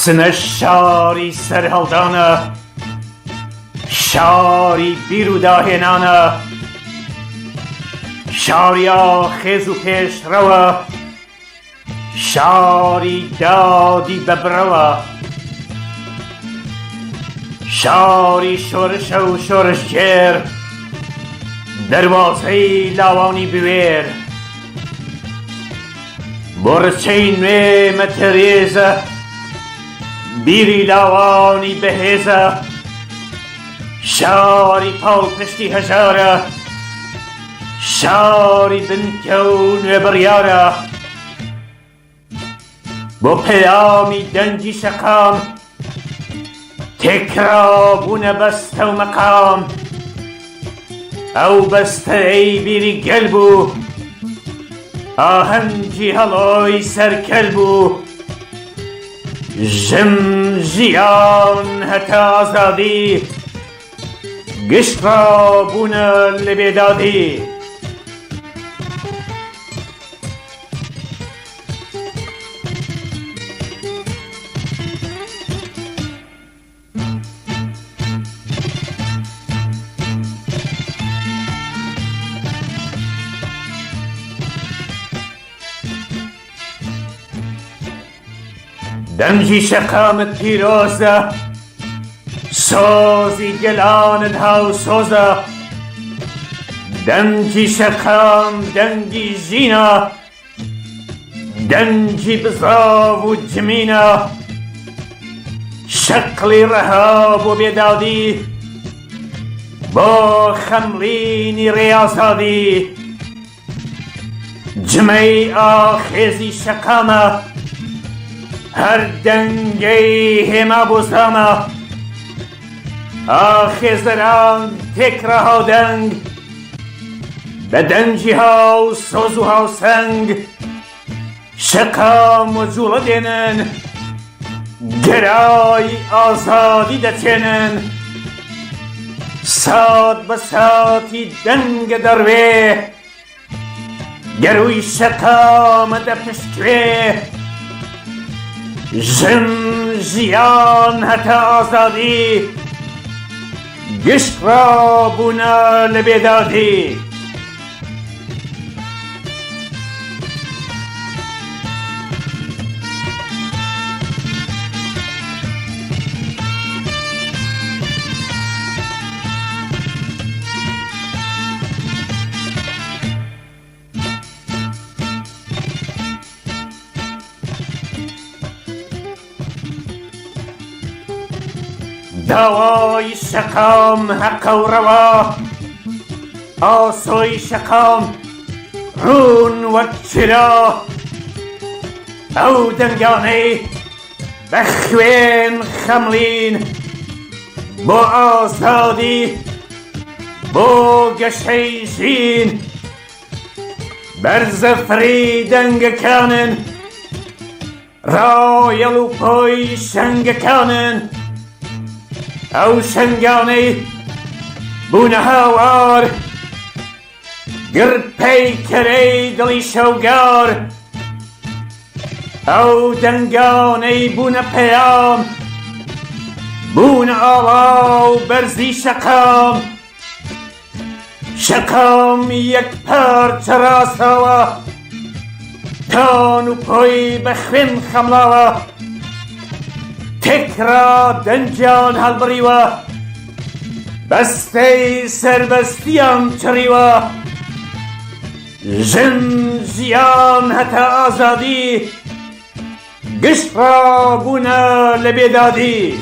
سنه شاری سرهلدانه، شاری بیروداهنانه، شاری آخیز و پیش روه، شاری دادی ببروه، شاری شورش و شورش جیر، دروازه لاوانی بویر، برچه نوی متریزه، بیری لاوانی بهیزه، شاری پال پشتی هجاره، شاری بنکون و بریاره، با پیامی دنجی شقام، تکرابون بسته و مقام، او بسته ای بیری گلبو، آهنجی هلوی سرکلبو، جم جیان حتی آزادی، گشترابون لبیدادی. دنجی شقامت پیروزه، سوزی گلان هاو سوزه، دنجی شقام دنجی جینا، دنجی بزاو و جمینا، شقلی رهاب و بیدادی، با خملینی ریاضادی، جمی آخیزی شقامه، هر دنگی همه بزامه، آخیزران تکره ها دنگ، به دنجی ها و سوزو ها سنگ، شقام و جوله دینن، گرای آزادی دتینن، ساد به ساتی دنگ دروی، گروی شقام ده پشتوی، جن جیان حتی آزادی، گشت را بونه لبیدادی. دوای شقام حق و روا، آسوی شقام رون و چرا، او دنگانه بخوین خملین، با آزادی با گشه جین، برز فری دنگ کانن، رایل و پای شنگ کانن، او شنگانه بونه هاوار، گر پیکره دلی شوگار، او دنگانه بونه پیام، بونه آوا و برزی شقام، شقام یک پرچه راستاوه، تان و پای بخوین خملاوه، تکرا دنجان هل بریوه، بسته سربستیان چریوه، جن جیان حتی آزادی، گشت را بونه لبیدادی.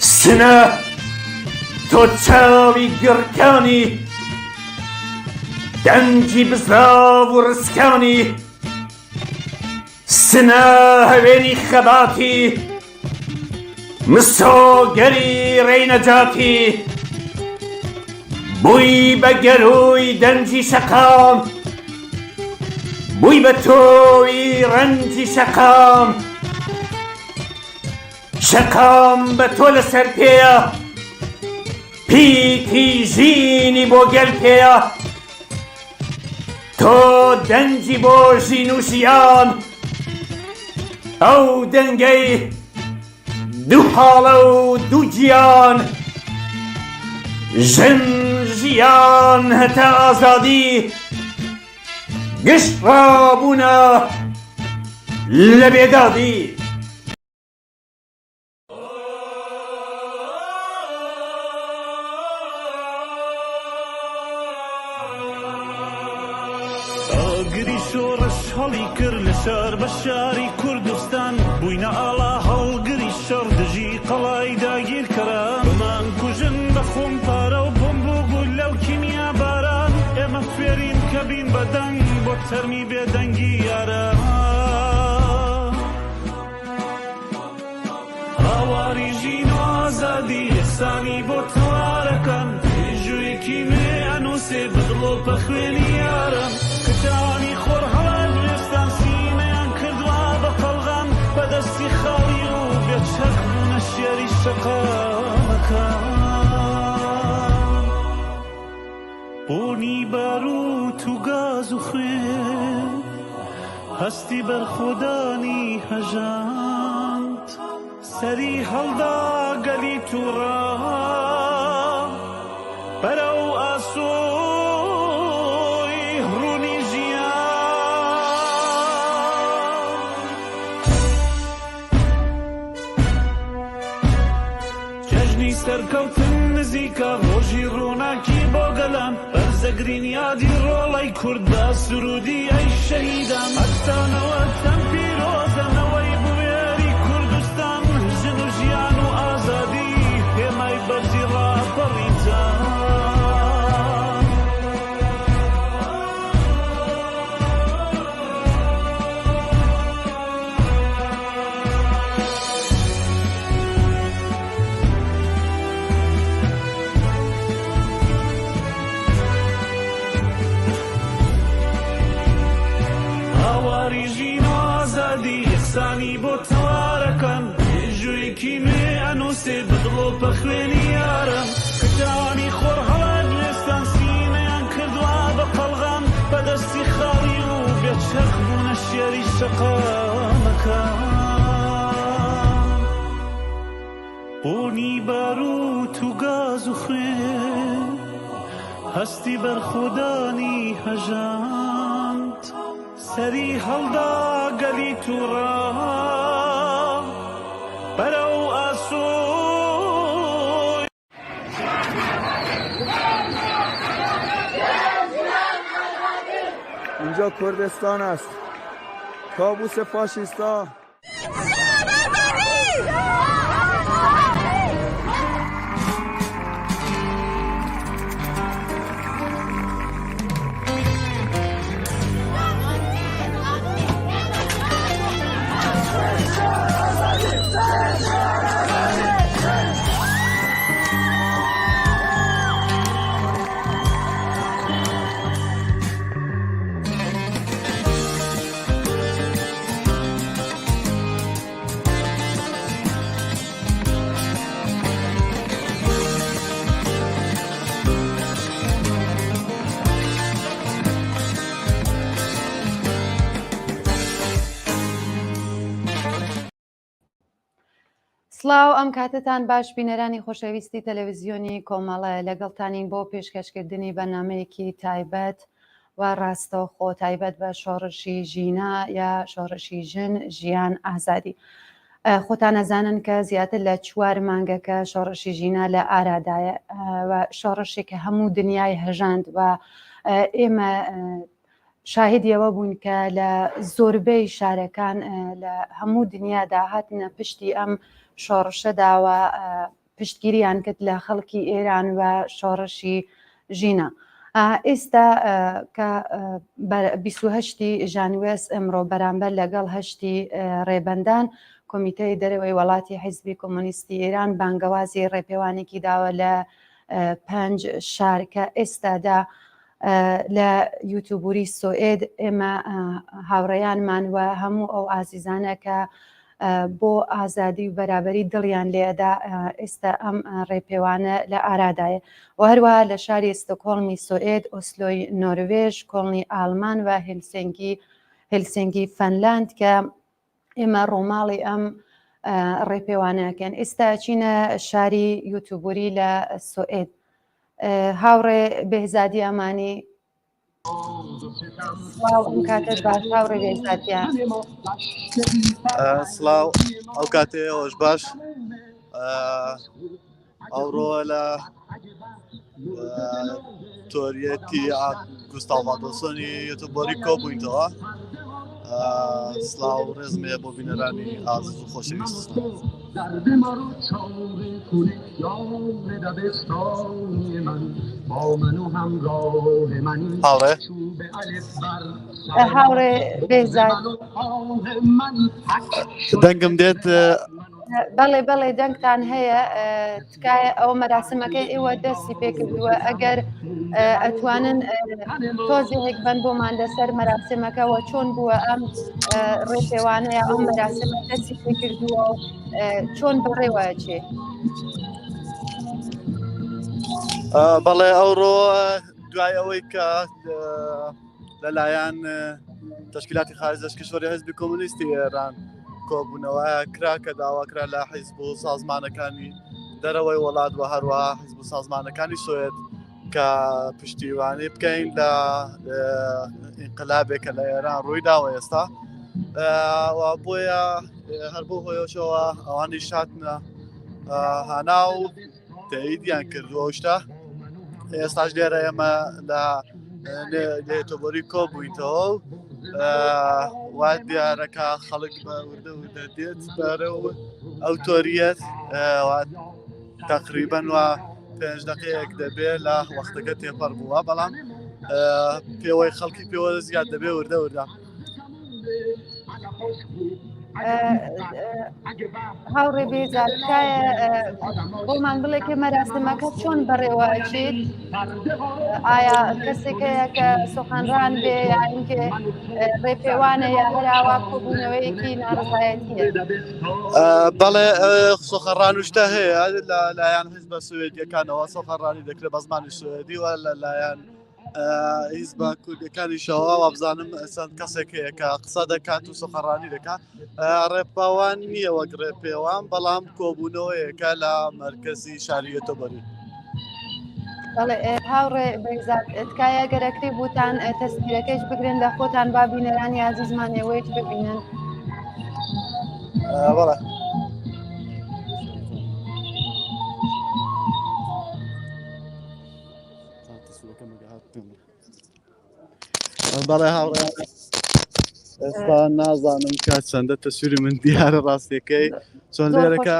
سنه تو چاوی گرکانی، دنجی بزاو و رسکانی، سنا هەوێنی خەباتی مسۆگەری ڕێینەجاتی بووی بە گەروی دەنجی شەقام بووی بە تۆی ڕەنجی شەقام شەقام بە تۆ لەسەر پێیە پیتی ژینی بۆ گەل پێیە تۆ دەنجی بۆ ژین و ژیان ئەو دەنگەی دوو حاڵە و دوو گیان ژن ژیان هەتا ئازادی گشت ڕابوونە لە بێدادی ئاگری شۆڕش هەڵی کرد لە شار بە شاری کوردستان بووینە ئاڵا هەڵگری شەڕ دژی قەڵای داگیرکەرە بمان کوژن بە خۆم پارە و بۆم بوو بوو لەو کیمیا باران ئێمە فێرین کە بین بە دەنگ بۆ تەرمی بێدەنگی یارە هاواری ژین و ئازادی یەکسانی بۆ توارەکەن ژوویەکی نوێ ئەنووسێ بدڵۆ بە خوێنی یارم کچانی خۆر هەڵان لێستان سینەیان کردووە بە قەڵغان بەدەستی خاڵی و بێچەک بوونە شێری شەقامەکان بۆنی باروت و گاز و خوێن هەستی بەرخۆدانی هەژاند سەری هەڵدا گەلی تووڕا بەرەو ئاسۆی ڕوونی ژیان جەژنی سەرکەوتن نزیکە ڕۆژی ڕووناکی بۆ گەلان بەرزەگرین یادی ڕۆڵەی کورد بە سرودی ئەی شەهیدان ئەستانەوە چەند پیرۆزەنەوەی بوێری کوردستان ژن و ژیان و ئازادی هێمای بەرزی ڕاپەڕی جان هاواری ژین و ئازادی یەکسانی بۆ توارەکەن ژوویەکی نوێ ئەنووسێ بدڵۆ بە خوێنی یارم کچانی خۆر هەڵان لێستان سینەیان کردووە بە قەڵغان بەدەستی خاڵی و بێچەک بوونە شێری شەقامەکان بۆنی باروت و گاز و خوێن هەستی بەرخۆدانی هەژاند سەری هەڵدا گەلی تووڕا بەرەو ئاسۆی اینجا کردستان است کابوس فاشیستا سڵاو ئەم کاتتان باش بینەرانی خۆشەویستی تەلەڤیزیۆنی کۆمەڵە لەگەڵتانین بۆ پێشکەشکردنی بەرنامەیەکی تایبەت و ڕاستەوخۆ تایبەت بە شۆڕشی ژینە یا شۆڕشی ژن ژیان ئازادی. خۆتان ئەزانن کە زیاتر لە 4 مانگەکە شۆڕشی ژینە لە ئارادایە و شۆڕشێکە هەموو دنیای هەژاند و ئێمە شاهدیەوە بوون کە لە زۆربەی شارەکان لە هەموو دنیادا هاتنە پشتی ئەم شۆڕشەداوە پشتگیریان کرد لە خەڵکی ئێران و شۆڕشی ژینە. ئێستا کە 28 ژانوێز ئەمڕۆ بەرامبەر لەگەڵ 8 ڕێبەندان کۆمیتەی دەرەوەی وڵاتی حیزبی کۆمۆنیستی ئێران بانگەوازی ڕێپێوانێکی داوە لە 5 شار کە ئێستادا لە یوتیوبوری سوئێد ئێمە هاوڕێیانمان وە هەموو ئەو ئازیزانە کە بۆ ئازادی و بەرابەری دڵیان لێدا ئێستا ئەم ڕێپێوانە لە ئارادایە و هەروەها لە شاری ستۆکۆڵمی سوئێد، ئۆسلۆی نۆروێژ، کۆڵنی ئالمان و هێلسینکی فەنلاند کە ئێمە ڕۆماڵی ئەم ڕێپێوانەکەن. ئێستا چینە شاری یوتیوبوری لە سوئێد. هاوڕێ بێزادی ئەمانی ئەم کاتت باش هاوڕێ بێزادیان. سڵاو ئەو کاتێ ئەوش باش ئەوڕۆ لە تۆریەتی گوستاو ڤادۆسۆنی یوتیوبەری کۆبووینەوە. سڵاو ڕێزمێ بۆ بینەرانی ئازیز و خۆشەویست. هاوڕێ هاوڕێ بێزاد دەنگم دێت. بەڵێ بەڵێ دەنگتان هەیە. تکایە ئەو مەراسمەکەی ئێوە دەستی پێکردووە ئەگەر ئەتوانن تۆزێک بن بۆمان لەسەر مەراسمەکەەوە چۆن بووە ئەم ڕێپێوانەیە ئەم مەراسمە دەستی پێکردووە و چۆن بەڕێوەیە چێ. بەڵێ ئەوڕۆ دوای ئەوەی کە لەلایەن تەشکیلاتی خارج لە کشوەری حیزبی کۆمۆنیستی ئێران کۆبوونەوەیە کرا کە داواکرا لە حیزب و سازمانەکانی دەرەوەی وڵات و هەروەها حیزب و سازمانەکانی سوئێد کە پشتیوانی بکەین لە ئینقلابێکە لە ئێران ڕوویداوە ئێستا بۆیە هەر بۆ هۆیەشەوە ئەوانی شاتنە هانا و تاییدیان کردووە شتە. ئێستاش لێرە ئێمە لە یوتیوبەری کۆبووینەوە و دیارەکە خەڵک بە وردە وردە دێت بەرە و ئەو تۆریەت تقریبەن و 5 دقەیەک دەبێت لە وەختەکە تێپەڕ بووە، بەڵام پێوەی خەڵکی پێوە زیاد دەبێت وردە وردە. هاوڕێ بێزاد تکایە بۆمان بڵێ کە مەراسمەکە چۆن بەڕێوەچێت؟ ئایا کەسێک هەیە کە سوخەنڕان بێ یا ئینکە ڕێپێوانە یا هەراوا کۆبوونەوەیەکی ناڕزایەتیە؟ بەڵێ سوخەنڕان شتە هەیە لەلایەن حیزبە سوێدیەکانەوە سوخەنڕانی دەکرێت بە زمانی سوێدی و لەلایەن حیزبە کوردەکانیشەوە وابزانم چەند کەسێک هەیە کە قسە دەکات و سوخەنڕانی دەکات. ڕێپاوان نییە وەک ڕێپێوان، بەڵام کۆبوونەوەیەکە لە مەرکەزی شاری یوتیوبەری. بەڵێ هاوڕێ بێزاد تکایە گەرەکری بوتان تەسبیرەکەیش بگرن لە خۆتان با بینەرانی عەزیزمان ئێوەیەک ببینن. بەڵێ بەڵێ هاوڕێ ئێستا نازانم کە چەندە تەسووری من دیارە ڕاستیەکەی چۆن لێرەکە.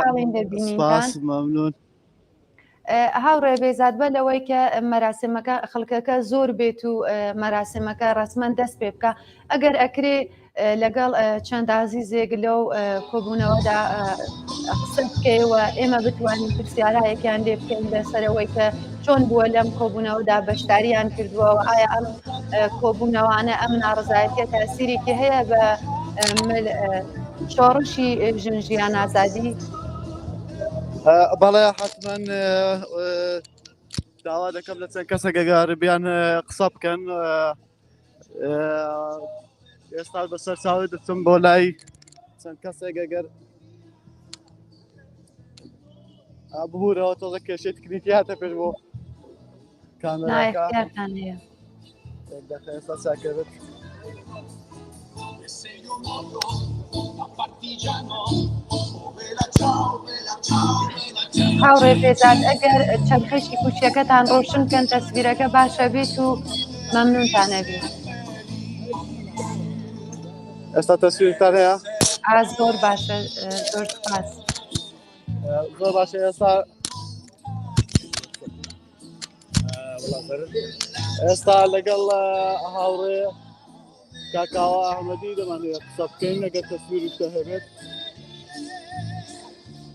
سپاس مەمنون. هاوڕێ بێزاد بە لەوەی کە مەراسمەکە خەڵکەکە زۆر بێت و مەراسمەکە ڕسمەن دەست پێ بکە ئەگەر ئەکرێ لەگەڵ چەند عەزیزێک لەو کۆبوونەوەدا قسە بکەیەوە ئێمە بتوانین پرسیارایەکیان لێ بکەین لەسەرەوەی کە چۆن بووە لەم کۆبوونەوەدا بەشداریان کردووە و ئایا ئەم کۆبوونەوانە ئەم ناڕزایەتیە تاسیرێکی هەیە بە شۆڕشی ژنجیان ئازادی؟ بەڵێ حتمەن داوا دەکەم لە چەند کەسە گەگاربیان قسە بکەن. ئێستا بەسەر چاوی دەچم بۆ لای چەند کەسێک ئەگەر ببوورەوە تۆزە کێشێت تکنیکی هاتە پێش بۆ کامێرەکە ئێستا چاکەوێت. هاوڕێ بێزاد ئەگەر چەندکەشی کوچیەکەتان ڕۆشن بکەن تەسبیرەکە باشە بێت و مەمنونتانە بێت. ئێستا تەسویرتان هەیە؟ زۆر باشە، زۆر سپاس. زۆر باشە. ئێستا ئێستا لەگەڵ هاوڕێ کاکاوە ئەحمەدی دەمانوێت قسە بکەین ئەگەر تەسویریشتە هەبێت.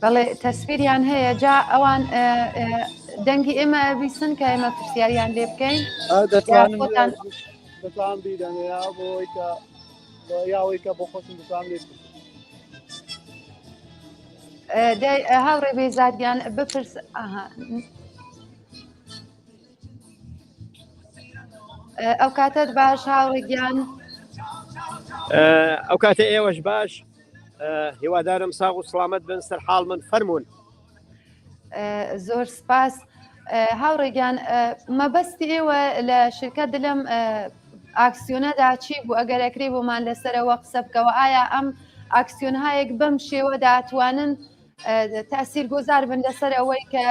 بەڵێ تەسویریان هەیە جا ئەوان دەنگی ئێمە بیسن کە ئێمە پرسیاریان لێ بکەین دەتوان بیدەنێ بۆی کە یاوەی کە بۆ خۆشم دەتوان لێ هاوڕێ بێزادگیان بپرس ئەو کاتت باش هاوڕێگیان ئەو کاتە ئێوەش باش هیوادارم ساغ و سڵامەت بن سەرحاڵ من فەرمونون. زۆر سپاس هاوڕێگیان مەبەستی ئێوە لە شرکەت دلم ئاکسیۆنەدا چی بوو ئەگەر ئەکرێ بۆمان لەسەرەوە قسە بکەوە ئایا ئەم ئاکسیۆنهایەک بەم شێوەدا توانن تأثیر گۆزار بن لەسەر ئەوەی کە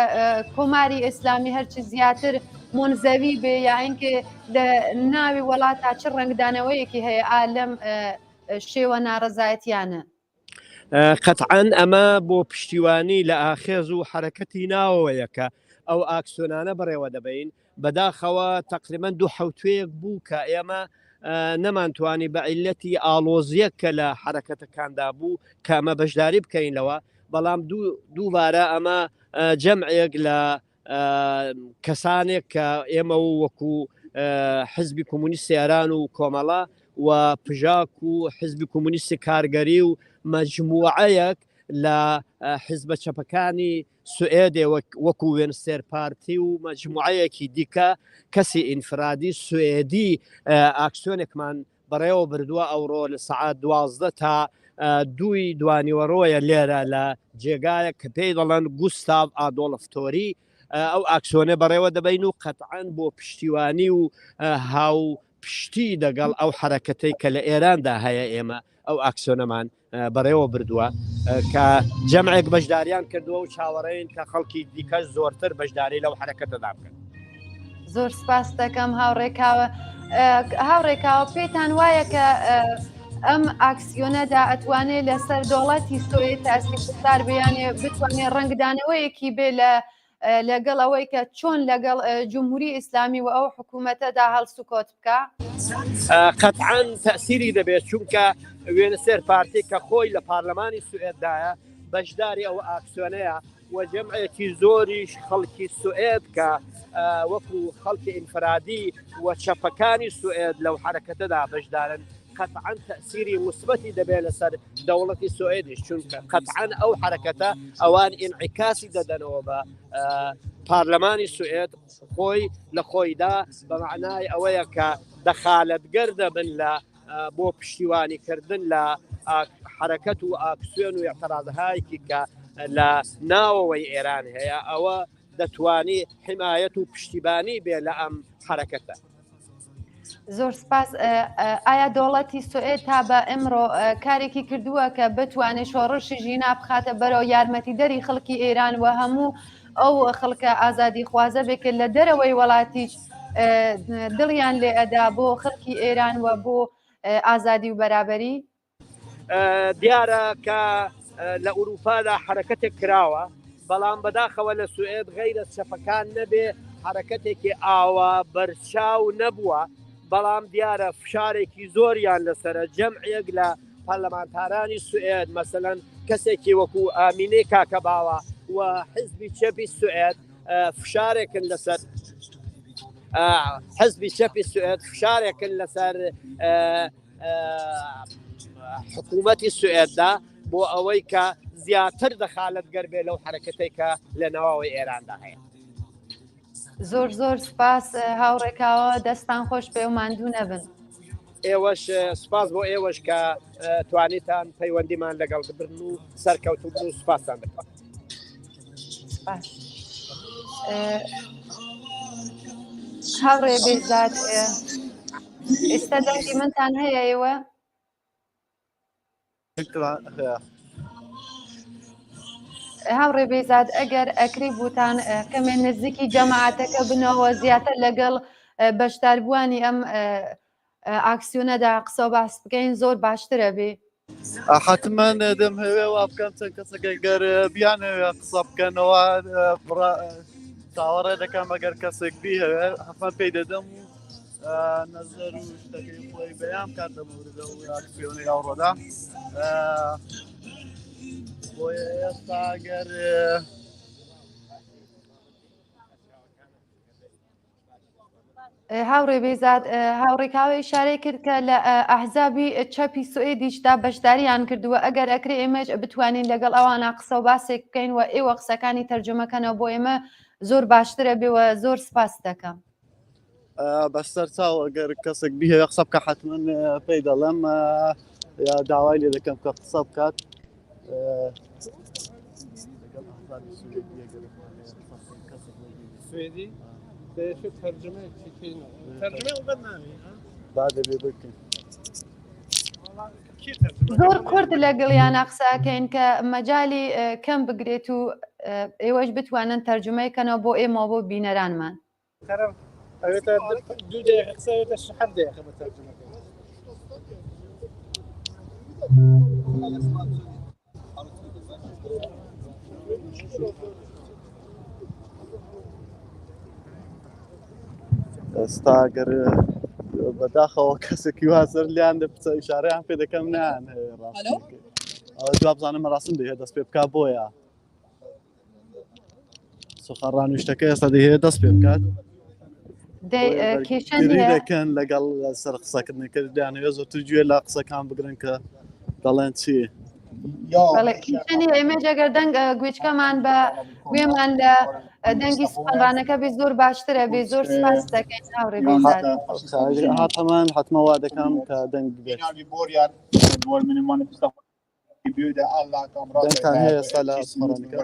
کۆماری ئیسلامی هەرچی زیاتر منزەوی بێ یا اینکە لە ناوی وڵاتە چ ڕنگدانەوەیەکی هەیە ئالەم شێوە ناڕەزایەتیانە؟ قەتعەن ئەمە بۆ پشتیوانی لە ئاخێز و حرەکەتی ناوەیەکە ئەو ئاکسیۆنانە بەڕێوە دەبین بەداخەوە تقریبەن 2 حوتوەیەک بوو کە ئێمە نەمانتوانی بە عیلەتی ئالۆزیەک کە لە حرەکەتەکاندا بوو کە ئەمە بەشداری بکەینەوە بەڵام دووبارە ئەمە جەمعێک لە کەسانێک کە ئێمە و وەکو حزبی کۆمونیستی ئێران و کۆمەڵە و پژاک و حزبی کۆمونیستی کارگەری و مەجموعەیەک لە حزبە چەپەکانی سوئێدێ وەکو وێنستێر پارتی و مەجموعەیەکی دیکە کەسی ئینفرادی سوئێدی ئاکسیۆنێکمان بەڕێوە بردووە ئەوڕۆ لە سەعات 12 تا 2 دوانیوەڕۆیە لێرە لە جێگایە کە پێی دەڵێن گوستاڤ ئادۆڵف تۆری ئەو ئاکسیۆنە بەڕێوە دەبین و قەتعەن بۆ پشتیوانی و هاو پشتی دەگەڵ ئەو حرەکەتەی کە لە ئێراندا هەیە ئێمە ئەو ئاکسیۆنەمان بەڕێوە بردووە کە جەمعێک بەشداریان کردووە و چاوەڕێین کە خەڵکی دیکەش زۆرتر بەشداری لەو حرەکەتەدا بکەن. زۆر سپاس دەکەم هاوڕێکاوە پێتان وایە کە ئەم ئاکسیۆنەدا ئەتوانێت لەسەر دەوڵەتی سۆوێت تاسیقدار بیانێ بتوانێت ڕنگدانەوەیەکی بێ لەگەڵ ئەوەی کە چۆن لەگەڵ جمهوری ئیسلامی و ئەو حکوومەتەدا هەڵسوکۆت بکە؟ قەتعەن تەسیری دەبێت چونکە وێنەسێر پارتی کە خۆی لە پارلەمانی سوئێددایە بەشداری ئەو ئاکسیۆنەیە و جەمعێکی زۆریش خەڵکی سوئێد کە وەکو خەڵکی ئینفرادی و چەپەکانی سوئێد لەو حرەکەتەدا بەشدارن قەتعەن تەسیری مثبەتی دەبێت لەسەر دەوڵەتی سوئێدیش چونکە قەتعەن ئەو حرەکەتە ئەوان ئینعیکاسی دەدەنەوە بە پارلەمانی سوئێد خۆی لە خۆیدا بە معنای ئەوەیە کە دەخالەتگەر دەبن لە بۆ پشتیوانیکردن لە حرەکەت و ئاکسیۆن و اعتراضهایەکی کە لە ناوەوەی ئێران هەیە ئەوە دەتوانی حمایەت و پشتیبانی بێ لە ئەم حرەکەتە. زۆر سپاس ئایا دەوڵەتی سوئێد تا بە ئەمڕۆ کارێکی کردووە کە بتوانێت شۆڕشی ژینا بخاتە بەرەو یارمەتی دەری خەڵکی ئێران و هەموو ئەو خەڵکە ئازادی خوازە بێکرد لە دەرەوەی وڵاتیش دڵیان لێ ئەدا بۆ خەڵکی ئێران و بۆ ئازادی و بەرابەری؟ دیارە کە لە ئوروپادا حرەکەتێک کراوە بەڵام بەداخەوە لە سوئێد غەیرە چەپەکان نەبێ حرەکەتێکی ئاوا بەرچاو نەبووە بەڵام دیارە فشارێکی زۆریان لەسرە جەمعێک لە پەرلەمانتارانی سوئێد مەسەلەن کەسێکی وەکو ئامینەی کاکەباوە و حزبی چەپی سوئێد فشارێکن لەسەر حزبی چەپی سوئێد فشارێکن لەسەر حکوومەتی سوئێددا بۆ ئەوەی کە زیاتر دەخالەتگەر بێ لەو حرەکەتەی کە لە نەواوەی ئێراندا هەیە. زۆر زۆر سپاس هاوڕێکاوە دەستان خۆش پێ و ماندوو نەبن. ئێوەش سپاس بۆ ئێوەش کە توانیتان پەیوەندیمان لەگەڵ ببرن و سەرکەوتو بن و سپاسان دەکەم. سپاس. هاوڕێ بێزاد ئێستا دەنگی منتان هەیە ئێوە؟ هاوڕێ بێزاد ئەگەر ئەکری بوتان کەمێ نزیکی جەماعەتەکە بنەوە زیاتر لەگەڵ بەشداربووانی ئەم ئاکسیۆنەدا قسە باس بکەین زۆر باشترە بێ. حتمما دەم هەوێ وا بکەم چەند کەسێک گەر بیانەوێ قسە بکەنەوە چاوەڕێ دەکەم ئەگەر کەسێک بی هەوێ حتمما پێی دەدەم و نظر وشتكي خوي بيام كان مورد واكسيوني اورودا ويستاجر هاوڕێ بێزاد هاوڕێکاوی شارەی کرد کە لە ئەحزابی چەپی سوئێدیشدا بەشداریان کردووە ئەگەر ئەکرێ ئێمەش بتوانین لەگەڵ ئەوانە قسە و باسێک بکەین و ئێوە قسەکانی تەرجمەکەنەوە بۆ ئێمە زۆر باشترە بێوە زۆر سپاس دەکەم. بەسەر چاو ئەگەر کەسێک بیهەیە قسە بکە حتمما پێی دەڵێم یا داوای لێ دەکەم کە قسە بکات سويدي شو ترجمة كينو ترجمة وبرنامج بعد بيبكي زۆر کورد لەگەڵیانە قسەکەین کە مەجای کەم بگرێت و ئێوەش بتوانن تەرجمەیکەنەوە بۆ ئێمە بۆ بینەرانمان. دو دقيقة قصيرة شحال دقيقة بترجمة ئێستاگەر بەداخەوە کەسێکی وازر لیان دەپچە ئیشارەیان پێ دەکەم نیان جواب بزانم ڕاستم دەهێ دەست پێ بکات بۆیە سوخەڕانوشتەکە ئێستا دەهەیە دەست پێ بکات دەکەن لەگەڵ سەر قسەکردنەکەیان هەیە زۆرتر گوێ لە قسەکان بگرن کە دەڵێن چی کیشەنی ئێمەش ئەگەر دەنگ گوێچکەمان بە گوێمان لە دەنگی سوپەنڕانەکە بێ زۆر باشترە بێ زۆر سپاس دەکەین هاوڕێ بێزاد هاتەمان حتمما وا دەکەم کە دەنگ بێت دەنگتان هەیە ئێستا لە سوپەنڕانەکە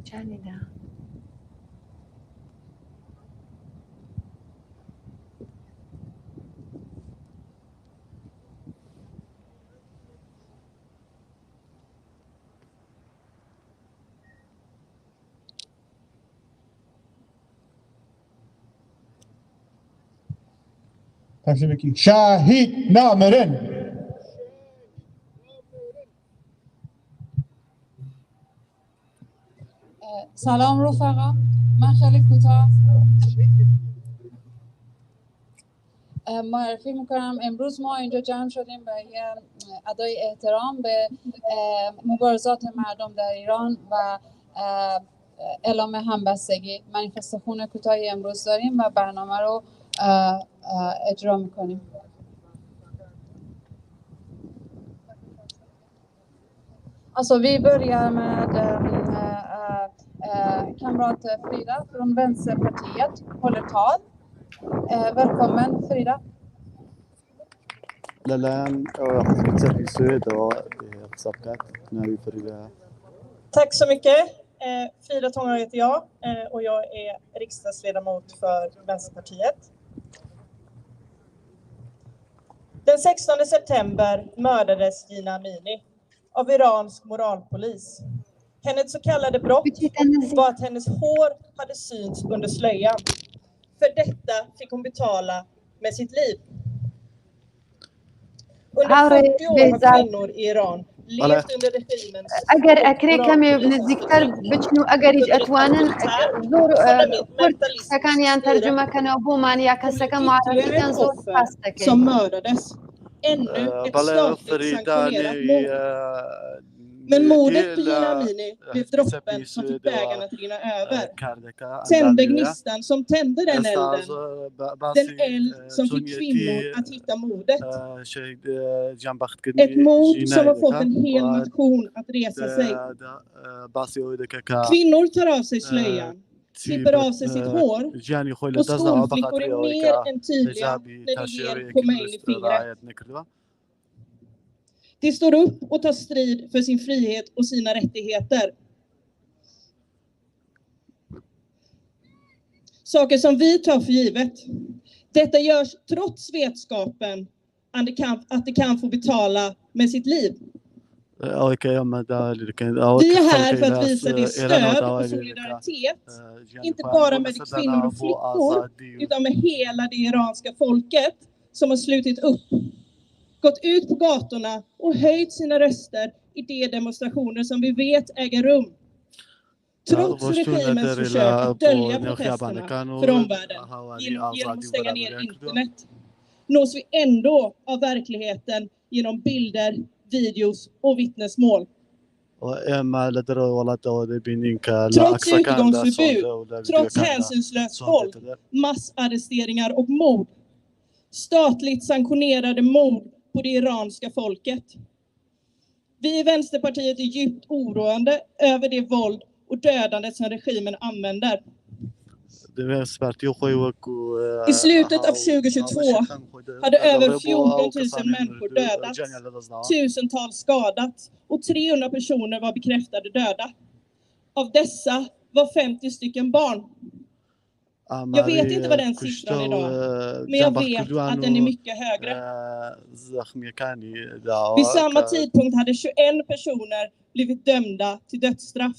جانیدا شاهید نامرن سلام رفقا من خیلی کوتاه معرفی میکنم. امروز ما اینجا جمع شدیم برای ادای احترام به مبارزات مردم در ایران و اعلام همبستگی. منیفست خون کوتاهی امروز داریم و برنامه رو اجرا میکنیم. Alltså vi börjar med kamrat Frida från Vänsterpartiet håller tal. Välkommen Frida. لەلایەن چەپی سوێدەوە قسە بکات ناوی فریدا. Tack så mycket. Frida Tångar heter jag och jag är riksdagsledamot för Vänsterpartiet. Den 16 september mördades Jina Amini av iransk moralpolis. Hennes så kallade brott var att hennes hår hade synts under slöjan. För detta fick hon betala med sitt liv. Under 40 år har kvinnor i Iran levt under regimen. ئەگەر ئەکرێ کەمێ نزیکتر بچن و ئەگەریش ئەتوانن زۆر قسەکانیان تەرجمەکەنەوە بۆمان یا کەسەکە معرفیان زۆر سپاس دەکەین. Som mördades. Ännu ett statligt sanktionerat mord. Men mordet på Jina Amini blev droppen som fick bägaren att rinna över. Tände gnistan som tände den elden. Den eld som fick kvinnor att hitta mordet. Ett mord som har fått en hel nation att resa sig. Kvinnor tar av sig slöjan. Klipper av sig sitt hår och skolflickor är mer än tydliga när de ger Khomeini fingret. De står upp och tar strid för sin frihet och sina rättigheter. Saker som vi tar för givet. Detta görs trots vetskapen att det kan få betala med sitt liv. Vi är här för att visa det stöd och solidaritet, inte bara med kvinnor och flickor, utan med hela det iranska folket som har slutit upp, gått ut på gatorna och höjt sina röster i de demonstrationer som vi vet äger rum. Trots regimens försök att dölja protesterna för omvärlden genom att stänga ner internet, nås vi ändå av verkligheten genom bilder, videos och vittnesmål. Trots utegångsförbud, trots hänsynslöst våld, massarresteringar och mord, statligt sanktionerade mord på det iranska folket. Vi i Vänsterpartiet är djupt oroande över det våld och dödandet som regimen använder. I slutet av 2022 hade över 14 000 människor dödats, tusentals skadats och 300 personer var bekräftade döda. Av dessa var 50 stycken barn. Jag vet inte vad den siffran är idag, men jag vet att den är mycket högre. Vid samma tidpunkt hade 21 personer blivit dömda till dödsstraff.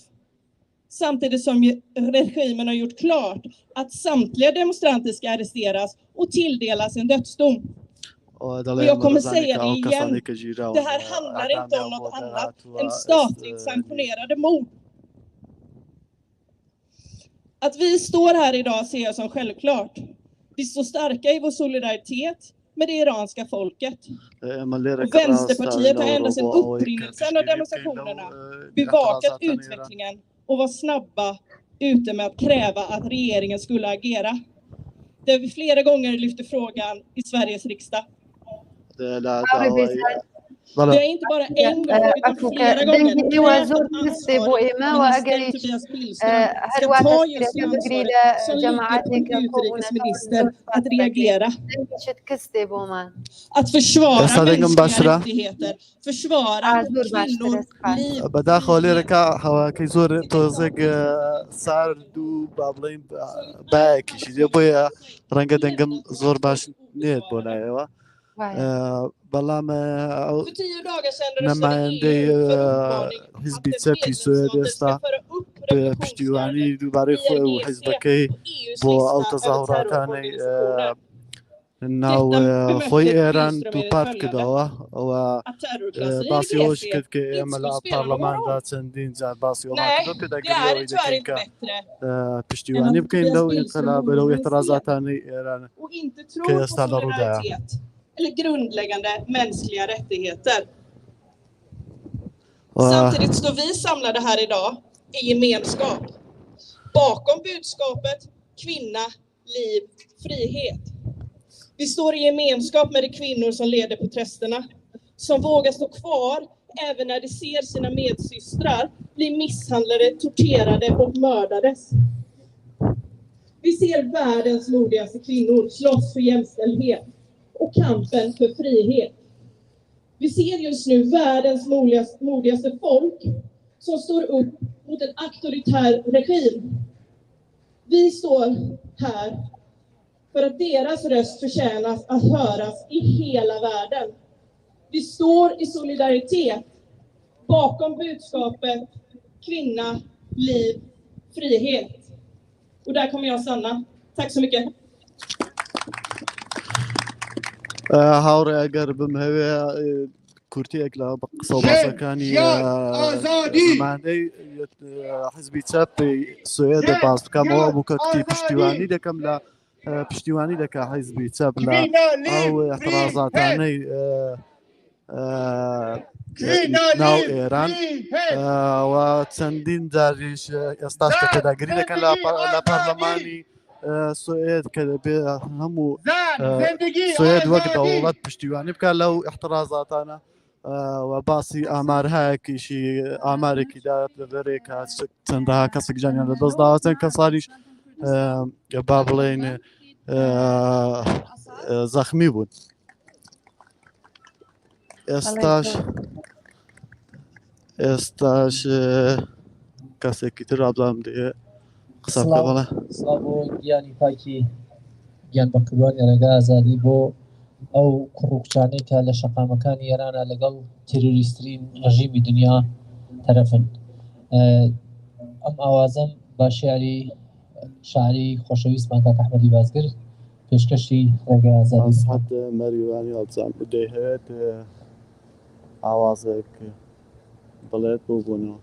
Samtidigt som regimen har gjort klart att samtliga demonstranter ska arresteras och tilldelas en dödsdom. Och jag kommer säga det igen, det här handlar inte om något annat än statligt sanktionerade mord. Att vi står här idag ser jag som självklart. Vi står starka i vår solidaritet med det iranska folket. Och Vänsterpartiet har ända sedan upprinnelsen av demonstrationerna bevakat utvecklingen och var snabba ute med att kräva att regeringen skulle agera. Det har vi flera gånger lyfte frågan i Sveriges riksdag. Vi har inte bara en gång utan flera gånger krävt att ansvarig Tobias Billström ska ta just det ansvaret som ligger på utrikesminister att reagera. Att försvara mänskliga rättigheter, försvara kvinnors liv. بداخل ركا كيزور توزق ساردو بابلين باك شي بويا رنگا دنگم زور باش نيت بونايوا بلام نما عندي حزب تسبي سويدستا بشتيواني دوباره حزبكي بو او تظاهراتاني ناو خوي ايران دو بارت كدوا و باسيوش كيف عمل برلمان ذات سندين زاد باسيو ما كده قالوا اذا كان بشتيواني بكين لو انقلاب لو اعتراضاتاني ايران كيستالرو ده eller grundläggande mänskliga rättigheter. Samtidigt står vi samlade här idag i gemenskap. Bakom budskapet kvinna, liv, frihet. Vi står i gemenskap med de kvinnor som leder protesterna. Som vågar stå kvar även när de ser sina medsystrar bli misshandlade, torterade och mördades. Vi ser världens modigaste kvinnor slåss för jämställdhet och kampen för frihet. Vi ser just nu världens modigaste folk som står upp mot en auktoritär regim. Vi står här för att deras röst förtjänas att höras i hela världen. Vi står i solidaritet bakom budskapet kvinna, liv, frihet. Och där kommer jag stanna. Tack så mycket. هاوري أقرب مهوي كورتي أقلا بقصة كاني معني حزبي تابي سويد باس كم هو مكتي بشتواني ده كم لا بشتواني ده كحزبي تاب لا أو اعتراضات عني ناو إيران وتسندين داريش يستاش كده قريبا كان لا برلماني سويد كده همو سويد وقت دولت پشتیوانی بکن لو احترازاتنا وباسی آمار هاکی شی آماری که دارد بری که چندها کسی جنگان دست داشتن کسانیش بابلین زخمی بود. استاش کسی که ترابلام دیه قسم سلام گیانی پاکی گیان بکروانی رگا آزادی بو ئەو کوڕوکچانەی کە لە شەقامەکانی ئێرانە لەگەڵ تێروریستترین ڕژیمی دنیا تەرەفن. ئەم ئاوازەم با شاعری خۆشەویستمان کاک ئەحمەدی بازگر پێشکەشی ڕێگای ئازادی ئەسعەد مەریوانی هەڵبجام دەیهەوێت ئاوازێک بڵێت بۆ بوونەوە.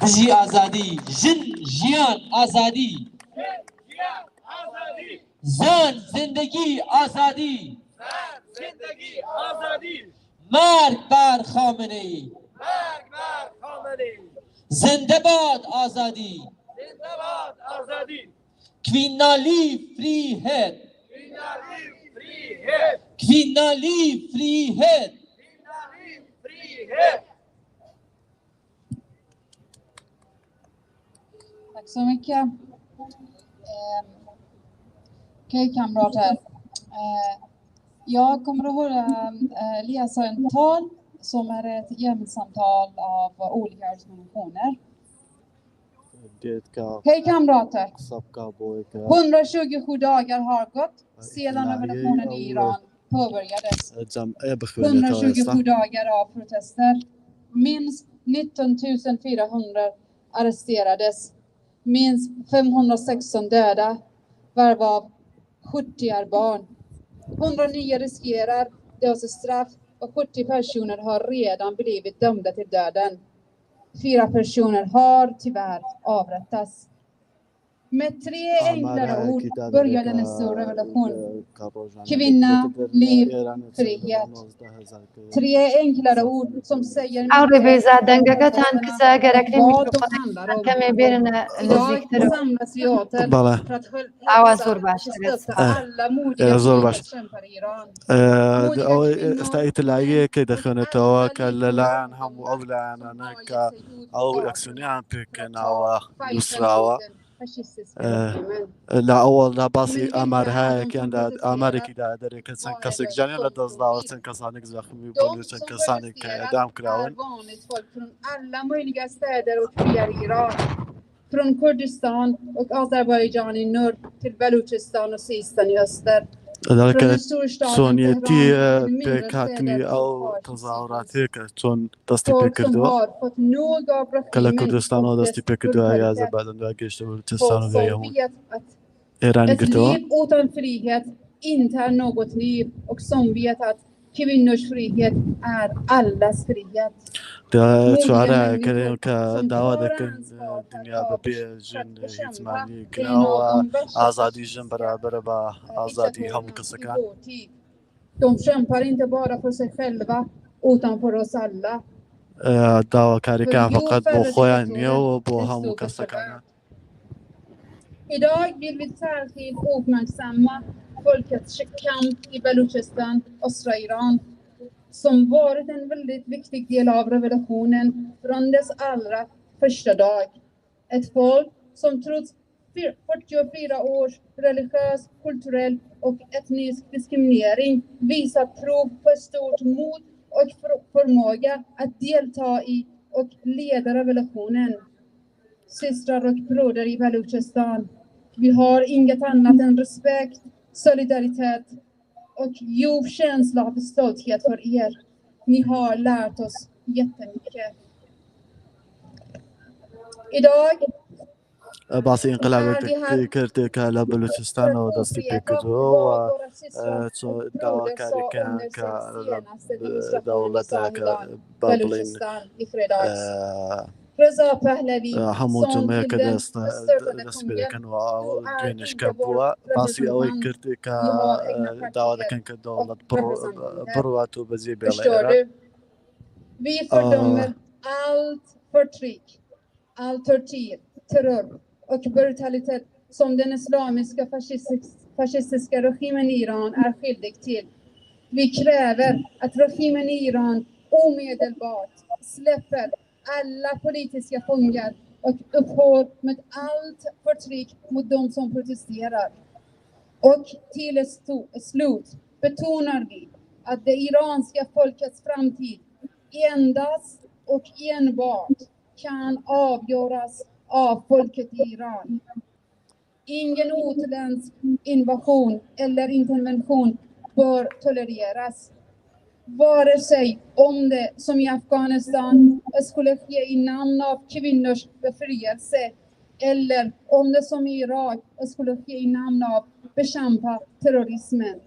دژی ئازادی، ژن ژیان ئازادی، زن زندگی ئازادی، مرگ بر خامنه‌ای، زنده باد آزادی، کvinna liv frihet, kvinna liv frihet. Tack så mycket. Okej kamrater. Jag kommer att läsa en tal som är ett gemensamtal av olika organisationer. Hej kamrater. 127 dagar har gått sedan revolutionen i Iran påbörjades. 127 dagar av protester. Minst 19 400 arresterades. Minst 516 döda, varav 70 är barn. 109 riskerar dödsstraff och 70 personer har redan blivit dömda till döden. 4 personer har tyvärr avrättats. Med 3 enklare ord började en stor revolution. Kvinna, liv, frihet. 3 enklare ord som säger Auribeza dengagatan kisa gerekli mikrofon kemi birine niziktir samlas vi åter بله för att آواز زور باش stötta alla modiga زور باش. frihetskämpar i Iran. او استایت لایه که دخونه تو کل لعن هم او لعن انا ك او اكسونيان بكن او نصراوا لا اول لا باسی امرها که اند امریکی داره که سن کسک جانی لا دزداو سن کسانک زخمی بود سن کسانک اعدام کراون Vanligt folk från alla möjliga städer och byar i Iran. Från Kurdistan och Azerbajdzjan i norr till Baluchistan och Sistan i öster. ذلك سونيتي بكاتني او تظاهرات هيك چون دستي بكردو كلا كردستان او دستي بكردو يا زبادن داگشت بلوچستان و يوم ايران Ett گرتو liv utan frihet inte är något liv och som vet att kvinnors frihet är allas frihet. ده شعراء كلام كدعوة دكن دنيا ببيع جن يتماني كناوا آزادي جن برابر با آزادي هم كسكان. De kämpar inte bara för sig själva utan för oss alla. دعوة كاريكا فقط بو خويا نيو بو هم كسكان. Idag vill vi särskilt uppmärksamma folkets kamp i Baluchistan, östra Iran, som varit en väldigt viktig del av revolutionen från dess allra första dag. Ett folk som trots 44 års religiös, kulturell och etnisk diskriminering visat prov på stort mod och förmåga att delta i och leda revolutionen. Systrar och bröder i Baluchistan, vi har inget annat än respekt, solidaritet och djup känsla av stolthet för er. Ni har lärt oss jättemycket. Idag باسی انقلاب کرد که لا بلوچستان و دستی بکردو و چون دعوا کارکان که دولت که بابلین رضا پهلوی همون جمعه که دست بکن و دوینش کبوا باسی اوی کرد که دعوا دکن که دولت برواتو بزی بیلیره. Vi fördömer allt förtryck, all tortyr, terror och brutalitet som den islamiska fascistiska regimen i Iran är skyldig till. Vi kräver att regimen i Iran omedelbart släpper alla politiska fångar och upphör med allt förtryck mot de som protesterar. Och till slut betonar vi att det iranska folkets framtid endast och enbart kan avgöras av folket i Iran. Ingen utländsk invasion eller intervention bör tolereras. Vare sig om det som i Afghanistan skulle ske i namn av kvinnors befrielse eller om det som i Irak skulle ske i namn av bekämpa terrorismen.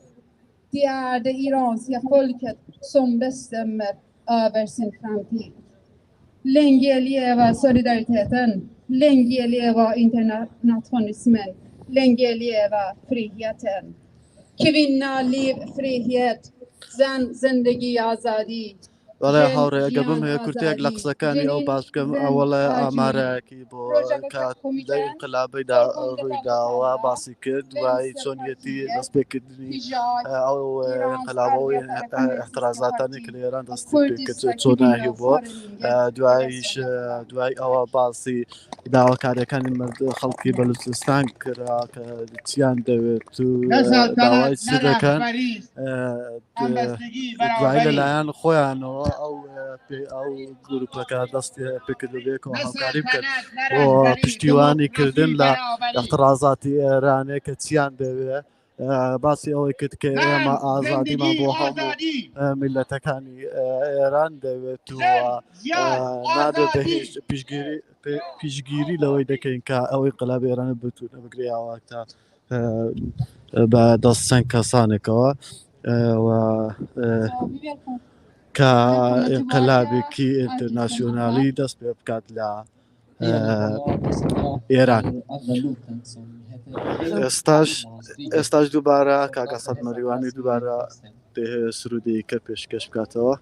Det är det iranska folket som bestämmer över sin framtid. Länge leva solidariteten, länge leva internationalismen, länge leva friheten. Kvinna, liv, frihet, زن زندگی آزادی. ولی هاوره قبل ما كرتي أقلق سكاني أو باس كم أولا أمارة كي بو كات دا انقلابي دا رويدا وباسي كد وعي سونيتي نسبكدني أو انقلابوي احترازاتني كليران دستي كتونا هيبو دواي أو باسي داوا كاري كان مرد خلقي بلوچستان كرا كتيان دوتو دواي سيدا كان دواي للايان خويانو او گروپ که دست بکرده بیک و همکاری کرد و پشتیوانی کردن ل اعتراضات ایرانی که چیان دویه باسی اوی کد که ما آزادی ما بو هم ملتکانی ایران دویه تو نادر بهش پیشگیری لوی دکین که اوی انقلاب ایران بتونه بگیری وقتا با دستن کسانی که و كانقلابي كي انترناسيونالي دست بكات لا ئێران ئێستاش دووبارە کاکە سەد مەریوانی دووبارە سرودی کە پێشکەش بکاتەوە.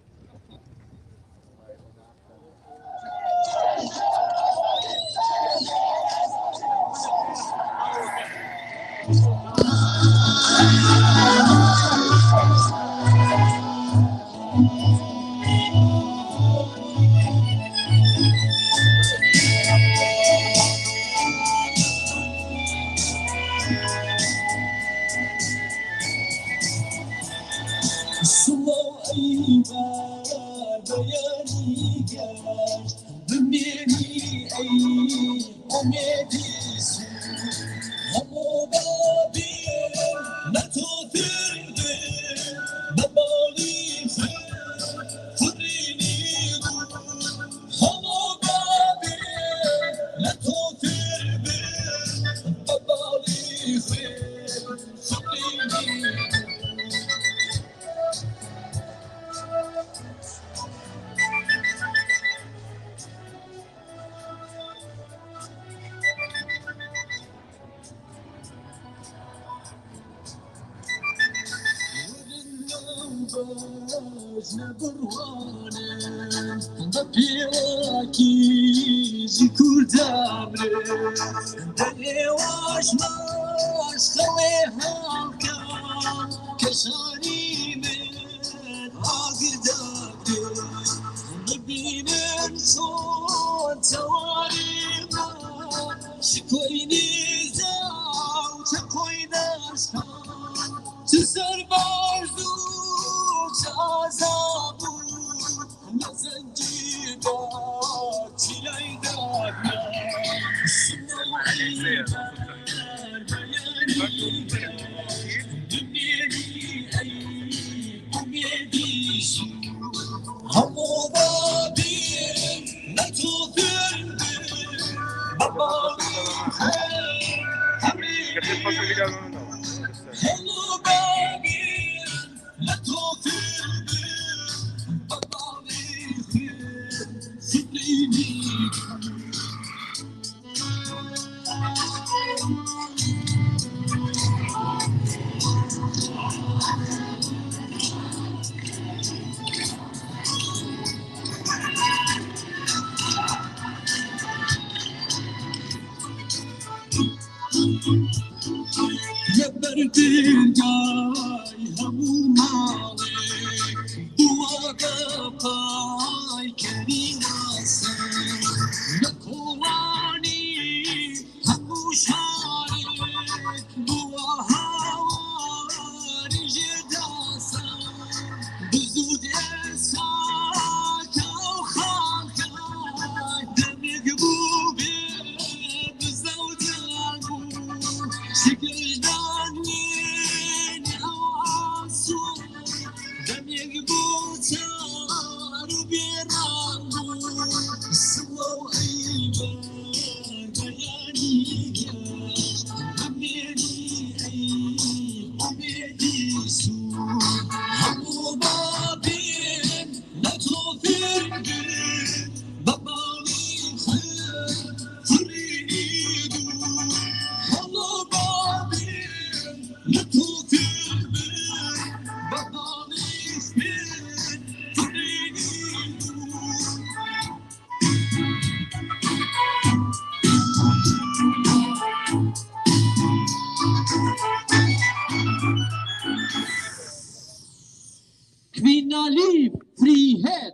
کمینالی فریهت،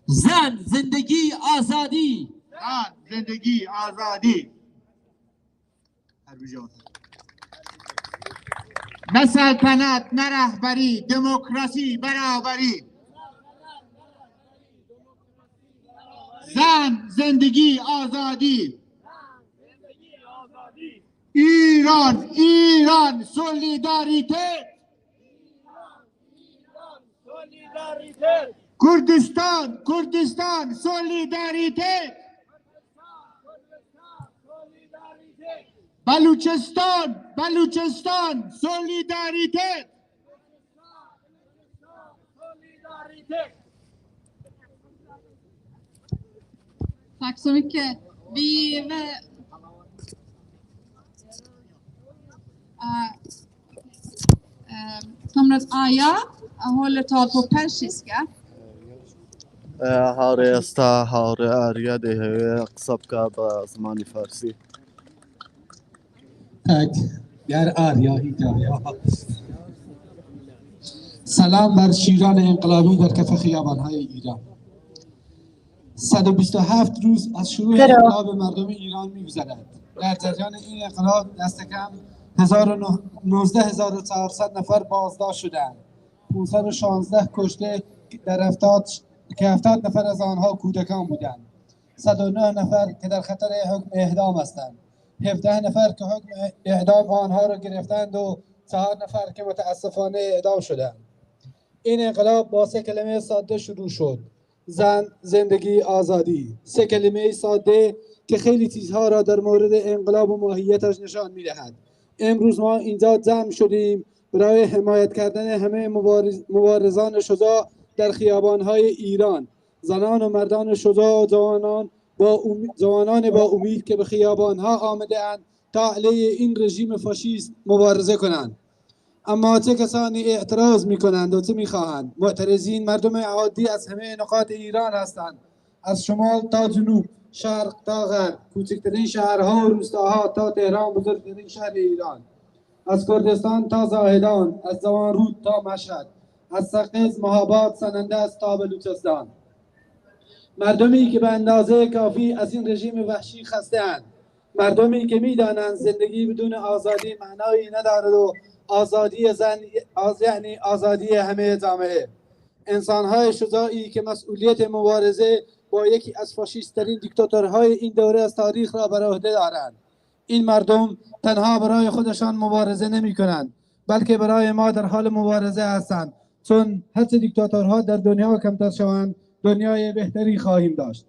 زن زندگی آزادی، زندگی آزادی، نه سلطنت نه رهبری، دموکراسی برابری. زن زندگی آزادی، ایران ایران سولیداریته، کردستان کردستان سولیداریته، بلوچستان بلوچستان سولیداریته. Tack så mycket. Vi Kamrat Aya håller tal på persiska. هاوڕێ ئێستا هاوڕێ ئاریا دەیەوێت قسە بکە بە زمانی فارسی. تک در آریا هیدایا. سلام بر شیران انقلابی در کف خیابان‌های ایران. 127 روز از شروع انقلاب مردم ایران می‌گذرد. در جریان این انقلاب دست کم 19400 نفر بازداشت شدند. 516 کشته که 70 نفر از آنها کودکان بودند. 109 نفر که در خطر حکم اعدام هستند. 17 نفر که حکم اعدام آنها را گرفتند و 4 نفر که متاسفانه اعدام شدند. این انقلاب با 3 کلمه ساده شروع شد: زن، زندگی، آزادی. 3 کلمه ساده که خیلی چیزها را در مورد انقلاب و ماهیتش نشان می‌دهد. امروز ما اینجا جمع شدیم برای حمایت کردن همه مبارزان شجاع در خیابان‌های ایران، زنان و مردان شجاع و جوانان با امید که به خیابان‌ها آمده‌اند تا علیه این رژیم فاشیست مبارزه کنند. اما چه کسانی اعتراض می‌کنند و چه می‌خواهند؟ معترضین مردم عادی از همه نقاط ایران هستند، از شمال تا جنوب، شرق تا غرب، کوچکترین شهرها و روستاها تا تهران بزرگترین شهر ایران، از کردستان تا زاهدان، از زوانرود تا مشهد، از سقز، مهاباد، سنندج تا بلوچستان. مردمی که به اندازه کافی از این رژیم وحشی خسته‌اند، مردمی که می‌دانند زندگی بدون آزادی معنایی ندارد و آزادی زن یعنی آزادی همه جامعه. انسان‌های شجاعی که مسئولیت مبارزه با یکی از فاشیست‌ترین دیکتاتورهای این دوره از تاریخ را بر عهده دارند. این مردم تنها برای خودشان مبارزه نمی‌کنند، بلکه برای ما در حال مبارزه هستند، چون هرچه دیکتاتورها در دنیا کمتر شوند دنیای بهتری خواهیم داشت.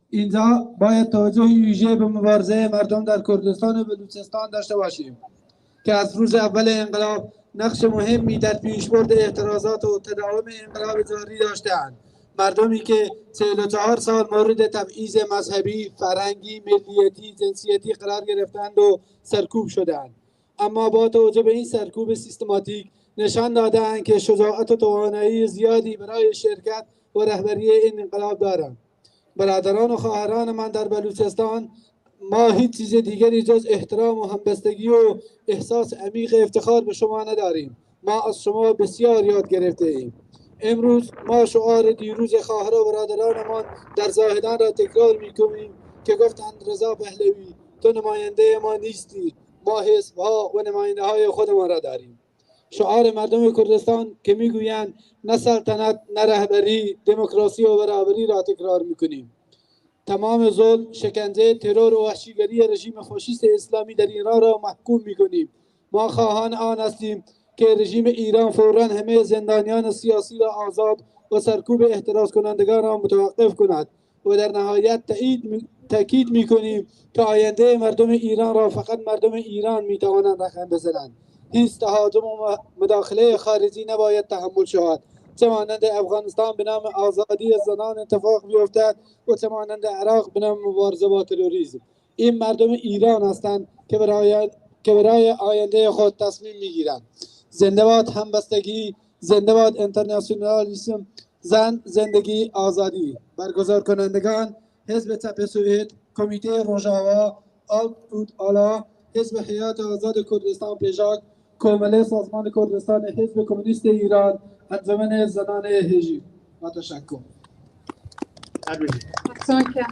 اینجا باید توجه ویژه به مبارزه مردم در کردستان و بلوچستان داشته باشیم که از روز اول انقلاب نقش مهمی در پیشبرد اعتراضات و تداوم انقلاب جاری داشته‌اند. مردمی که 44 سال مورد تبعیض مذهبی، فرهنگی، ملیتی، جنسیتی قرار گرفتند و سرکوب شدند، اما با توجه به این سرکوب سیستماتیک نشان دادند که شجاعت و توانایی زیادی برای شرکت و رهبری این انقلاب دارند. برادران و خواهران من در بلوچستان، ما هیچ چیز دیگری جز احترام و همبستگی و احساس عمیق افتخار به شما نداریم. ما از شما بسیار یاد گرفته ایم. امروز ما شعار دیروز خواهر و برادرانمان در زاهدان را تکرار می‌کنیم که گفتند رضا پهلوی تو نماینده ما نیستی، ما حزب‌ها و نماینده‌های خودمان را داریم. شعار مردم کردستان که میگویند نه سلطنت، نه رهبری، دموکراسی و برابری را تکرار می‌کنیم. تمام ظلم، شکنجه، ترور و وحشیگری رژیم فاشیست اسلامی در ایران را محکوم می‌کنیم. ما خواهان آن هستیم که رژیم ایران فوراً همه زندانیان سیاسی را آزاد و سرکوب احتراز کنندگان را متوقف کند و در نهایت تأکید می‌کنیم که آینده مردم ایران را فقط مردم ایران می‌توانند رقم بزنند. هیچ تهاجم و مداخله خارجی نباید تحمل شود. چه مانند افغانستان به نام آزادی زنان اتفاق بیفتد و چه مانند عراق به نام مبارزه با تروریسم. این مردم ایران هستند که برای آینده خود تصمیم میگیرند. زنده باد همبستگی، زنده باد انترناسیونالیسم، زن، زندگی، آزادی. برگزار کنندگان: حزب چپ سوئد، کمیته روژاوا، آلت آلا، حزب حیات آزاد کردستان پیژاک، کومله سازمان کردستان، حزب کمونیست ایران، انجمن زنان هژی. و تشکر. Tack så mycket.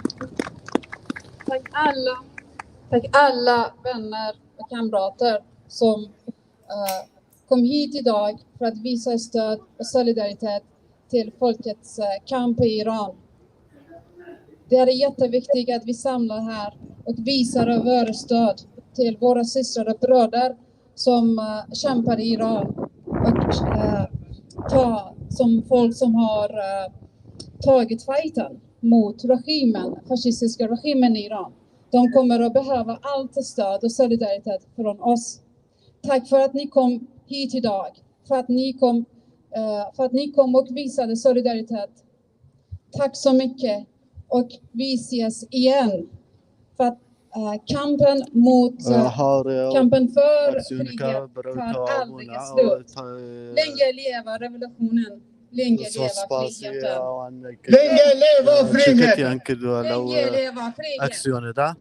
Tack alla vänner och kamrater som kom hit idag för att visa stöd och solidaritet till folkets kamp i Iran. Det är jätteviktigt att vi samlar här och visar vårt stöd till våra systrar och bröder som kämpar i Iran och som folk som har tagit fighten mot regimen, fascistiska regimen i Iran. De kommer att behöva allt stöd och solidaritet från oss. Tack för att ni kom hit idag, för att ni kom och visade solidaritet. Tack så mycket och vi ses igen. För att kampen för frihet tar aldrig slut. Länge leva revolutionen. Länge leva friheten. Länge leva friheten. Länge leva friheten.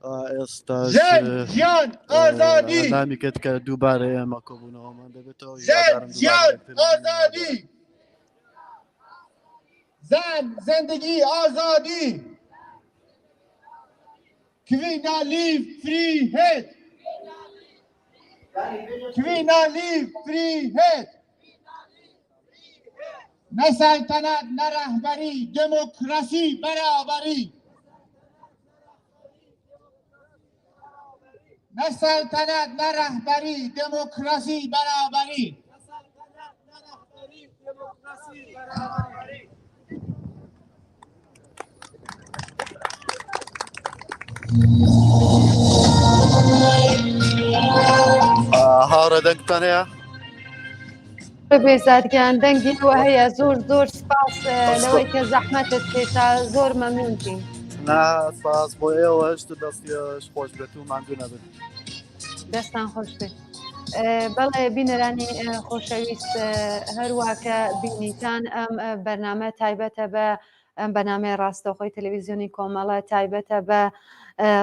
زندیان آزادی زندیان آزادی زن زندگی آزادی کvinna liv frihet kvinna liv frihet نه سلطنت نه رهبری دموکراسی برابری نه سلطنت نه رهبری دموکراسی برابری هاورە دەنگتانەیە بێزادگیان دەنگی وهەیە زۆر سپاس لەوەی کە زەحمەتت پێتا زۆر مەمنونتین. سپاس بۆ ئێوەش دەستیش خۆش بێت و ماندوو نەبن. دەستان خۆش بێت. بەڵێ بینەرانی خۆشەویست هەروە کە بینیتان ئەم بەرنامە تایبەتە بە ئەم بەنامەی ڕاستەوخۆی تەلەڤیزیۆنی کۆمەڵە تایبەتە بە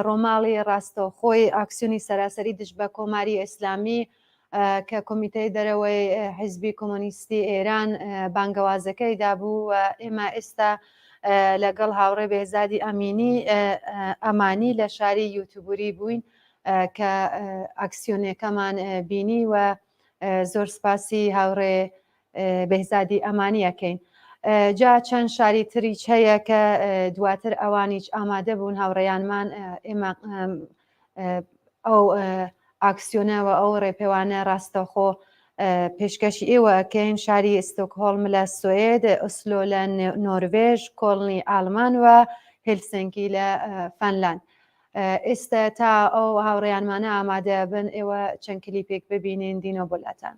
ڕۆماڵی ڕاستەوخۆی ئاکسیۆنی سەراسەری دژ بە کۆماری ئیسلامی کە کۆمیتەی دەرەوەی حیزبی کۆمۆنیستی ئێران بانگەوازەکەی دابوو و ئێمە ئێستا لەگەڵ هاوڕێ بێزادی ئەمانی لە شاری یوتیوبوری بووین کە ئاکسیۆنەکەمان بینی و زۆر سپاسی هاوڕێ بێزادی ئەمانیەکەین. جا چەند شاری تریچ هەیە کە دواتر ئەوانیش ئامادە بوون هاوڕێیانمان ئێمە ئەو ئاکسیۆنەوە ئەو ڕێپێوانە ڕاستەوخۆ پێشکەشی ئێوە ئەکەین شاری ئستۆکهۆڵم لە سوێد، ئۆسلۆ لە نۆروێژ، کۆڵنی ئالمان و هێلسینکی لە فەنلاند. ئێستا تا ئەو هاوڕێیانمانە ئامادە بن ئێوە چەند کلیپێک ببینین دینۆ بۆلاتان.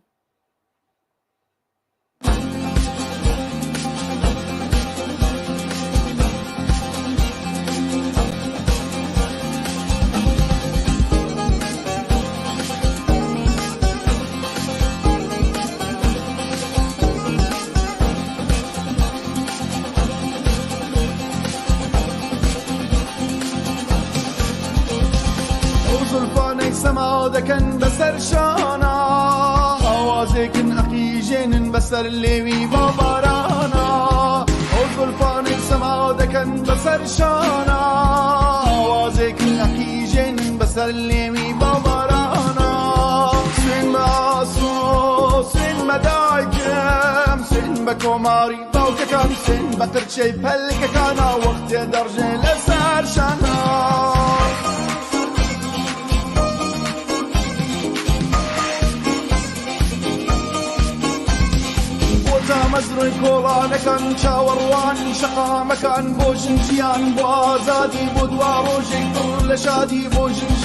زلفانك سما دكن بسر شانا آوازكن أخيجن بسر الليوي بابارانا زلفانك سما دكن بسر شانا آوازكن أخيجن بسر الليوي بابارانا سن ماسو سن مدايكم سن بكوماري باوككم سن بقرشي بهلككانا وقت درجة لسر شانا مزروی کۆڵانەکان چاوەڕوان شەقامەکان بۆ ژنجیان بۆ ئازادی بۆ دوا ڕۆژێک دڵ لە شادی بۆ ژنج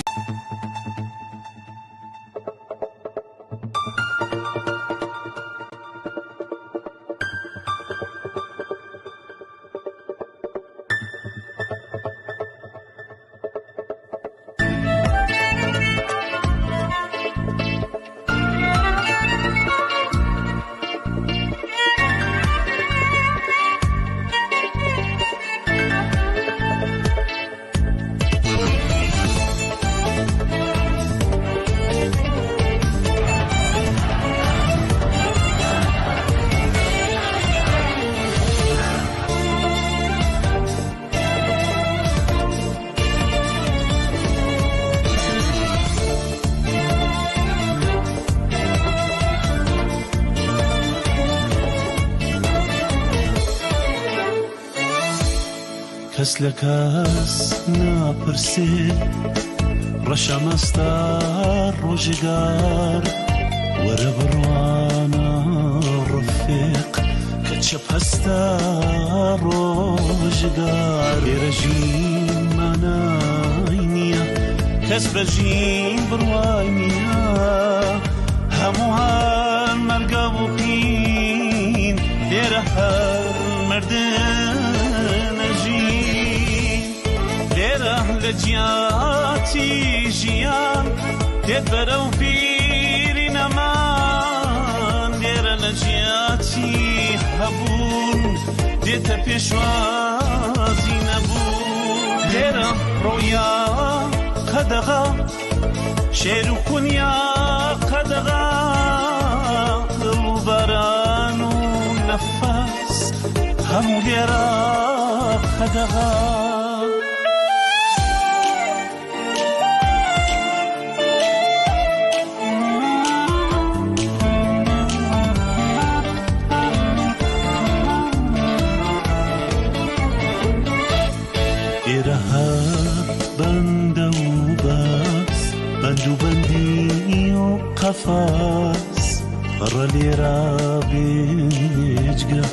کەس لە کەس ناپرسێ ڕەشەمەستە ڕۆژگار وەرە بڕوانە ڕفێق کە چەپ هەستە ڕۆژگار لێرە ژینمانای نییە کەس بە ژین بڕوای نییە هەموو هەر مەرگە بووقین لێرە هەر مردنە ژین لێرە لە جیاتی ژیان دێت بەرەو پیری نەمان لێرە لە جیاتی هەبوون دێتە پێشوازی نەبوون لێرە ڕۆیا قەدەغا شێر و خونیا قەدەغا دڵ و بەران و نەفەس هەموو لێرە قەدەغا ئێرە هەر بەندە و بەس بەند و بەندی و قەفەس بەڕە لێرە بێجگرە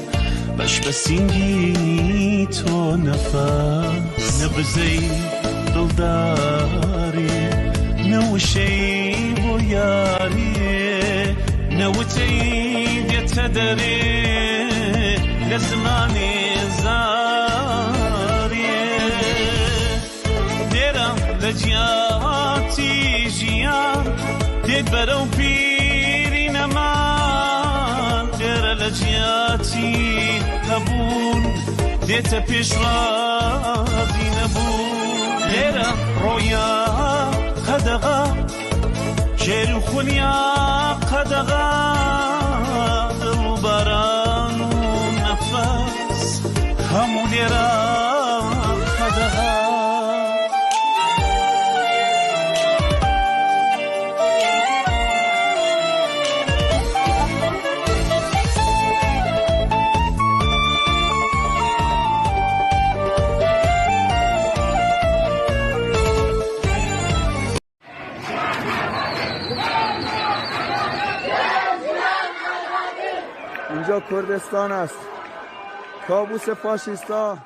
بەش بە سینگی تۆ نەفەس نەبزەی دڵدارێ نەوشەی بۆ یاریێ نەوتەی دێتە دەرێ لە زمانێ زاریێ لێرە لە جیاتی ژیان دێت بەرەو پیری نەمان لێرە لە جیاتی هەبوون دێتە پێشوازی نەبوون لێرە ڕۆیا قەدەغا شێر و خونیا قەدەغا دڵ و بەران و نەفەس هەموو لێرە قەدەغا اینجا کردستان است. کابوس فاشیستا.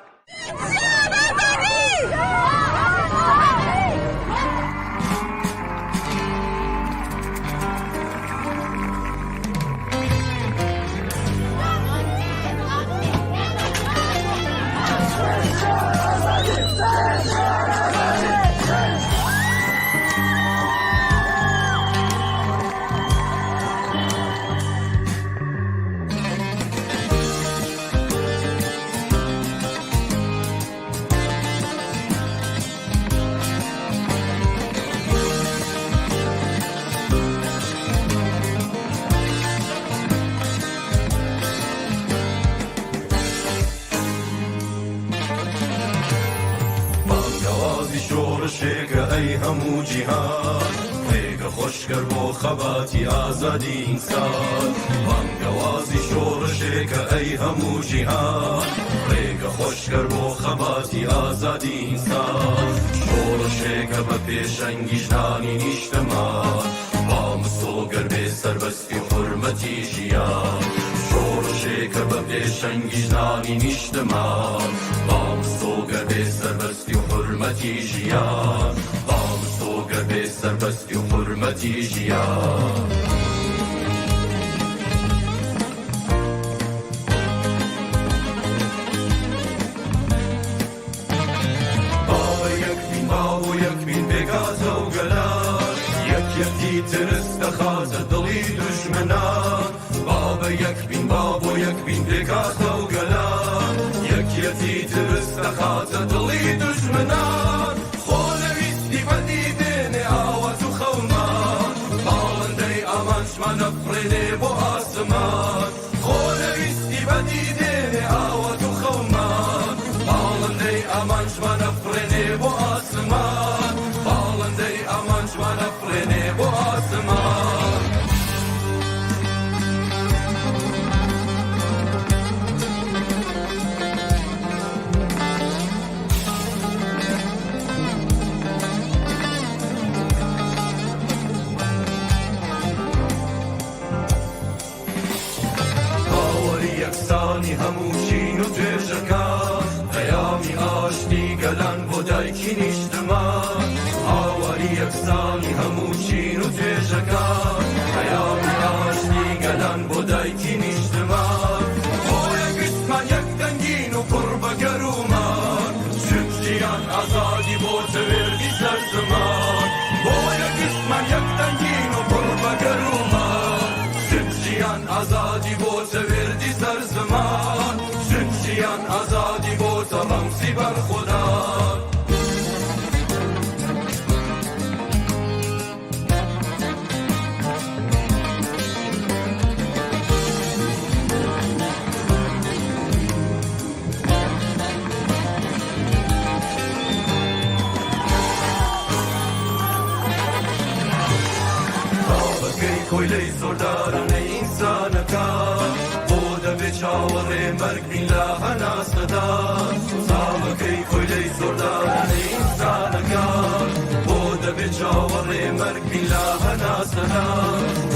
شێکە ئەی هەموو جیهان ڕێگە خۆشکەر بۆ خەباتی ئازادی ئینسان بانگەوازی شۆڕشێکە ئەی هەموو جیهان ڕێگە خۆشکەر بۆ خەباتی ئازادی ئینسان شۆڕشێکە بە پێشەنگی ژنانی نیشتەمان بامسۆگەر بێ سەربەستی حورمەتی ژیان شۆڕشێکە بە پێشەنگی ژنانی نیشتەمان بامسۆگەر بێ سەربەستی حورمەتی ژیان بامسۆگەر بێ سەربەستی حورمەتی ژیان باو یەک بین بێگاتە و گەلان یەکیەتی ترس دەخاتە دڵی دوژمنان بابە یەک بین بێگاتە و گەلان یەکیەتی ترس دەخاتە دڵی دوژمنان خۆ نەویستی بەدی دێنێ ئاوات و خەومان باڵندەی ئامانجمان نەفڕێنێ بۆ ئاسمان خۆ نەویستی بەدی دێنێ ئاوات و خەومان باڵندەی ئامانجمان نەفڕێنێ بۆ ئاسمان باڵندەی ئامانجمان نەفڕێنێ بۆ ئاسمان یەکسانی هەموو چین و توێژەکان پەیامی ئاشتی گەلان بۆ دایکی نیشتمان ئاواری یەکسانی هەموو چین و توێژەکان پەیامی ئاشتی گەلان بۆ دایکی نیشتمان بۆ یەکشتمان یەک دەنگین و پڕ بە گەرومان ژیان ئازادی بۆ تەوێردی سەر زمان بۆیە گشتمان یەک دەنگین و پڕ بە گەرومان ژیان ئازادی بۆ تەوێردی سەر زمان ژیان ئازادی بۆ تەڕەمسی بەرخودا کۆیلەی زۆردارانەی ئینسانەکان بۆ دەبێت چاوەڕێ مەرگ بین لە هەناسەدا ساڵەکەی کۆیلەی زۆردارانەی ئینسانەکان بۆ دەبێت چاوەڕێ مەرگ بین لە هەناسەدا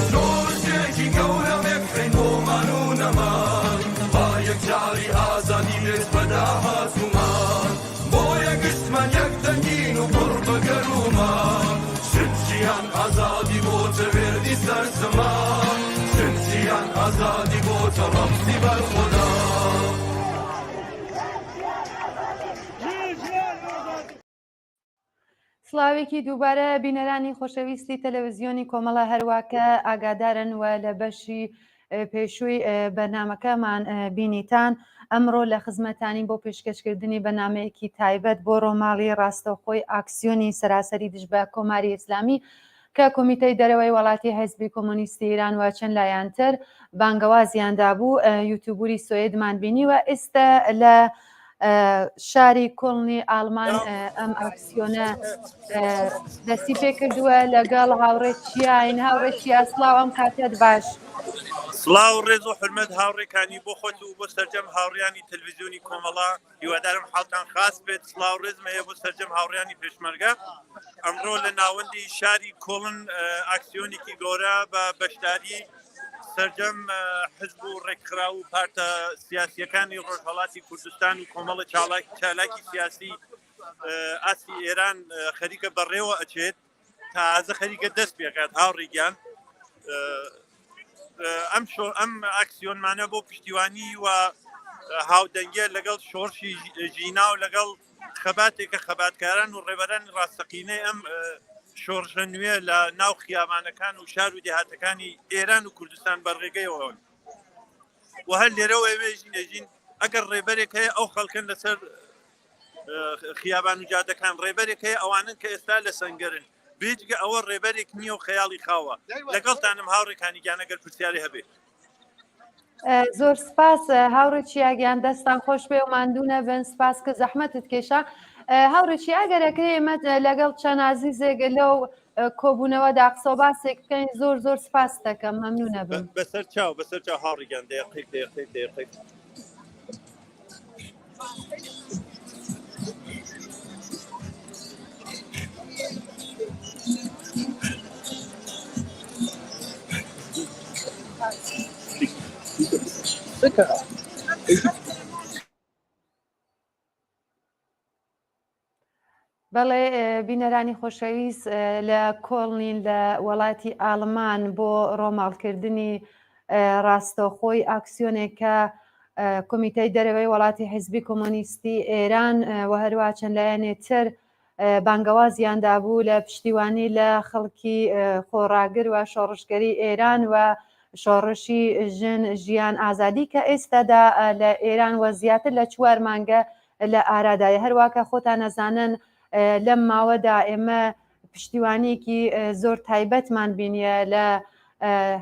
شۆڕژێکی گەورە بێکخەین بۆمان و نەمان با یەکجاری ئازادی بێت بەداهاتومان بۆیە گشتمان یەک دەنگین و پڕ بە گەرومان ژیان ئازادی بۆ تەوێردی سەر زەمان ژیان ئازادی بۆ تەڕەمسی بەرخودا سڵاوێکی دووبارە بینەرانی خۆشەویستی تەلەڤیزیۆنی کۆمەڵە هەروواکە ئاگادارن و لە بەشی پێشووی بەرنامەکەمان بینیتان ئەمڕۆ لە خزمەتانی بۆ پێشکەشکردنی بەنامەیەکی تایبەت بۆ ڕۆماڵی ڕاستەوخۆی ئاکسیۆنی سەراسەری دژ بە کۆماری ئیسلامی کە کۆمیتەی دەرەوەی وڵاتی حیزبی کۆمۆنیستی ئیران و چەند لایەنتر بانگەوازیاندا بوو یوتیوبوری سوێدمان بینیوە ئێستا لە شاری کۆڵنی ئالمان ئەم ئاکسیۆنە دەستی پێ کردووە لەگەڵ هاوڕێکیان هاوڕێکیا سڵاو ئەم کاتێت باش سڵاو ڕێز و حرمەت هاوڕێکانی بۆ خۆت و بۆ سەرجەم هاوڕیانی تەلەڤیزیۆنی کۆمەڵا هیوادارم حاڵتان خاص بێت سڵاو ڕێزمەیە بۆ سەرجەم هاوڕیانی پێشمەرگە ئەمڕۆ لە ناوەندی شاری کۆڵن ئاکسیۆنێکی گەورە بە بەشداری سەرجەم حزب و ڕێکخرا و پارتە سیاسیەکانی ڕۆژهەڵاتی کوردستان و کۆمەڵە چالاکی سیاسی ئاسی ئێران خەریکە بەڕێوە ئەچێت تازە خەریکە دەست پێکات هاوڕێگیان ئەم ئاکسیۆنمانە بۆ پشتیوانی و هاودەنگە لەگەڵ شۆڕشی ژینا و لەگەڵ خەباتێکە خەباتکاران و ڕێبەرانی ڕاستەقینەی ئەم شۆڕژە نوێ لە ناو خیابانەکان و شار و دێهاتەکانی ئێران و کوردستان بەڕێگەیەوە و هەر لێرەوە ئێوێژین ئەژین ئەگەر ڕێبەرێک هەیە ئەو خەڵکن لەسەر خیابان و جادەکان ڕێبەرێک هەیە ئەوانن کە ئێستا لە سەنگەرن بێجگە ئەوە ڕێبەرێک نییە و خەیاڵی خاوە لەگەڵتانم هاوڕێکانی گیانەگەر پرسیاری هەبێت زۆر سپاس هاوڕێکی یاگیان دەستان خۆش بێ و ماندوونە بن سپاس کە زەحمەتت کێشا هاوڕێکی ئەگەرەکەی ئێمە لەگەڵ چەند عزیزێک لەو کۆبوونەوەدا قسە باسێک بکەین زۆر زۆر سپاس دەکەم مەمنونە بن بەسەر چاو هاوڕێگیان دقیق بەڵێ بینەرانی خۆشەویست لە کۆڵنین لە وڵاتی ئاڵمان بۆ ڕۆماڵکردنی ڕاستەوخۆی ئاکسیۆنێکە کۆمیتەی دەرەوەی وڵاتی حیزبی کۆمۆنیستی ئێران و هەروە چەند لایەنێتر بانگەوازیاندا بوو لە پشتیوانی لە خەڵکی خۆڕاگر و شۆڕشگەری ئێران و شۆڕشی ژیان ئازادی کە ئێستادا لە ئێران وە زیاتر لە 4 مانگە لە ئارادایە هەروواکە خۆتان نەزانن لەم ماوەدا ئێمە پشتیوانێکی زۆر تایبەتمان بینیە لە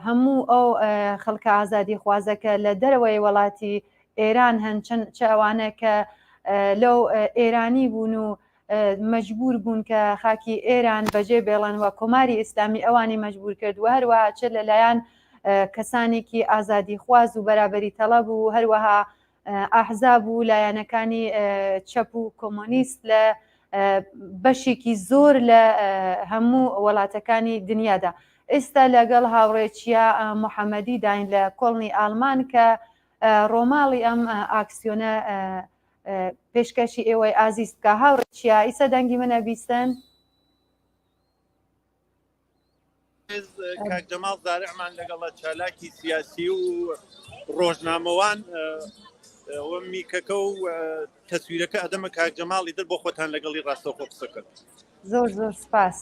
هەموو ئەو خەڵکە ئازادی خوازەکە لە دەرەوەی وڵاتی ئێران هەن چاوانە کە لەو ئێرانی بوون و مەجبور بوون کە خاکی ئێران بەجێ بێڵن و کۆماری ئیسلامی ئەوانی مەجبور کردووە هەروەها چ لەلایەن کەسانێکی ئازادی خواز و بەرابەری تەڵەب و هەروەها ئاحزاب و لایەنەکانی چەپ و کۆمۆنیست لە بەشێکی زۆر لە هەموو وڵاتەکانی دنیادا ئێستا لەگەڵ هاوڕێچیە محەممەدی داین لە کۆڵنی ئالمان کە ڕۆماڵی ئەم ئاکسیۆنە پێشکەشی ئێوەی ئازیز بکە هاوڕێچیە ئیسە دەنگی منە بیستن کاک جەماڵ زارعمان لەگەڵە چالاکی سیاسی و ڕۆژنامەوان ومیکەکە و تەسویرەکە ئەدەمە کاک جەماڵی دڵ بۆ خۆتان لەگەڵی ڕاستەوخۆ قسە کرد. زۆر سپاس.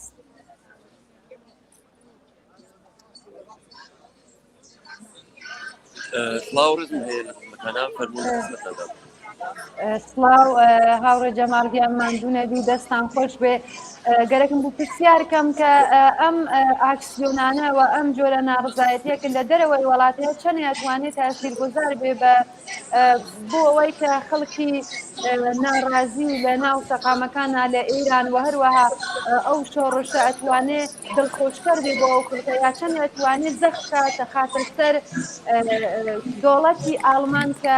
سڵاو هاوڕێ جەماڵگیان ماندوونەبی دەستان خۆش بێ. گەرەکم بوو پرسیارکەم کە ئەم ئاکسیۆنانە و ئەم جۆرە ناڕزایەتیەکن لە دەرەوەی وڵاتەیە چەند ئەتوانێت تاسیرگوزار بێ بۆ ئەوەی کە خەڵکی ناڕازی لە ناو سەقامەکانە لە ئێران و هەروەها ئەو شۆڕشە ئەتوانێت دڵخۆشکەر بێ بۆ ئەو کڵکە یا چەند ئەتوانێت زەخکاتە خاترسەر دۆڵەتی ئاڵمان کە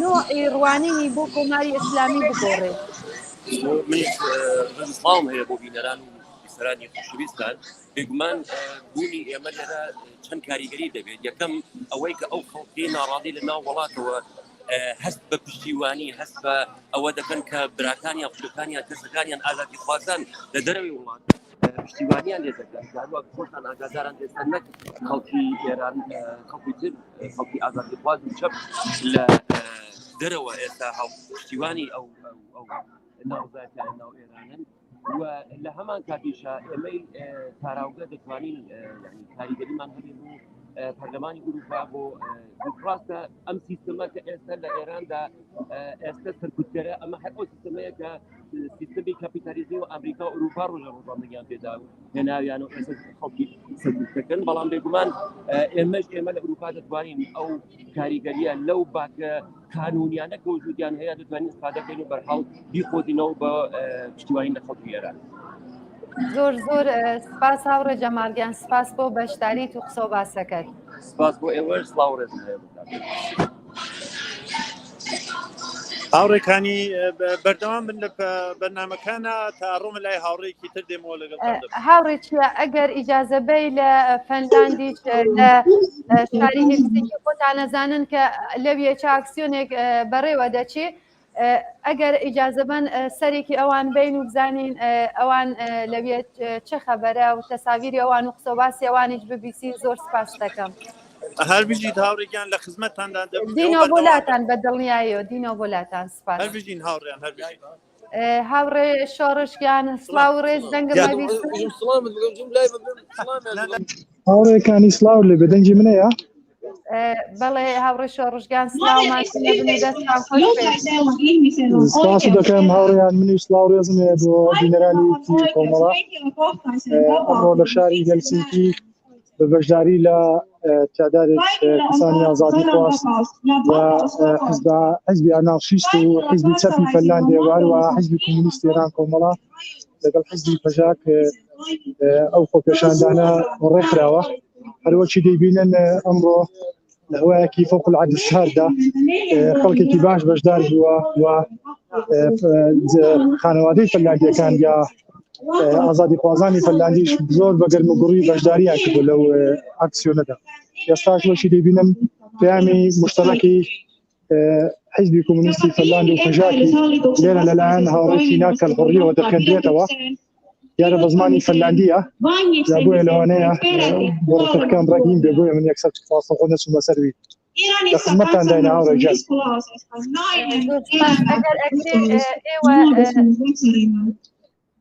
نوعی ڕوانینی بۆ کۆماری ئیسلامی بگۆڕێت. سڵام هەیە بۆ بینەران و بیسەرانی خۆشەویستان. بێگومان بوونی ئێمە لێرە چەند کاریگەری دەبێت. یەکەم ئەوەی کە ئەو خەڵکی ناڕادی لە ناو وڵاتەوە هەست بە پشتیوانی هەست بە ئەوە دەکەن کە براکانیان قوتەکانیان کەسەکانیان ئازادی خوازان لە دەرەوەی وڵات پشتیوانیان لێ دەکەن. جاروە خۆشان ئاگاداران دێستن نەک خەڵکی ئێران خەڵکی تر خەڵکی ئازادی خواز و چەپ لە دەرەوە ئێستا پشتیوانی ئەو ناوزاتیان ناو ئێرانن و لە هەمان کاتیشە ئێمەی تاراوگە دەتوانین کاریگەریمان هەبێ بۆ پەرلەمانی ئوروپا بۆ ڕاستە ئەم سیستەمە کە ئێستا لە ئێراندا ئێستا سەرکوتگەرە ئەمە هەر ئەو سیستەمەیە کە سیستەمی کاپیتالیزمی و ئەمریکا و ئوروپا ڕۆژە ڕۆژانەیان پێدا و هێناویان و ئێستا خەڵکی سەرکوتەکەن. بەڵام بێگومان ئێمە لە ئوروپا دەتوانین ئەو کاریگەریە لەو باکە کانونیانە کە وجودیان هەیە دەتوانین استفادە بکەین و بەرحاڵ بیخۆدینەوە بە پشتیوانی لە خەڵکی ئێران. زۆر سپاس هاوڕێ جەماڵگیان، سپاس بۆ بەشداریت و قسە و باسەکەت. سپاس بۆ ئێوەش. سڵاو ڕێزم هەیە. هاوڕێکانی بەردەوام بن لە بەرنامەکانە تا ڕۆمە لای هاوڕێکی تر دێمەوە لەگەڵ هاوڕێ چیە ئەگەر ئیجازەبەی لە فەنلاندیش لە شاری هێلسینکی خۆتان نەزانن کە لەویە چ ئاکسیۆنێک بەڕێوە دەچێت ئەگەر ئیجازەبن سەرێکی ئەوان بین و بزانین ئەوان لەوێت چه خەبەرە و تەساویری ئەوان و قسەباسی ئەوانیش ببیسی زۆر سپاس دەکەم. هەربژیت هاوڕێکیان لە خزمەتتاندا دینەوە بۆلاتان بە دڵنیاییەوە دینەوە بۆلاتان سپاس. هەربژین هاوڕێیان هەربژین. هاوڕێ شۆڕشکیان سڵاو ڕێز دەنگمەوی هاوڕێکانی سڵاو لێ بەدەنگی منەیە؟ بەڵێ هاوڕێ شۆڕژگیان سڵاومان دەستان خۆش بێت. سپاس دەکەم هاوڕێیان منی سڵاو ڕێزم هەیە بۆ بینەرانی کۆمەڵە ئەمڕۆ لە شاری هێلسینکی بە بەشداری لە تعدادێک کەسانی ئازادی خواست و حیزبی ئانارشیست و حیزبی چەپی فەنلاندیا و هەروەها حیزبی کۆمونیستی ئێران کۆمەڵە لەگەڵ حیزبی پەژاک ئەو خۆپێشاندانە ڕێکراوە. هەروەکی دەیبینن ئەمڕۆ لە هەوایەکی فوق العاده شاردا خەڵکێکی باش بەشدار بووە و خانەوادەی فەنلاندیەکان یا ئازادی خوازانی فەنلاندیش زۆر بە گەرمەگوڕی بەشداریان کردو لەو ئاکسیۆنەدا. ئێستاش وەکی دەیبینم پەیامی مشتەرەکی حیزبی کۆمونیستی فەنلاند و پەژاکی لێرە لەلایەن هاوڕێی ناکەل حڕیەوە دەکەندرێتەوە یارە بە زمانی فەنلاندیە یا بۆیە لەوانەیە بۆ ڕێکەکان ڕێگین بێ بۆیە من یەکسەر فاسە خۆ نەچوومە سەروی لە خزمەتتان داینە هاوڕێ جان.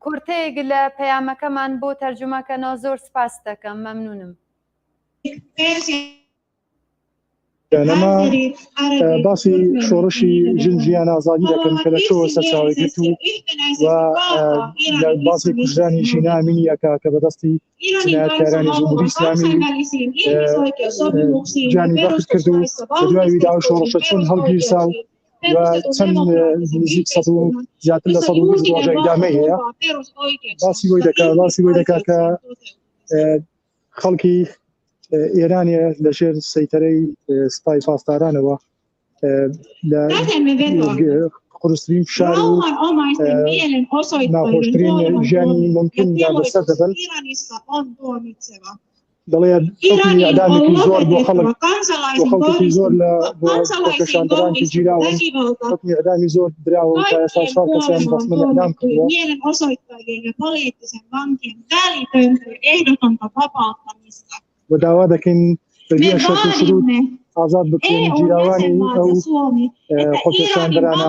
کورتەیەک لە پەیامەکەمان بۆ تەرجمەکەنەوە زۆر سپاس دەکەم. مەمنونم. ئەمە باسی شۆڕشی ژن ئازادی دەکەن کە لە چۆوە سەرچاوی گرت و باسی کوژرانی ژینە ئەمینیەکە کە بەدەستی جینایەتکارانی جمهوری ئیسلامی جانی بەخت کرد و بە دوای ویدا شۆڕشە چۆن هەڵگیرسا و چەند نزیک زیاتر لە 120 ڕۆژە ئیدامەی هەیە. باسی بۆی دەکا کە خەڵکی ئێرانیە لە ژێر سەیتەرەی سپای پاسدارانەوە لە قورسترین فشار و ناخۆشترین ژیانی ممکندا بەسەر دەبن. دەڵێ حکمی ئەعدامێکی زۆر بۆ خەڵکی زۆر لە بۆ خۆپێشاندەرانی گیراون حکمی ئەعدامی زۆر دراوە و تا ئێستا 4 کەسیان ڕەسمەن ئەعدام کردووە. و داوا دەکەین بەبێ شەرت و شروط ئازاد بکەین جیراوانی ئەو خۆپیشاندەرانە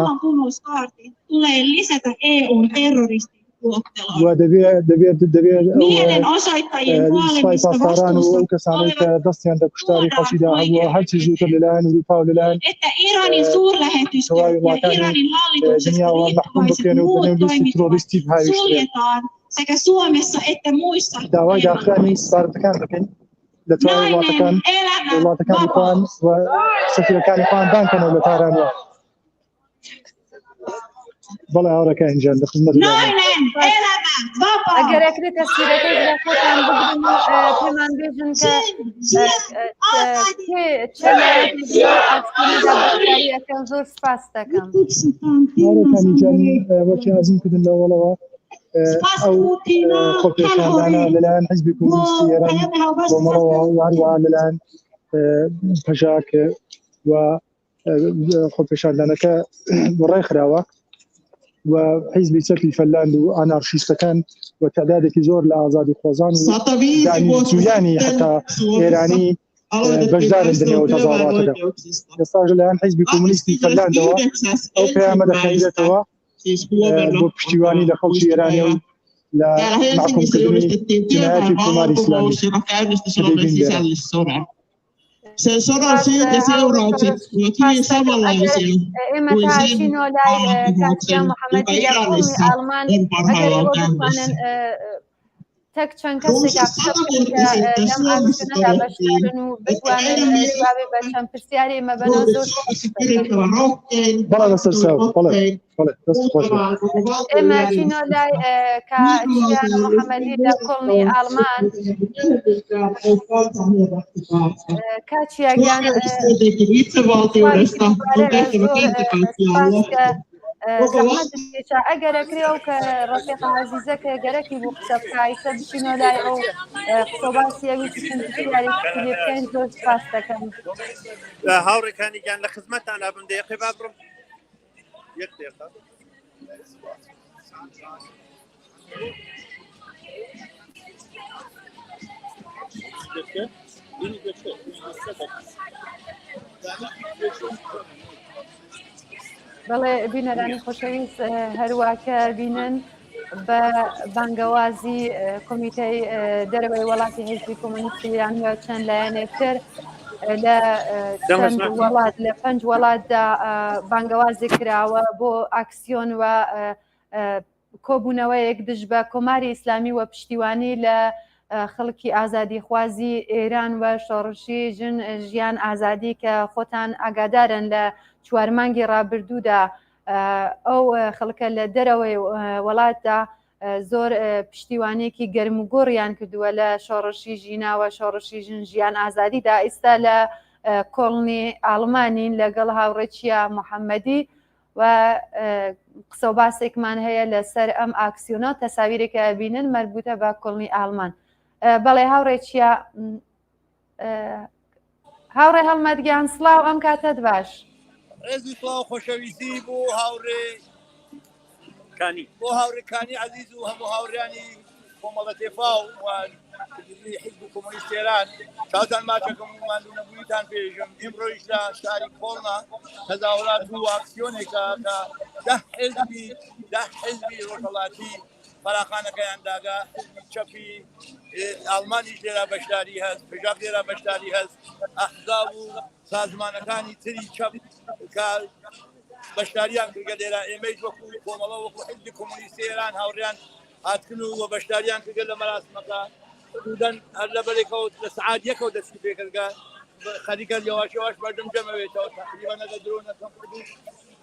و دەبێت سوپای پاسداران و ئەو کەسانەی کە دەستیان لە کوشتاری خەڵکیدا هەبووە هەرچی زووتر لەلایەن ئەوروپا و لەلایەن هەوای وڵاتانی دنیاوە مەحکوم بکرێن و بنێن لیستی ترۆریستی بهاویشترێن داوای داخرانی سفارەتەکان دەکەین لە توای وڵاتەکانی خۆیان و سەفیرەکانی خۆیان دانکەنەوە لە تارانوە. بەڵێ هاوڕێکانی گیان لە خزمەت ئەگەر ئەکرێت تەسویرەکەی لە خۆتان بگرن و پێمان بێژن کە چ ئەکەن. زۆر سپاس دەکەم هاوڕێکانی گیان وەکی ئازم کردن لەوەڵەوە ئەو خۆپیشاندانە لەلایەن حیزبی کۆمونیستی ئێران کۆمەڵەوە و هەروەها لەلایەن پەژاک و خۆپیشاندانەکە ڕێکخراوە و حیزبی چەپی فەلاند و ئانارشیستەکان و تعدادێکی زۆر لە ئازادی خۆزان و دانیچوویانی حتا ئێرانی بەشدارن دنیەوە تەظاهراتەکە. ئێستاژ لەلایەن حیزبی کۆمونیستی فەلاندەوە ئەو پەیامە دەخەنرێتەوە بۆ پشتیوانی لە خەڵکی ئێرانی و لە محکومکردنی جنایەتی کۆماری ئیسلامی. ئێمە تاشینۆ لای کاتیا محەممەدی لە قوڵمی ئاڵمان ئەگەر تەک چەند کەسێک لەم ئاکسیۆنەدا بەشدارن و بتوانن جوابێ بە چەند پرسیاری ئێمە بەنەوە زۆر بەڵێ بەسەر چاو بەڵێ دەست خۆش. ئێمە چینۆ لای کاتیا محەممەدی لە قوڵمی ئاڵمان کاتیاگیان ئەگەر ئەکرێەوە کە ڕۆفێق عەزیزەکە گەرەکی بۆ قسە بکایتە بچینۆ لای ئەو قسەباسیەوی پرسیاری لێ بکەین. زۆر سپاس دەکەم. هاوڕێکانی گیان لە خزمەتتان ئابم دەیەقی با بڕم یەک دقیقە. بەڵێ بینەرانی خۆشەویست هەروواکە بینن بە بانگەوازی کۆمیتەی دەرەوەی وڵاتی حیزبی کۆمونیستی ئێران و چەند لایەنێکتر لە چەند وڵات لە 5 وڵاتدا بانگەوازی کراوە بۆ ئاکسیۆن و کۆبوونەوەیەک دژ بە کۆماری ئیسلامی و پشتیوانی لە خەڵکی ئازادی خوازی ئێران و شۆڕشی ژیان ئازادی کە خۆتان ئاگادارن لە 4 مانگی ڕابردوودا ئەو خەڵکە لە دەرەوەی وڵاتدا زۆر پشتیوانێکی گەرم و گۆڕیان کردووە لە شۆڕشی ژیناوە شۆڕشی ژیان ئازادیدا. ئێستا لە کۆڵنی ئاڵمانین لەگەڵ هاوڕێکیە محەممەدی و قسە و باسێکمان هەیە لەسەر ئەم ئاکسیۆنە تەساویرێکە بینن مەربوطە بە کۆڵنی ئاڵمان. بەڵێ هاوڕێکیە هاوڕێ هەڵمەتگیان سڵاو ئەم کاتت باش. ڕێزی سڵاو خۆشەویستی بۆ هاوڕێکانی عەزیز و هەموو هاوڕیانی کۆمەڵە تێفاو حیزب کۆمونیستی ئێران چاوتان ماچەکەم و ماندوونەبوویتان پێژم. ئیمڕۆیش لە شاری کۆڵنا تەظاهرات و ئاکسیۆنێکە کە 10 حیزبی ڕۆژهەڵاتی فراخانەکەیان داگا. حیزبی چەپی ئاڵمانیش لێرە بەشداری هەست، پژاک لێرە بەشداری هەست، ئەحزاب و سازمانەکانی تری چەپ کە بەشداریان کردگە لێرە. ئێمەش وەکو کۆمەڵە وەکو حیزبی کۆمونیستی ئێران هاوڕێیان هاتکن و بەشداریان کردگە لە مەراسمەکە. حدودەن هەر لە بەرێکەوە لە سەعات یەکەوە دەستی پێکردگە خەریکە یەواش یەواش بەردەم جەمەوێتەوە. تقریبا نەگە درۆ نەکەم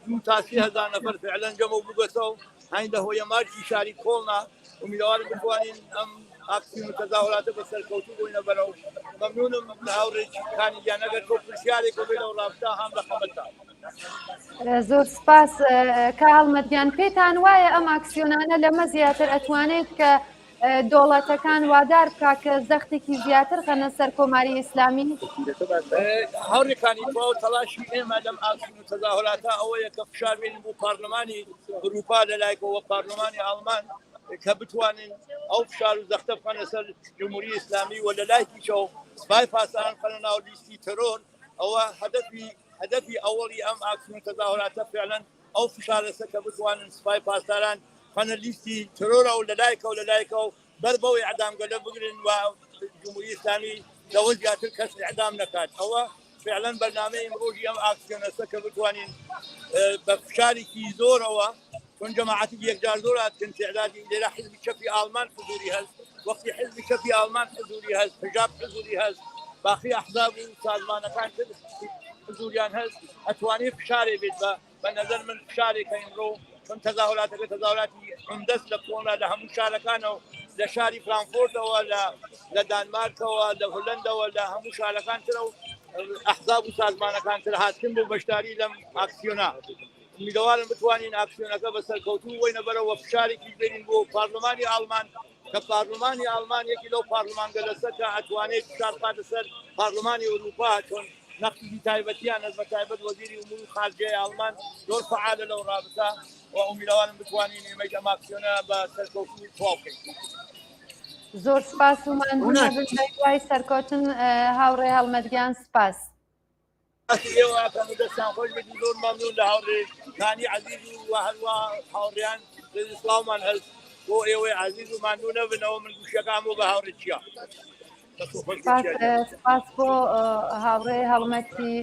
2 تا 30,000 نەفەر فعلەن جەمە و بگەسەوە هەین لە هۆیە مارکی شاری کۆڵنا. امیدوارم بتوانین ئەم ئاکسیۆن و تەظاهراتە بەسەرکەوتوو بووینە بەرەو. مەمنونم لە هاوڕێکانی گیان ئەگەر تۆ پرسیارێکە بێ لەو ڕابطە هەم لە خەمەتان. زۆر سپاس. کە هەڵمەتگیان پێتان وایە ئەم ئاکسیۆنانە لەمە زیاتر ئەتوانێت کە دۆڵەتەکان وادار بکا کە زەختێکی زیاتر خەنە سەر کۆماری ئیسلامی؟ هاوڕێکانی تۆ تەلاشی ئێمە لەم ئاکسیۆن و تەظاهراتە ئەوەیە کە فشار بێنین بۆ پارلەمانی ئەوروپا لەلایەکەوە پارلەمانی ئاڵمان کە بتوانین ئەو فشار و زەختە بخەنە سەر جمهوری ئیسلامی و لە لایەکیشەوە سوپای پاسداران خەنە ناو لیستی تەرۆر هو هدفي أولي أم أكسون تظاهرات فعلا أو فشار سكبتوان سباي باستران فاناليستي ترورا ولا لايكا ضربوا إعدام قالوا بقرن والجمهورية الإسلامي لوزيات الكسر إعدام نكات هو فعلا برنامج مروجي أم أكسون سكبتوانين بفشاري كي زور هو كون جماعتي يقدر زورات كنت إعدادي إلى حزب شفي ألمان حضوري هز وقت حزب شفي ألمان حضوري هز حجاب حضوري هز باقي أحزاب وسازمان كان حضوريان هز أتواني فشاري بيت بنظر من فشاري كيمرو كون تظاهرات عمدس لكونا لها مشاركان لشاري فرانكفورت ولا لدنمارك ولا هولندا ولا هم مشاركان ترى أحزاب وسازمان كان ترى هاتكم بمشتري لم أكسيونا میدوارن بتوانین اکسیونەکە بەسەر کەوتوو وەینە بەرەوە فشارێکی بێنین بۆ پارلمانی ئالمان کە پارلمانی ئالمان یەکی لەو پارلمانگە لەسەر کە ئەتوانێت فشار بکات لەسەر پارلمانی ئەوروپا چۆن نەقشی تایبەتیان هەز بە تایبەت وەزیری ئومور خارجەی ئالمان زۆر فعالە لەو رابطە و ئومیدوارم بتوانین ئێمەش ئەم ئاکسیۆنە بەسەر کەوتوو تەواو بکەین. زۆر سپاس و مەمنون بن بە دوای سەرکەوتن هاوڕێ هەڵمەتگیان سپاس. ئێوە دەستان خۆش بێت زۆر مەمنون لە هاوڕێکانی عەزیز و هەروە هاوڕێیان ئیسلامان هەست بۆ ئێوەی عەزیز و ماندوو نەبنەوە من گوشەکان بۆ بە هاوڕێ چییە. سپاس بۆ هاوڕێ هەڵمەتی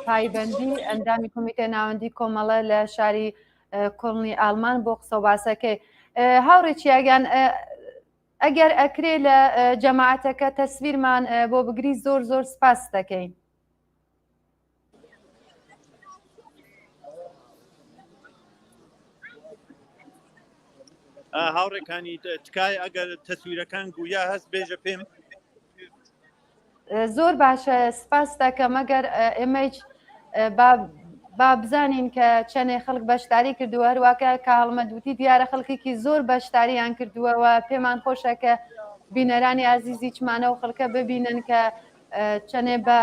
پایبەندی ئەندامی کۆمیتە ناوەندی کۆمەڵە لە شاری کۆڵنی ئالمان بۆ قسە و باسەکەی. هاوڕێ چیاگیان ئەگەر ئەکرێ لە جەماعەتەکە تەسویرمان بۆ بگری زۆر سپاس دەکەین. هاوڕێکانی تکای ئەگەر تەسویرەکان گویا هەست بێژە پێم. زۆر باشە سپاس دەکەم ئەگەر ئێمەش با بزانین کە چەندێک خەڵک بەشداری کردووە هەروواکە کە هەڵمەتوتی دیارە خەڵکێکی زۆر بەشداریان کردووەوە پێمان خۆشە کە بینەرانی عەزیزی چمانە و خەڵکە ببینن کە چەندێ بە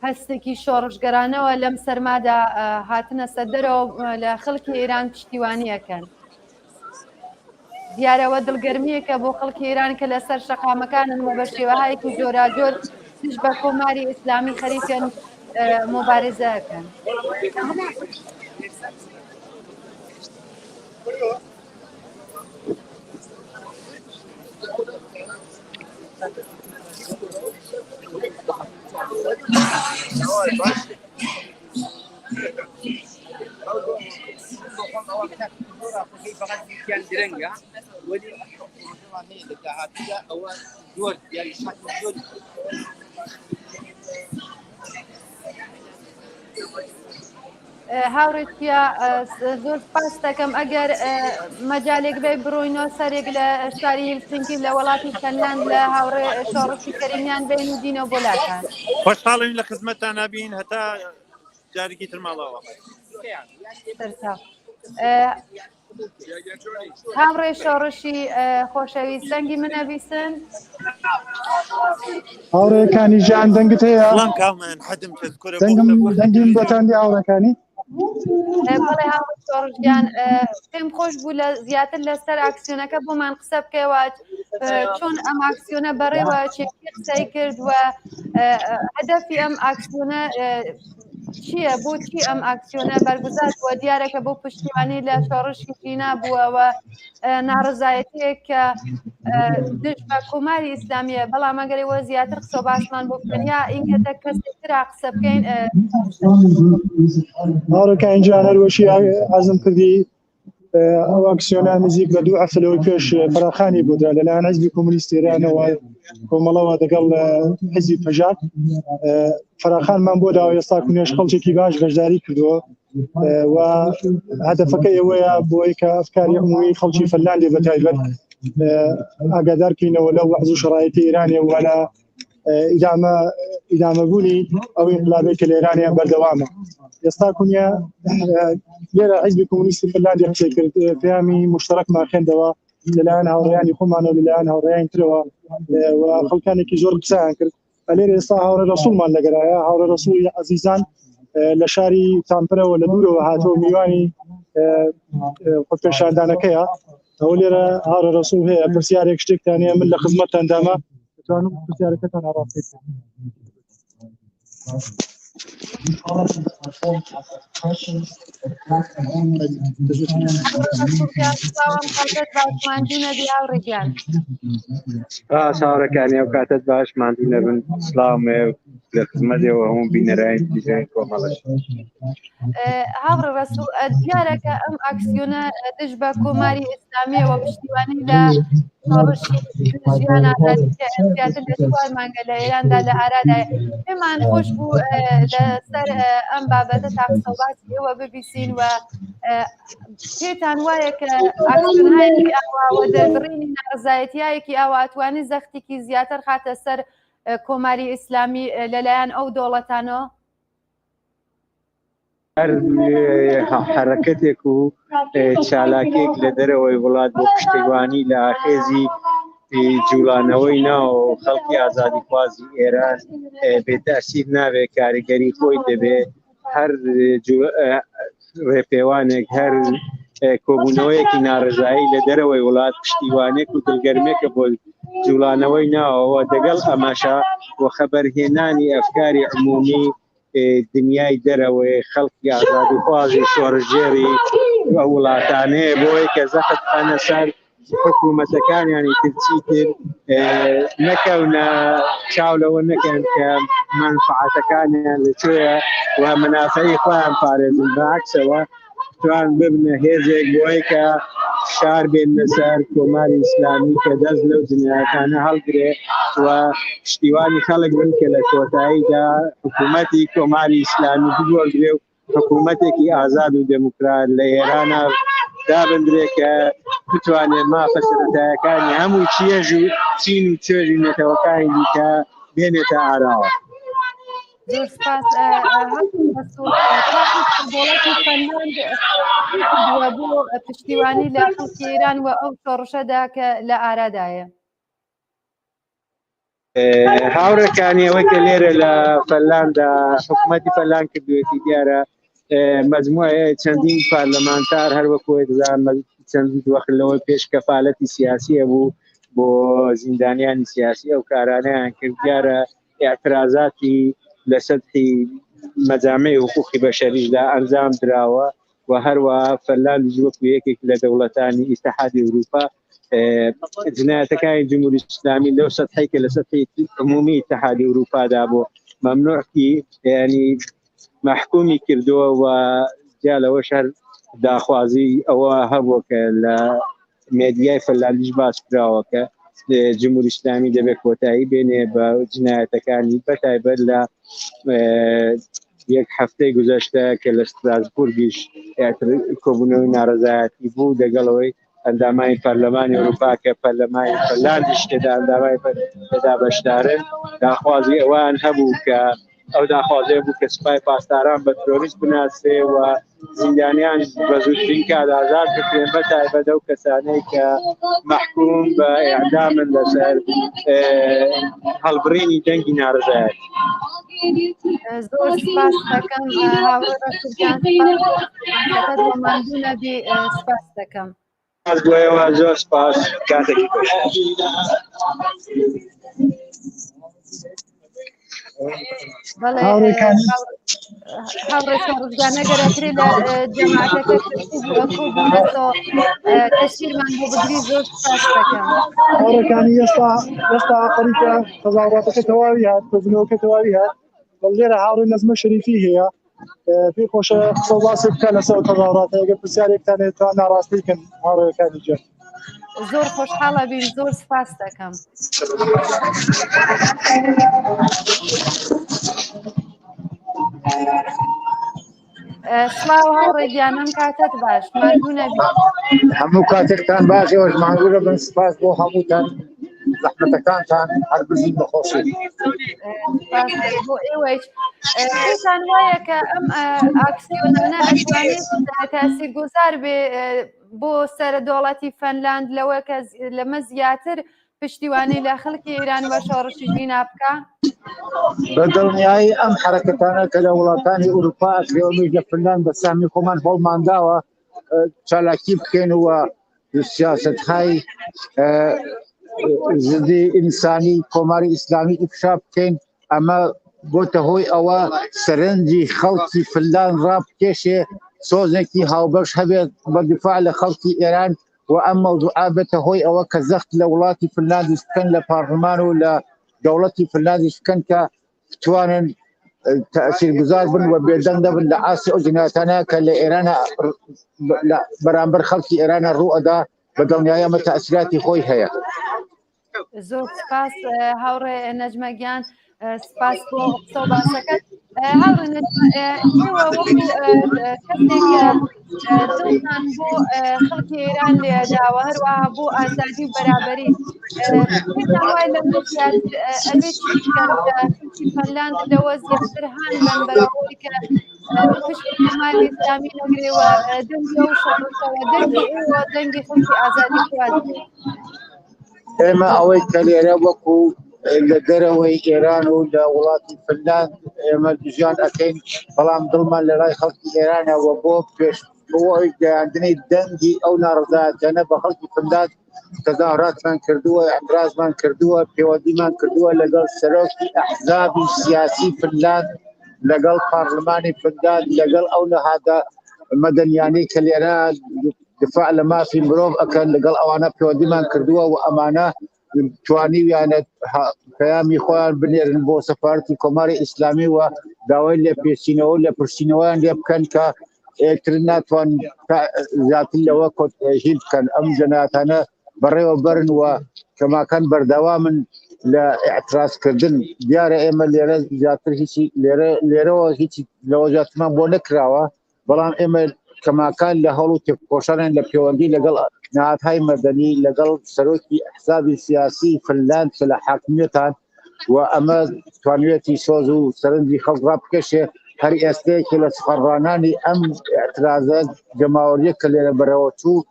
هەستێکی شۆڕژگەرانەوە لەم سەرمادا هاتنە سەردەرەوە لە خەڵکی ئێران پشتیوانیەکەن. دیارەوە دڵگەرمیەکە بۆ خەڵکی ئێران کە لەسەر شەقامەکانن و بە شێوەهایەکی جۆراجۆر تش بە کۆماری ئیسلامی خەریکن مۆبارزەکەن. هاوڕێتیا زۆر سپاس دەکەم ئەگەر مەجالێک بێ بڕۆینەوە سەرێک لە شاری هێلسینکی لە وڵاتی فەنلاند لە هاوڕێ شۆڕشی کەریمیان بین و دینەوە بۆ لاکان. خۆشحاڵین لە خزمەتتان نبین هەتا جارێکی تر ماڵەوە. هاوڕێ شۆڕشی خۆشەویست دەنگی منە بیسن. هاوڕێکانی ژیان دەنگت هەیە؟ دەنگیم بۆتاندی هاوڕەکانی؟ بەڵێ هاوڕێ شۆڕشیان پێم خۆش بوو لە زیاتر لەسەر ئاکسیۆنەکە بۆمان قسە بکەوە چۆن ئەم ئاکسیۆنە بەڕێوە چێکی قسەی کرد و هەدەفی ئەم ئاکسیۆنە چییە بۆچی ئەم ئاکسیۆنە بەرگوزار بووە دیارەکە بۆ پشتیوانی لە شۆڕشی ژینا بووەوە ناڕزایەتەیەک کە دژ بە کۆماری ئیسلامیە بەڵام ئەگەرەوە زیاتر قسە باشمان بۆ بکەنیا ئینکەتە کەسێکترا قسە بکەین. هاوڕێکانی گیان هەروەشی عەزم کردی ئەو ئاکسیۆنە نزیک بە 2 هەفتە لەوەی پێش فراخانی بوودرا لەلایەن حیزبی کۆمونیستی ئێرانەوە کۆمەڵەوە لەگەڵ حیزبی پەژات فراخانمان بۆ داوە ئێستا کونێش خەڵکێکی باش بەشداری کردووە و هەدەفەکەی ئەوەیە بۆ ئەوەی کە ئەفکاری عمومی خەڵکی فەنلاندی بە تایبەت ئاگادار بکەینەوە لەو وەعز و شەڕایەتی ئێرانیە و لە ئیدامەبوونی ئەو ئینقلابێک کە لە ئێرانیان بەردەوامە. ئێستا کونیا لێرە حیزبی کۆمونیستی فەنلاندی قسەی کرد پەیامی مشتەرەکمان خوێندەوە لەلایەن هاوڕێیانی خۆمانە و لەلایەن هاوڕێیان ترەوە و خەڵکانێکی زۆر قسەیان کرد. لێرە ئێستا هاوڕێ ڕەسوڵمان لەگەرایە هاوڕێ ڕەسوڵی عەزیزان لە شاری تامپرەوە لە دوورەوە هاتەوە میوانی خۆپێشاندانەکەیە ئەوە لێرە هاوڕێ ڕەسوڵ هەیە پرسیارێک شتێکتان هەیە من لە خزمەتتان داما دەتوانم پرسیارەکەتان ئاڕاستەی بکەم. چاوەڕێکانی ئەو کاتت باش ماندوو نەبن سڵاومێ لە خزمەتێەوە هەموو بینەرانی دیژەی کۆمەڵەش هاوڕێ ڕەسوول دیارەکە ئەم ئاکسیۆنە دژ بە کۆماری ئیسلامیەوە پشتیوانی لە شۆڕشی ژیان ئازادیکە زیاتر لە 4 مانگە لە ئێراندا لە ئارادایە پێمان خۆش بوو لەسەر ئەم بابەتە تاقسەڵاتی ئێوە ببیسین و پێتان وایە کە ئاکسیۆنهایەکی ئاواوە دەربڕینی ناڕزایەتیایەکی ئاوا ئەتوانی زەختێکی زیاتر خاتە سەر کۆماری ئیسلامی لەلایەن ئەو دەوڵەتانەوە؟ هەر حرەکەتێک و چالاکێک لە دەرەوەی وڵات بۆ پشتیوانی لە ئاخێزی جوڵانەوەی ناو خەڵکی ئازادیخوازی ئێران بێتاسیب نابێت کاریگەری خۆی دەبێت هەر ڕێپێوانێک هەر کۆبوونەوەیەکی ناڕزایی لە دەرەوەی وڵات پشتیوانێک و دڵگەرمێکە بۆ جوڵانەوەی ناوەوە دەگەڵ ئەماشا بۆ خەبەرهێنانی ئەفکاری عمومی دنیای دەرەوەی خەڵکی ئازادیخوازی شۆڕژێری وڵاتانەیە بۆی کە زەخت خانە سەر حکوومەتەکانیانی ترچیتر نەکەونە چاو لەوە نەکەن کە منفعەتەکانیان لەکوێیە و منافعی خۆیان پارێزن بەعکسەوە توان ببنە هێزێک بۆی کە شار بێن لەسەر کۆماری ئیسلامی کە دەست لەو جنایەتانە هەڵگرێ و پشتیوانی خەڵک بن کە لە کۆتاییدا حکوومەتی کۆماری ئیسلامی بگۆڕدرێ و حکوومەتێکی ئازاد و دموکرات لە ئێرانە دابدرێت کە بتوانێت مافە سەرەتاییەکانی هەموو چێژ و چین و چێژی نەتەوەکانی دیکە بێنێتە ئاراوە. زۆر سپاس دەوڵەتی فەنلاند بۆ پشتیوانی لە خەڵکی ئێران و ئەو شۆڕشەدا کە لە ئارادایە. هاوڕێکانی ئەوەی کە لێرە لە فەنلاندا حکوومەتی فەنلاند کردوێتی دیارە مجموعه چەندین پارلەمانتار هەر وەکوی چەند وەخلەوەی پێش کەفالەتی سیاسیە بوو بۆ زیندانیانی سیاسی ئەو کارانەیان کرد دیارە اعتراضاتی لە سەدحی مەجامع حقوقی بەشەریشدا ئەنجام دراوە و هەروەها فەنلاند وەکو یەکێک لە دەوڵەتانی ئیتحادی ئەوروپا جنایەتەکانی جمهوری ئیسلامی لەو سەدحەی کە لە سەدحی عمومی ئیتحادی ئەوروپادا بۆ مەمنوعکی یعنی محکومی کردووە و جا لەوەش هەر داخوازی ئەوە هەبووە کە لە مێدیای فەنلاندیش باس کراوە کە جمهوری ئیسلامی دەبێت کۆتایی بێنێ بە جنایەتەکانی بەتایبەت لە یەک هەفتەی گوزەشتە کە لە ستراسبورگیش کۆبوونەوەی ناڕزایەتی بوو دەگەڵەوەی ئەندامانی پەرلەمانی ئەوروپا کە پەرلەمانی فەنلاندیش تێدا ئەندامانی تێدا بەشدارن داخوازی ئەوان هەبوو کە ئەو داخوازێ بوو کە سوپای پاسداران بە تۆریست بناسێ و زیندانیان بە زووترین کات ئازاد بکرێن بەتایبەت ئەو کەسانەی کە محکوم بە ئیعدامن لەسەر هەڵبڕینی دەنگی ناڕزایەتی. زۆر سپاس دەکەم هاوڕێ ڕەسوولجان بۆ ماندوو نەبی سپاس دەکەم. سپاس بۆیەوە زۆر سپاس کاتێکی خۆش. هاوڕێ شۆڕژگانە گەرەکری لە جەماعەتەکە بوونەتەوە تەشیرمان بۆ بگری زۆر سپاس دەکەم. هاوڕێکانی ئێستا خەریکە تەظاهوراتەکە تەواوی هات کۆبوونەوەکە تەواوی هات لێرە هاوڕێ نەزمە شەریفی هەیە پێی خۆشە قسە باسی بکە لەسەر تەظاهوراتە ئەگەر پرسیارێکتانێت تا ناڕاستی بکەن هاوڕێکانی جە. زۆر خۆشحاڵە بین زۆر سپاس دەکەم. سڵاو هاوڕێ گیانم کاتت باش ماندوو نەبی. هەموو کاتێکتان باشی ئەوش ماندوو بن سپاس بۆ هەمووتان زەحمەتەکانتان هەر بژین بەخۆشی. بۆ ئێوەش پێتان وایە کە ئەم ئاکسیۆنانە ئەتوانێت تاثیرگوزار بێ بۆ سەرۆدەوڵەتی فەنلاند لەوە کە لەمە زیاتر پشتیوانی لە خەڵکی ئێران بە شۆڕشی ژینا بکە؟ بە دڵنیایی ئەم حرەکەتانە کە لە وڵاتانی ئوروپا ئەکرێوەش لە فنلاند بە سامی خۆمان هەوڵمانداوە چالاکی بکەین و سیاسەتهای زدی ئینسانی کۆماری ئیسلامی ئیفشا بکەین ئەمە بۆتە هۆی ئەوە سەرنجی خەڵکی فلان ڕابکێشێ سۆزێکی هاوبەش هەبێت بە دیفاع لە خەڵکی ئێران و ئەم مەوضوعا بێتە هۆی ئەوە کە زەخت لە وڵاتی فنلاندی بکەن لە پارلمان و لە دەوڵەتی فنلاندی بکەن کە بتوانن تأثیرگوزار بن و بێدەنگ دەبن لە ئاسی ئەو جنایەتانە کە لە ئێرانە بەرامبەر خەڵکی ئێرانە ڕوو ئەدا بە دڵنیایی ئەمە تەئسیراتی خۆی هەیە. زۆر سپاس هاوڕێ نەجمەگیان، سپاس بۆ قسە و باسەکەت. هاوڕێ ئێوە وەکو کەسێک دڵتان بۆ خەڵکی ئێران لێداوە هەروەها بۆ ئازادی و بەرابەری، پێتان وای لە ئەبێت خەڵکی فەنلاند لەوە زیاتر هان بن بەراوردی کە پشتی کۆماری ئیسلامی نەگرێوە دەنگی ئەو شەڕەوە دەنگی ئێوە دەنگی خەڵکی ئازادی خواز بێت. ئێمە ئەوەی کە لێرە وەکو لە دەرەوەی ئێران و لە وڵاتی فنلاند ئێمە ژیان ئەەکەین، بەڵام دڵمان لە لای خەڵکی ئێرانەوە بۆ پێش بۆی گەیاندنەی دەنگی ئەو ناڕزایەتانە بە خەڵکی فنلاند تەظاهراتمان کردووە، ئەعترازمان کردووە، پەیوەندیمان کردووە لەگەڵ سەرۆکی ئەحزابی سیاسی فنلاند، لەگەڵ پارلمانی فنلاند، لەگەڵ ئەو نەهادە مەدەنیانەی کە لێرە دفاع لە مافی مرۆڤ ئەکەن، لەگەڵ ئەوانە پەیوەندیمان کردووە و ئەمانە توانیویانە پەیامی خۆیان بنێرن بۆ سەفارەتی کۆماری ئیسلامی و داوای لێپێچینەوە لە پرسیینەوەیان لێ بکەن کە ئێتر ناتوان زیاتر لەوە کۆتژی بکەن. ئەم جەنایەتانە بەڕێوە بەرن و کەماکان بەردەوامن لە ئاعترازکردن. دیارە ئێمە لێرە زیاتر هیچی لێرەوە هیچی لەوە زیاترمان بۆ نەکراوە، بەڵام ئێمە کەماکان لە هەڵ و تێکۆشانیان لە پەیوەندی لەگەڵ نهادهای مەدەنی، لەگەڵ سەرۆکی ئەحزابی سیاسی فنلاند کە لە حاکمیەتان و ئەمە توانوێتی سۆز و سەرنجی خەڵک ڕابکەشێ. هەر ئێستەیەکی لە سفەرڕانانی ئەم ئاعترازە جەماوەریە کە لێرە بەرەوە چوو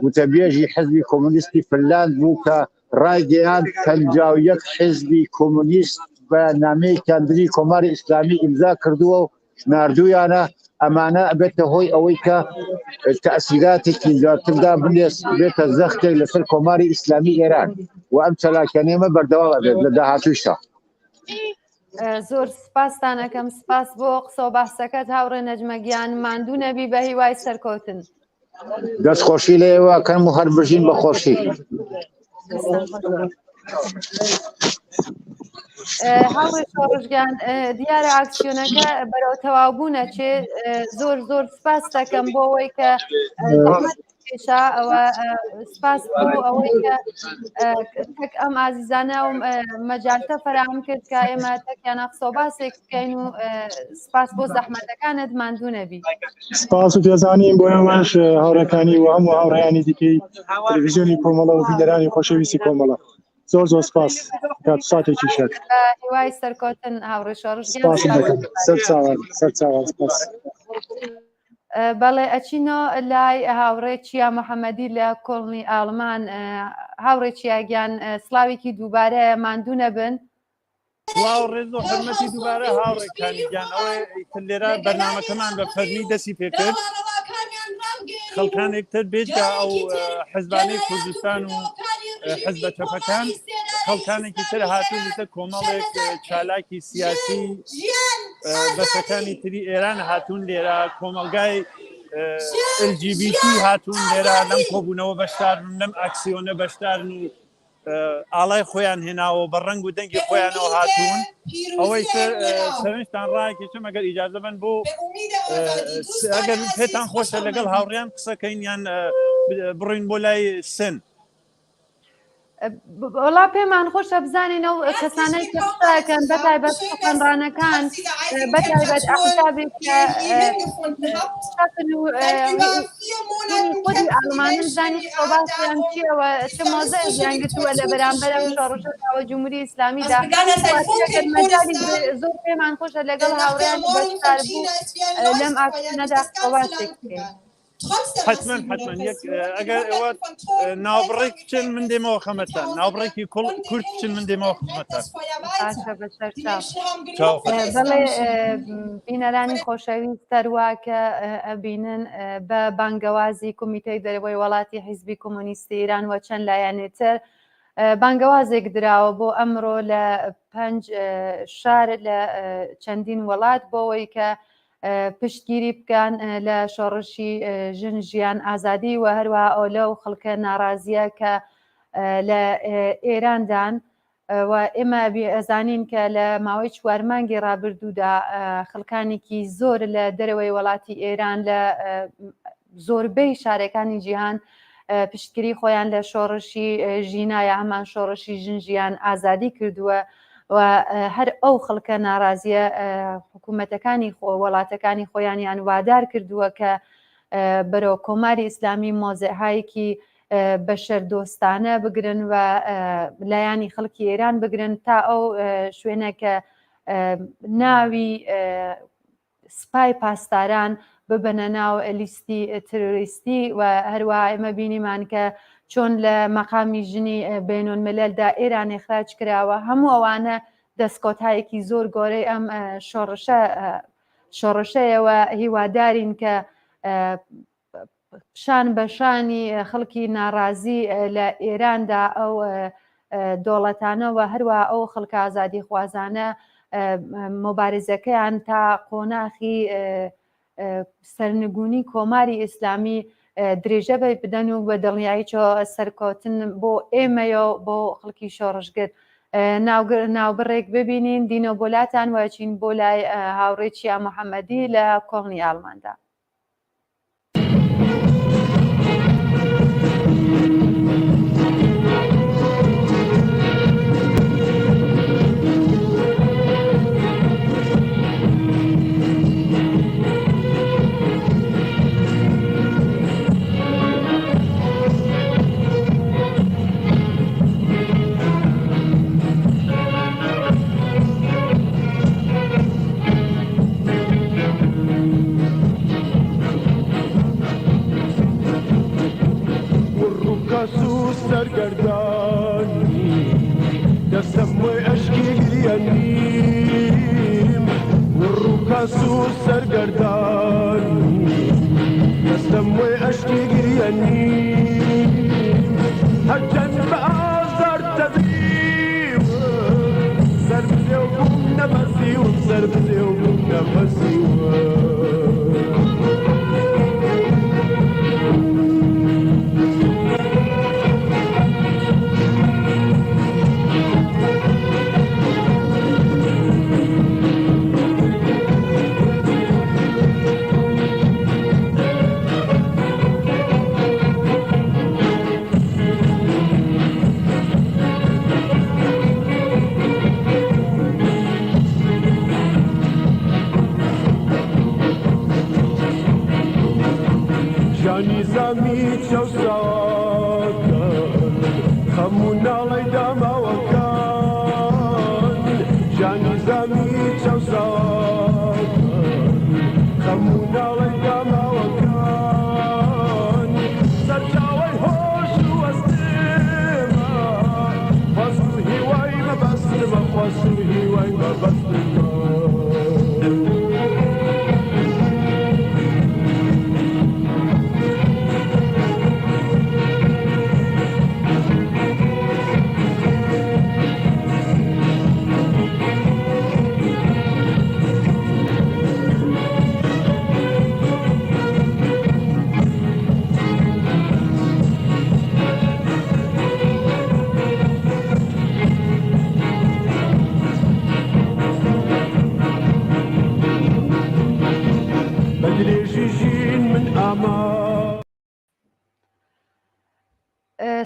وتەبێژی حزبی کۆمونیستی فنلاند بوو کە ڕایگەیاند 51 حزبی کۆمونیست بە نامەی کاندری کۆماری ئیسلامی ئیمزا کردووە و ناردوویانە. ئەمانە ئەبێتە هۆی ئەوەی کە تەئسیراتێکی زیاتردا بێتە زەختێک لەسەر کۆماری ئیسلامی ئێران و ئەم چالاکیانەیەمە بەردەوام ئەبێت لە داهاتووشدا. زۆر سپاستان ئەەکەم، سپاس بۆ قسە و باسەکەت هاوڕێ نەجمەگیان، ماندوو نەبی بە هیوای سەرکەوتن. دەستخۆشی لێوە کەم و هەر بژین بە خۆشی. هاوڕێ شۆڕژگیان، دیارە ئاکسیۆنەکە بەرەو تەواوبوونە چێ. زۆر زۆر سپاس دەکەم بۆ ئەوەی کە پێشا ئەوە سپاس بۆ ئەوەی کە تەک ئەم ئازیزانە و مەجالتە فراهم کرد کە ئێمە تەکیانە قسە و باسێک بکەین و سپاس بۆ زەحمەتەکانت، ماندوو نەبی. سپاس و پێزانین بۆ ئێوەش هاوڕەکانی و هەموو هاوڕێیانی دیکەی تەلەڤیزیۆنی کۆمەڵە و بینەرانی خۆشەویستی کۆمەڵە. زۆر زۆر سپاس کات ساتێکی شەر هیوای سەرکەوتن هاوڕێ شۆڕژگیان. سەر چاوان سپاس. بەڵێ ئەچینۆ لای هاوڕێ چیا محەممەدی لە کۆڵنی ئاڵمان. هاوڕێ چیاگیان، سڵاوێکی دووبارە، ماندوو نەبن. سڵاو ڕێز و حرمەتی دووبارە هاوڕێکانیگیان. ئەوەی لێرە بەرنامەکەمان بە فەرمی دەستی پێکرد، خەڵکانێکتر بێتە ئەو حزبانەی کوردستان و حزبە چەپەکان، خەڵکانێکی تر هاتوونتە کۆمەڵێک چالاکی سیاسی بەسەکانی تری ئێران هاتوون لێرە، کۆمەلگای LGBT هاتوون لێرە، لەم کۆبوونەوە بەشدارن، لەم ئاکسیۆنە بەشدارن و ئاڵای خۆیان هێناوە بە ڕەنگ و دەنگی خۆیانەوە هاتوون. ئەوەی سەرنجتان ڕاکێشم ئەگەر ئیجازە بن بۆ ئەگەر پێتان خۆشە لەگەڵ هاوڕێیان قسەکەین یان بڕین بۆ لای سن. وڵا پێمان خۆشە بزانینەوە کەسانەی قسەکەن بەتایبەت سخنڕانەکان، بەتایبەت ئەحزابێک کە خودی ئاڵمانن زانی قسەباسیان چیەوە، چه مۆزەیەکیان گرتووە لە بەرامبەر ئەم شۆڕشەوە جمهوری ئیسلامیدا. مەجالی زۆر پێمان خۆشە لەگەڵ هاوڕێیان بەشدار بوو لەم ئاکسیۆنەدا قسەباسێک بکەین. حتما ئەگەر ئێوە ناوبڕێک بچن من دێمەوە خەمەتان، ناوبڕێکی کورد بچن من دێمەوە خەمەتان. بەڵێ بینەرانی خۆشەویست تەروا کە ئەبینن بە بانگەوازی کۆمیتەی دەرەوەی وڵاتی حیزبی کۆمونیستی ئیران و چەند لایەنێتر بانگەوازێک دراوە بۆ ئەمڕۆ لە 5 شار لە چەندین وڵات بۆەوەی کە پشتگیری بکەن لە شۆڕشی ژن ژیان ئازادی و هەروەها ئەولە و خەڵکە ناڕازیە کە لە ئێراندان و ئێمە ئەزانین کە لە ماوەی 4 مانگی ڕابردوودا خەڵکانێکی زۆر لە دەرەوەی وڵاتی ئێران لە زۆربەی شارەکانی جیهان پشتگیری خۆیان لە شۆڕشی ژینایە هەمان شۆڕشی ژن ژیان ئازادی کردووە و هەر ئەو خەڵکە ناڕازیە حکوومەتەکانی وڵاتەکانی خۆیانیان وادار کردووە کە بەرەو کۆماری ئیسلامی مۆزەعایەکی بەشەردۆستانە بگرن و لایانی خەڵکی ئێران بگرن تا ئەو شوێنە کە ناوی سپای پاسداران ببنە ناو لیستی تروریستی و هەروە ئێمە بینیمان کە چۆن لە مەقامی ژنی بینالمللدا ئێران ئەخراج کراوە هەموو ئەوانە دەستکۆتایەکی زۆر گۆرەی ئەم شۆڕشەیەوە هیوادارین کە شان بەشانی خەڵکی ناڕازی لە ئێراندا ئەو دۆڵەتانە و هەروە ئەو خەڵکە ئازادی خوازانە مۆبارزەکەیان تا قۆناخی سەرنگونی کۆماری ئیسلامی درێژە بدەن و بە دڵنیاییەوە سەرکەوتن بۆ ئێمەیە بۆ خەڵکی شۆڕشگر ناوبڕێک ببینین دینۆ بۆلاتان وچین بۆ لای هاوڕێکیا محەممەدی لە کۆڵنی ئاڵماندا.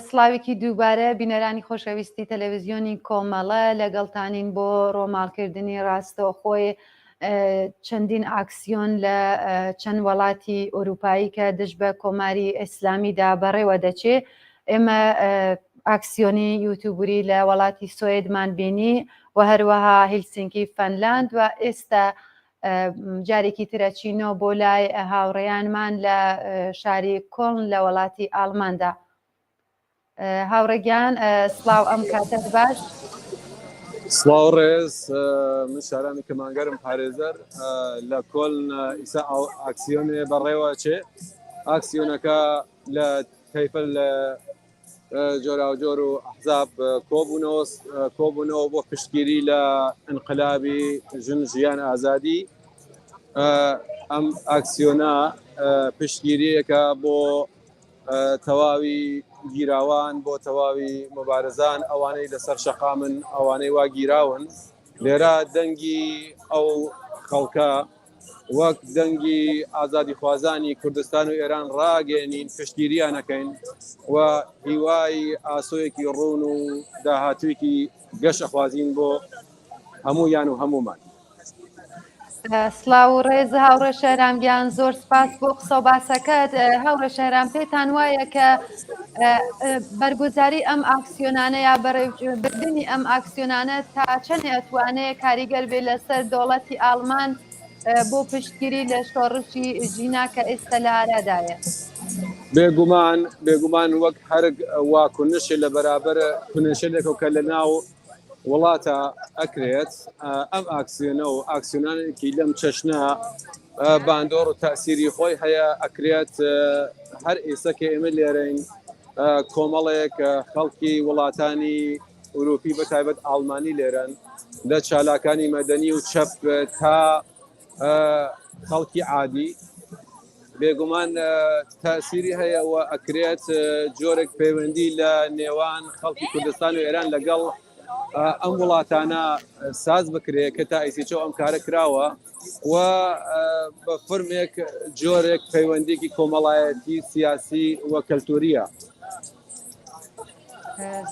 سڵاوێکی دووبارە بینەرانی خۆشەویستی تەلەڤیزیۆنی کۆمەڵە لەگەڵتانین بۆ ڕۆماڵکردنی ڕاستەوخۆی چەندین ئاکسیۆن لە چەند وڵاتی ئۆروپایی کە دژ بە کۆماری ئیسلامیدا بەڕێوە دەچێ. ئێمە ئاکسیۆنی یوتیوبوری لە وڵاتی سوێدمان بینی و هەروەها هیلسینکی فەنلاند و ئێستا جارێکی ترەچینەوە بۆ لای هاوڕێیانمان لە شاری کۆڵن لە وڵاتی ئاڵماندا. هاوڕێگیان سڵاو ئەم کاتت باش. سڵاو ڕێز من شارانی کەمانگەرم پارێزەر لە کۆڵن ئیسا ئاکسیۆنێ بەڕێوە چێ ئاکسیۆنەکە لە تەیفەل جۆراوجۆر و ئەحزاب کۆبوونەوە بۆ پشتگیری لە ئینقلابی ژیان ئازادی. ئەم ئاکسیۆنە پشتگیریەکە بۆ تەواوی گیراوان، بۆ تەواوی مبارزان، ئەوانەی لەسەر شەقامن، ئەوانەی وا گیراون. لێرە دەنگی ئەو خەڵکە وەک دەنگی ئازادی خوازانی کوردستان و ئێران ڕاگەێنین، پشتگیریانەکەین و هیوای ئاسۆیەکی ڕوون و داهاتوویەکی گەشەخوازین بۆ هەموویان و هەمومان. سلااو و ڕێز هاوڕێ شەرامگیان، زۆر سپاس بۆ قسە و باسەکەت. هاوڕێ شەرام، پێتان وایە کە بەرگوزاری ئەم ئاکسیۆنانە یا بەڕێوەبردننی ئەم ئاکسیۆنانە تا چەند ئەتوانەیە کاریگەر بێ لەسەر دەوڵەتی ئاڵمان بۆ پشتگیری لە شۆڕشی ژینا کە ئێستا لە ئارادایە؟ بێگومان وەک هەرگ وا کونشێ لە بەرابەر کونشێنێکەوە کە لە ناو وڵاتە ئەکرێت. ئەم ئاکسیۆنە و ئاکسیۆنانێکی لەم چەشنە باندۆڕ و تاسیری خۆی هەیە، ئەکرێت هەر ئێستا کە ئێمە لێرەین کۆمەڵێک خەڵکی وڵاتانی ئوروپی بە تایبەت ئاڵمانی لێرەن، لە چالاکانی مەدەنی و چەپ تا خەڵکی عادی. بێگومان تاسیری هەیە و ئەکرێت جۆرێک پەیوەندی لە نێوان خەڵکی کوردستان و ئێران لەگەڵ ئەم وڵاتانە ساز بکرێت کە تا ئیسیچە ئەم کارە کراوە و بە فرمێک جۆرێک پەیوەندێکی کۆمەڵایەتی سیاسی و کەلتوریە.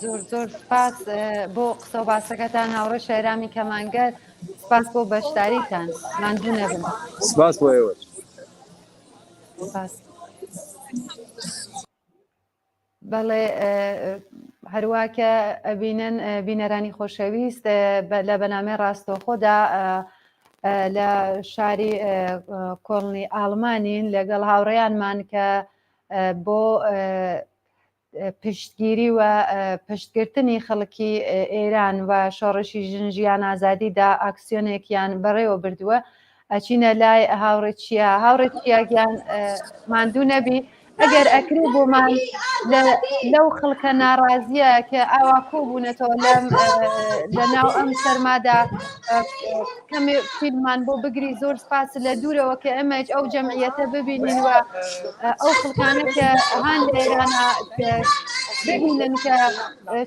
زۆر زۆر سپاس بۆ قسە و باسەکەتان هاوڕێ شەرامی کەمانگەر، سپاس بۆ بەشداریتان، ماندوو نەبن. سپاس بۆ ئێوە. بەڵێ هەروواکە ئەبینن بینەرانی خۆشەویست لە بەنامەی ڕاستەوخۆدا لە شاری کۆڵنی ئاڵمانین لەگەڵ هاوڕێیانمان کە بۆ پشتگیری و پشتگرتنی خەڵکی ئێران و شۆڕشی ژیان ئازادیدا ئاکسیۆنێکیان بەڕێوە بردووە. ئەچینە لای هاوڕێ چیە؟ هاوڕێ چیاگیان ماندوو نەبی، ئەگەر ئەکرێ بۆمان لەو خەڵکە ناڕازیە کە ئاوا کۆبوونەتەوە لە ناو ئەم سەرمادا کەمێ فیلمان بۆ بگری. زۆر سپاس لە دوورەوە کە ئەمەش ئەو جەمعیەتە ببینین و ئەو خەڵکانە کە هەان لە ئێرانە ببینن کە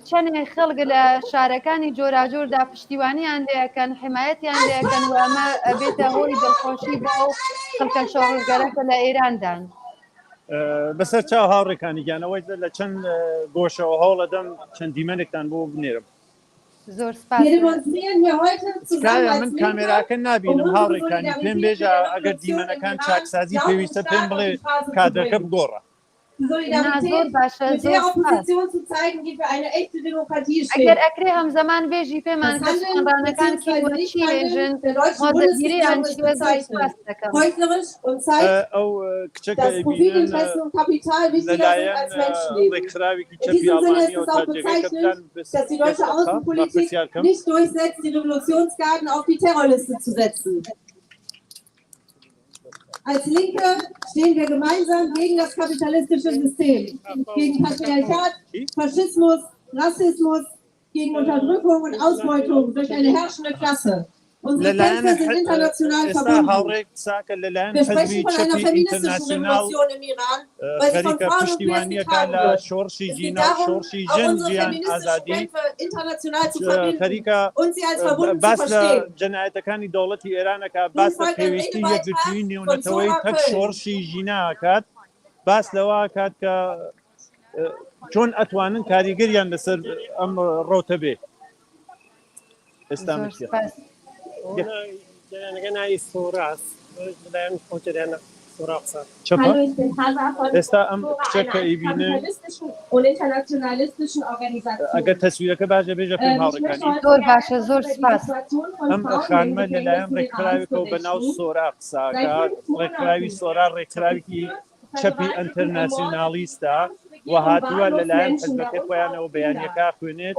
چەندێک خەڵک لە شارەکانی جۆراجۆردا پشتیوانیان لێەکەن، حمایەتیان لێەکەن و ئەمە ئەبێتە هۆی دڵخۆشی بۆ ئەو خەڵکە شۆڕژگەرەکە لە ئێراندان. بەسەر چاو هاوڕێکانی گیانەوەی لە چەند گۆشەوە هەوڵە دەم چەند دیمەنێکتان بۆ بنێرم. زۆر سپاس. من کامێراکە نبینم هاوڕێکانی پێم بێژە ئەگەر دیمەنەکان چاکسازی پێویستە پێم بڵێ کادرەکە بگۆڕە. زۆر باشە، ئەگەر ئەکرێ هەمزەمان بێژی پێمان کە سوێنڕانەکان کیوەچی بێژن مۆدەگیریان چیە؟ زۆر سپاس دەکەم. ئەو کچەکە لەلایەن ڕێکخراوێکی چەپی ئاڵمانی و تاجێگەی کەپتان پرسیارکەم. nicht durchsetzt, die Revolutionsgarden auf die Terrorliste zu setzen. Als Linke stehen wir gemeinsam gegen das kapitalistische System, gegen Patriarchat, Faschismus, Rassismus, gegen Unterdrückung und Ausbeutung durch eine herrschende Klasse. Unsere Kämpfe sind international verbunden. Wir sprechen von einer feministischen Revolution im Iran, weil sie von Frauen und Queers getragen wird. Es geht darum, auch unsere feministischen Kämpfe international zu verbinden und sie als verbunden zu verstehen. جنایەتەکانی دەوڵەتی ئێرانەکە باس لە پێویستی یەکگرتووی نێونەتەوەی تەک شۆڕشی ژیناکات، باس لەوە کات کە چۆن ئەتوانن کاریگەریان لەسەر ئەم ڕۆتە بێ. ئێستا ئێستا ئەم کچەکە ئیبینێ ئەگەر تەسویرەکە باشە بێژە پێم هاوڕێکانی. زۆر باشە، زۆر سپاس. ئەم خانمە لەلایەن ڕێکخراوێکەوە بە ناو سۆرا قساکات. ڕێکخراوی سۆرا ڕێکخراوێکی چەپی ئەنتەرناسیۆنالیستە و هاتووە لەلایەن حزبەکەی خۆیانەوە بەیانیەکە خوێنێت.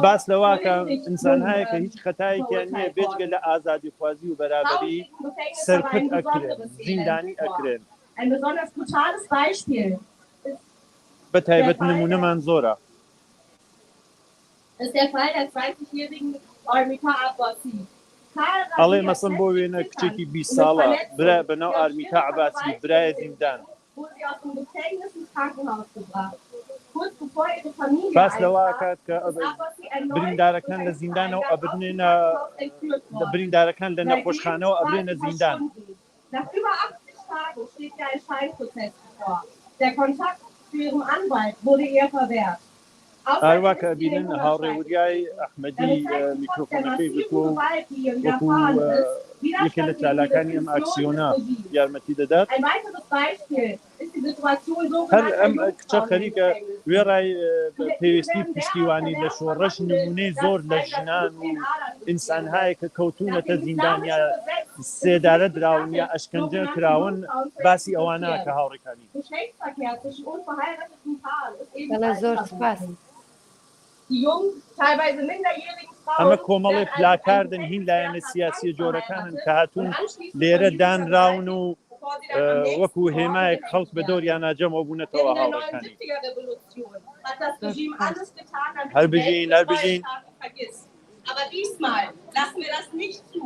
باس لەوە کە ئینسان هەیە کە هیچ خەتایەکیان نییە بێجگە لە ئازادی خوازی و بەرابەری سەرکرد ئەکرێن، زیندانی ئەکرێن. بە تایبەت نمونەمان زۆرە. ئەڵێ مەسم بۆ وێنە کچێکی 20 ساڵە برا بەناو ئارمیتا عەباسی برایە زیندان. باس لەوا کات کە بریندارەکان لە زیندانەوە ئەبرنێنە بریندارەکان لە نەخۆشخانەوە ئەبرێنە زیندان. هەروە کە بینن هاوڕێوریای ئەحمەدی میکرۆفۆنەکەی بتووە وەکو یەکێ لە چالاکانی ئەم ئاکسیۆنە یارمەتی دەدات. هەر ئەم کچە خەریکە وێڕای پێویستی پشتیوانی لە شۆڕەش نمونەی زۆر لە ژنان و ئینسانهایە کە کەوتونەتە زیندان یا سێدارە دراون یا ئەشکەنجە کراون باسی ئەوانە کە هاوڕێکانی. زۆر سپاس. ئەمە کۆمەڵی پلاکاردن هین لایەنە سیاسی جۆرەکانن کە هاتوون لێرە دانراون و وەکو هێمایەک خەڵک بە دۆریان ناجەمەوە بوونەتەوە هاوڕێکانی. هەر بژین. Aber diesmal lassen wir das nicht zu.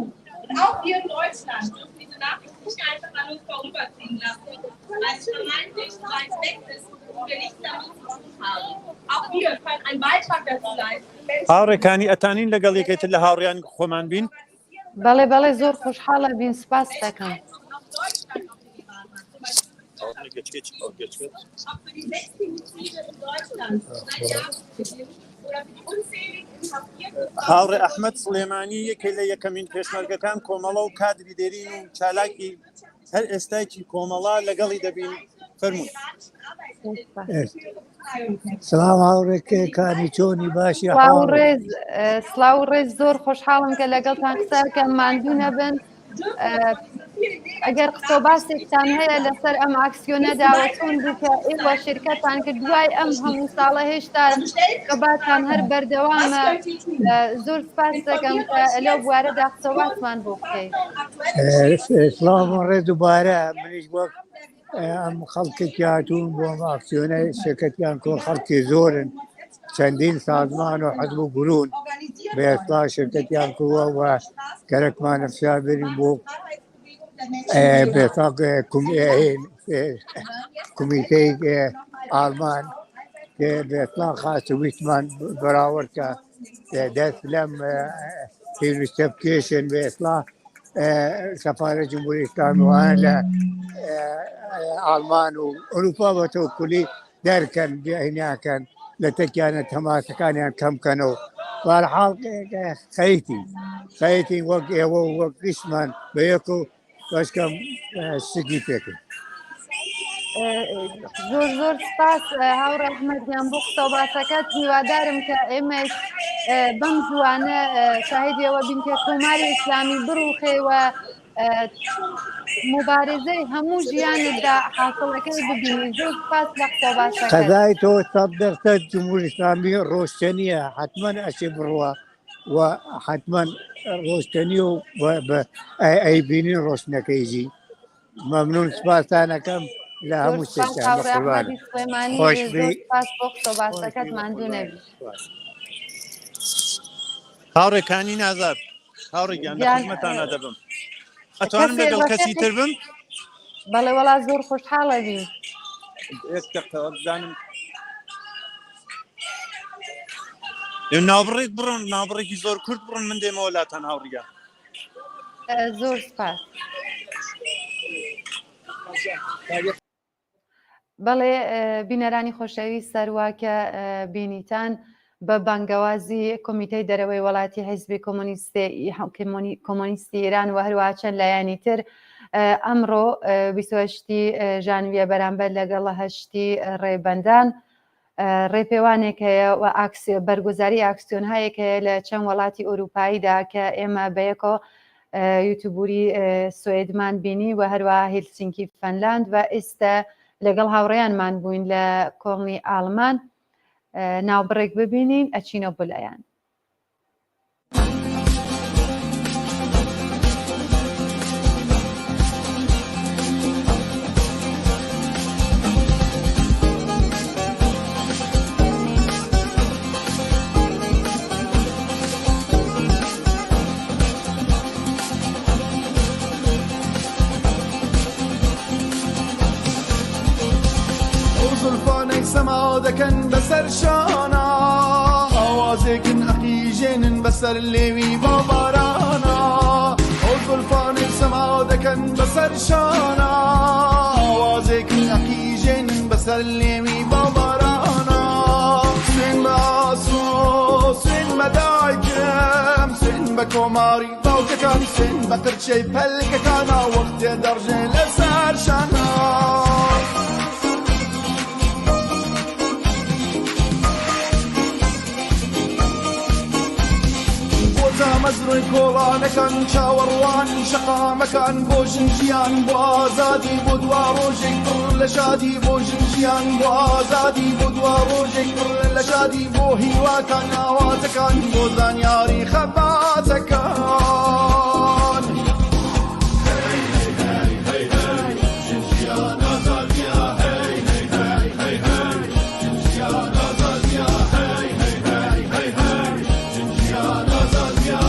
Und auch wir in Deutschland dürfen diese Nachricht nicht einfach an uns vorüberziehen lassen, weil es vermeintlich so weit weg ist und wir nichts damit zu tun haben. Auch wir können einen Beitrag dazu leisten. هاوڕێکانی ئەتانین لەگەڵ یەکێتر لە هاوڕێیان خۆمان بین؟ بەڵێ زۆر خۆشحاڵە بین سپاس دەکەم. هاوڕێ ئەحمەد سلێمانی یەکێ لە یەکەمین پێشمەرگەکان کۆمەڵە و کادری دێرین و چالاکی هەر ئێستایکی کۆمەڵا لەگەڵی دەبین. فەرمووی. سلام هاوڕێکەکانی چۆنی باشی سلااو ڕێز زۆر خۆشحاڵم کە لەگەڵتان قسەکە ماندوو نەبن. ئەگەر قسە باسێکتان هەیە لەسەر ئەم ئاکسیۆنە داوەتون بووکە ئێوە شرکەتان کرد دوای ئەم هەموو ساڵە هێشتا قەباتان هەر بەردەوامە. زۆر سپاس دەکەم کە لەو بوارەدا قسەواتمان بۆ بکەیت. سلام ڕێ دووبارە منیش وەک ئەم خەڵکێکی هاتوون بۆ ئەم ئاکسیۆنە شرکەتیان کۆ خەڵکی زۆرن چەندین سازمان و حەزب و گروون بە ئێستا شرکەتیان کردووە و گەرەکمانە فشار بێنین بۆ بێسا کمیتەی ئالمان کە بێستا خاستە ویستمان بەراوردکە دەست لەم پێویستە بکێشن بە ئێستا سەفارەت جمهوری ئیسلامیوان لە ئالمان و ئەوروپا بەتەوە کولی دەرکەن هینیاکەن لە تەکیانە تەماسەکانیان کەمکەنەوە. بەهەرحاڵ خەیتی وەک ئێوە و وەک گشتمان بە یەک و بەشکەم سگی پێکرد. زۆر سپاس هاوڕێ ئەحمەدیان بۆ قسە و باسەکەت. هیوادارم کە ئێمەش بەم زوانە شاهیدەوە بین کە کۆماری ئیسلامی بڕوخێوە مبارزەی هەموو ژیانتدا حاصڵەکەی ببینی. زۆر سپاس لە قسە و باسەکەت. قەزای تۆ 100% جمهوری ئیسلامی ڕۆشتنیە حتمەن ئەچێ بڕوە و حتمەن ڕۆشتنی و ئەیبینی ڕۆشنەکەیژی. مەمنون سپاسانەکەم لە هەموو شتێکیان سپاس بۆ قسە و باسەکەت ماندوو نەبی. هاوڕێکانی نازار هاوڕێکیان لە خزمەتانە دەبم. ئەتوانم لەگەڵ کەسی تر بم؟ بەڵێ وەڵا زۆر خۆشحاڵە بین. بزانم ناوبڕێک بڕۆن ناوبڕێکی زۆر کورت بڕۆن من دێمەوە لاتان هاوڕێگە. زۆر سپاس. بەڵێ بینەرانی خۆشەویست سەرواکە بینیتان بە بانگەوازی کۆمیتەی دەرەوەی وڵاتی حیزبی کۆمۆنیستی ئێران و هەروە چەند لایەنی تر ئەمڕۆ 28 ژانویە بەرامبەر لەگەڵ 8 ڕێبەندان ڕێپێوانێک هەیە و بەرگوزاری ئاکسیۆنهایەک هەیە لە چەند وڵاتی ئەوروپاییدا کە ئێمە بەیەکۆ یوتیوبوری سوێدمان بینی و هەروە هێلسینکی فەنلاند و ئێستا لەگەڵ هاوڕێیانمان بووین لە کۆڵنی ئاڵمان. ناوبڕێک ببینین ئەچینە بۆلایەن. دەکەن بەسەر شانە ئاوازێکن ئەقیژێنن بەسەر لێوی بۆ بارانە ئەو زولفانێک سەما دەکەن بەسەر شانە ئاوازێکن ئەقیژێنن بەسەر لێوی بۆ بارانە سوێن بە ئاسۆ سوێن بە دایکم سوێن بە کۆماری باوکەکان سوێن بە قرچەی پەلکەکانە وەختێ دەڕژێ لەسەر شانە مەزرۆی کۆڵانەکان چاوەڕوان شەقامەکان بۆ ژنجیان بۆ ئازادی بۆ دوا ڕۆژێک پڕ لە شادی بۆ ژنجیان بۆ ئازادی بۆ دوا ڕۆژێک پڕ لە شادی بۆ هیواکان ئاواتەکان بۆ زانیاری خەباتەکان ژنجیان ئازادیە هەی هەی هەی هەی هەی ژنجیان ئازادیە هەی هەی هەی هەی هەی ژنجیان ئازادیە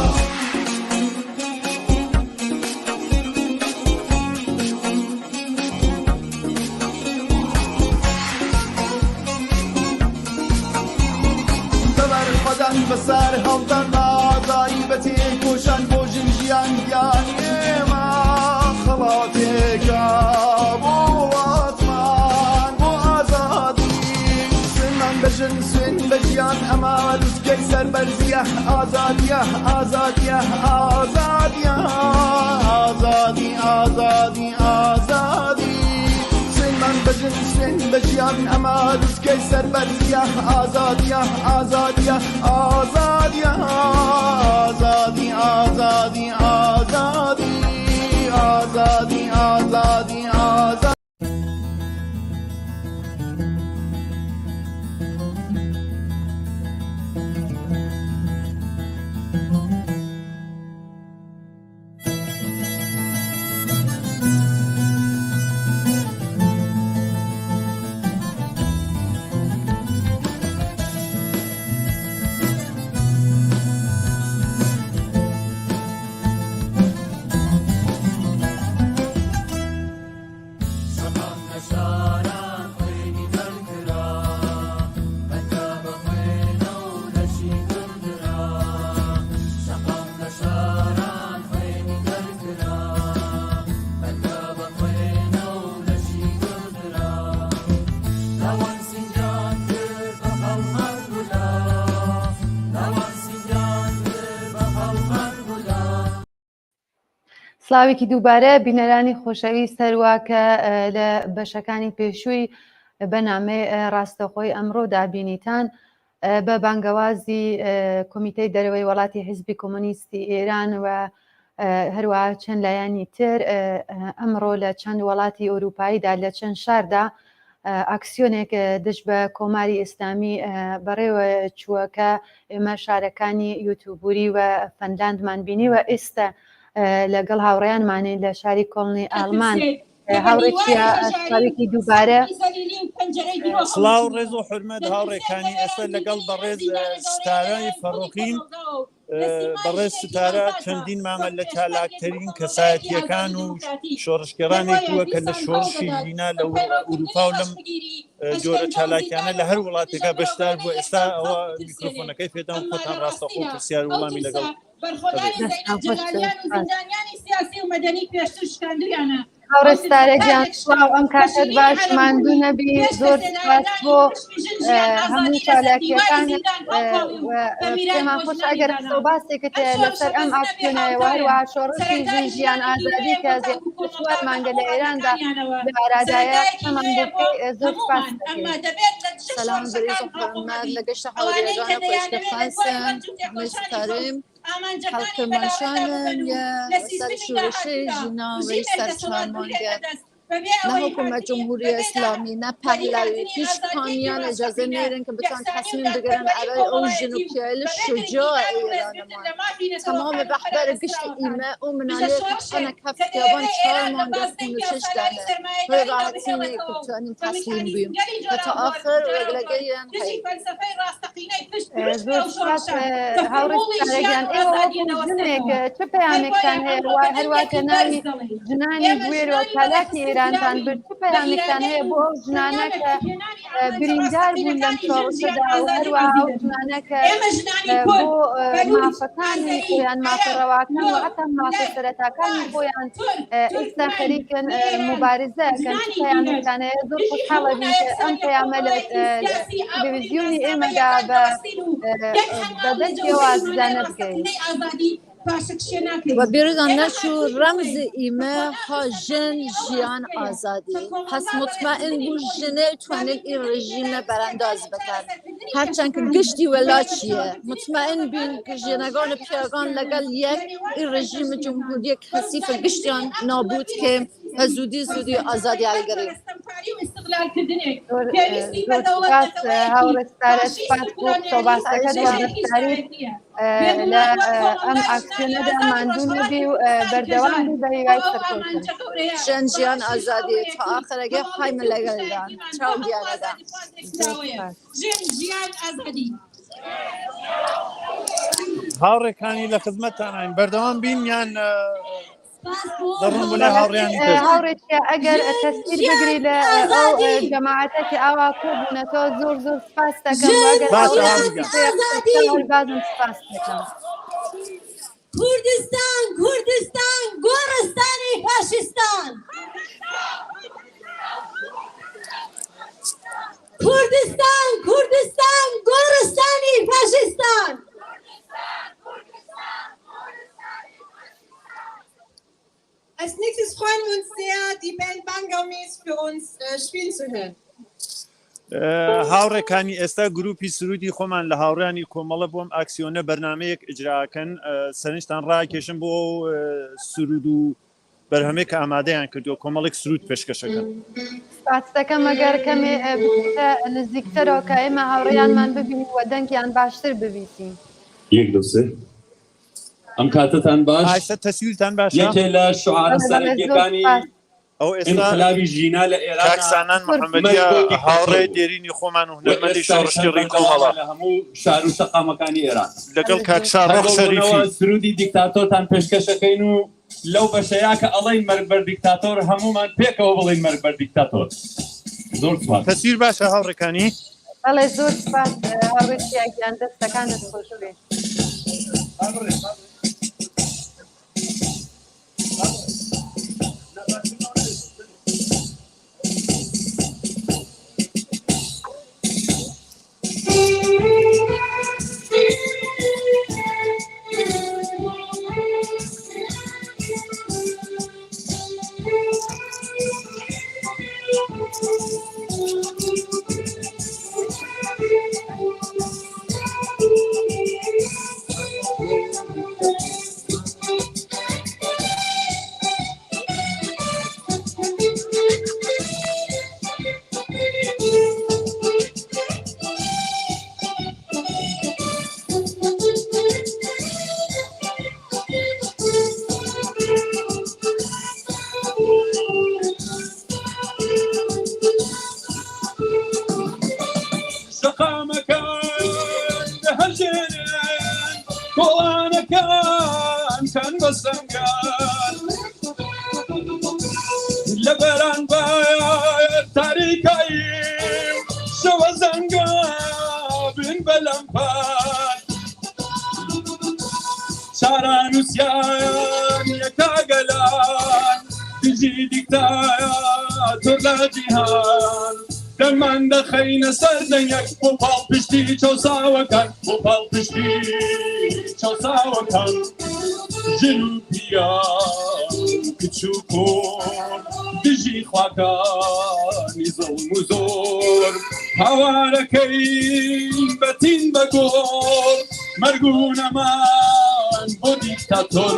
بەسەر هەڵدان ئازاری بە تێکۆشان بۆ ژنجیان گیان ئێمە خەڵاتێکە بۆ وڵاتمان بۆ ئازادی سوێنمان بەژن سوێن بە ژیان ئەمە لوتکەی سەربەرزیە ئازادیە ئازادیە ئازادیە ئازادی ئازادی ئازادی سوێنمان بەژن سوێن بە ژیان ئەمە لوتکەی سەربەرزیە ئازادیە ئازادیە ئازادیە ئازادی ئازادی ئازادی ئازادی ئازادی ئازادی سلااوێکی دووبارە بینەرانی خۆشەویست هەروواکە لە بەشەکانی پێشووی بەنامێ ڕاستەخۆی ئەمڕۆ دابینیتان بە بانگەوازی کۆمیتەی دەرەوەی وڵاتی حیزبی کۆمۆنیستی ئێران و هەروەها چەند لایانی تر ئەمڕۆ لە چەند وڵاتی ئەوروپاییدا لە چەند شاردا ئاکسیۆنێک دش بە کۆماری ئیسلامی بەڕێوە چووەکە ئێمە شارەکانی یوتیوبوری و فەنلاندمان بینی و ئێستا لەگەڵ هاوڕێیانمانین لە شاری کۆڵنی ئالمان هاوڕێکی دووبارە سڵاو ڕێز و حرمەت هاوڕێکانی ئێستا لەگەڵ بەڕێز ستارەی فەڕۆخین بەڕێز ستارە چەندین مامە لە چالاکترین کەسایەتیەکان و شۆڕشگەرانێک بووە کە لە شۆڕشی ژینا لە ئوروپا و لەم جۆرە چالاکیانە لە هەر وڵاتێکە بەشدار بووە. ئێستا ئەوە میکرۆفۆنەکەی پێدام خۆتان ڕاستەخۆ و پرسیار وڵامی لەگەڵ زیندانیانی سیاسی و مەدەنی پێشتر شکاندویانە. هاوڕێستارە گیان سڵاو ئەم کاتت باش ماندوو نەبی زۆر سپاس بۆ هەموو چالاکیەکان پێمان خۆش ئەگەر قسە و باسێکت لەسەر ئەم ئاکسیۆنەوە هەروەها شۆڕشی ژیان ئازادی کە زێوار مانگە لە ئێراندا بە ئارادایە قسەمان بۆکەی زۆر سپاس سەلام بەڕێز و حورمەت لە گەشتە هاوڕێیەکانە پێشکەفانسن مستەرم هەڵکردمانشانن سەر شورشی ژینا و سەر سامانگە نه حکومت جمهوری اسلامی نه پهلوی هیچ کامیان اجازه نیرن که بتوان تصمیم بگیرن برای اون جنوبیایل شجاع ایران ما تمام رهبر گشت ایمه او منالی کشتن کف خیابان 4 ماه از خونشش دانه و راحتی نه که بتوانیم تسلیم بیم و تا آخر رگلگیان زور سپاس هاوڕێستارەگیان ئێوە وەکو ژنێک چ پەیامێکتان هەیە هەروە کە ناوی ژنانی گوێر و چالاکی وێرانتان برد چ پەیامێکتان هەیە بۆ ئەو ژنانە کە بریندار بوون لەم شۆڕشەدا و هەروەها ئەو ژنانە کە بۆ مافەکانی خۆیان مافەڕەواکان و حتا مافە سەرەتاکانی خۆیان ئێستا خەریکن مبارزەکەن چ پەیامێکتان هەیە زۆر خۆشحاڵە بین کە ئەم پەیامە لە تەلەڤیزیۆنی ئێمەدا بەدەستیەوە ئازادانە بکەین و بیرودان نشو رمز ایمه ها جن جیان آزادی پس مطمئن بود جنه توانید این رژیم برانداز بکن هرچند که گشتی ولاچیه مطمئن بین که جنگان پیاگان لگل یک این رژیم جمهوری کثیف گشتیان نابود که زودی آزادی الگریم هاوڕێستارە سپاس بۆ سۆباسەکەت و دەستکاریت لە ئەم ئاکسیۆنەدا ماندوو نەبی و بەردەوام بی بە هیوای سەرکەوتن ژن ژیان ئازادی تا ئاخرەگە قایمە لەگەڵدان چاو گیانەدا هاوڕێکانی لە خزمەتتانین بەردەوام بین یان دەڕۆن بۆ لای هاوڕێیانی تر هاوڕێکە ئەگەر تەسبیر بگری لە ئەو جەماعەتێکی ئاوا کۆبوونەتەوە زۆر سپاس دەکەم بازم سپاس دەکەم کوردستان گۆڕستانی فاشستان کوردستان گۆڕستانی فاشستان Als nächstes freuen wir uns sehr, die Band Bangamis für uns spielen zu hören. هاوڕێکانی ئێستا گروپی سرودی خۆمان لە هاوڕیانی کۆمەڵە بۆم ئاکسیۆنە بەرنمەیەک ئجراکەن سەرنجتان ڕاکێشن بۆ سرود و بەرهەمێک کە ئامادەیان کردووە کۆمەڵێک سرود پێشکەشەکەن سپاس دەکەم ئەگەر کەمێ بکە نزیکترەوە کە ئێمە هاوڕێیانمان ببینین و دەنگیان باشتر ببیستین یەک دۆسێ ئەم کاتتان باش تەسویرتان باش یەکێ لە شوعارە سەرەکیەکانی ئەو ئینقلابی ژینە لە ئێران کاکسانان محەممەدیە هاوڕێ دێرینی خۆمان و هونەرمەندی شۆڕشتێڕی کۆمەڵە لە هەموو شار و سەقامەکانی ئێران لەگەڵ کاکساڕۆخ شەریفی سرودی دیکتاتۆرتان پێشکەشەکەین و لەو بەشەیە کە ئەڵێن مەرگ بەر دیکتاتۆر هەمومان پێکەوە بڵێن مەرگ بەر دیکتاتۆر زۆر سپاس تەسویر باشە هاوڕێکانی بەڵێ زۆر سپاس هاوڕێکیان دەستەکانت خۆش بێت لبران باید تاریکاییم شو زنگا بین بلنپاد شاران و سیان یکا گلان دیجی دیکتاتور لجیهان دەرمان دەخەینە سەر دەنگێک بۆ پاڵ پشتی چەساوەکان بۆ پاڵ پشتی چەساوەکان ژن و پیان کچ و کۆن دژی خواکانی زەڵم و زۆر هاوارەکەین بەتین بە گۆڵ مەرگ و نەمان بۆ دیکتاتۆر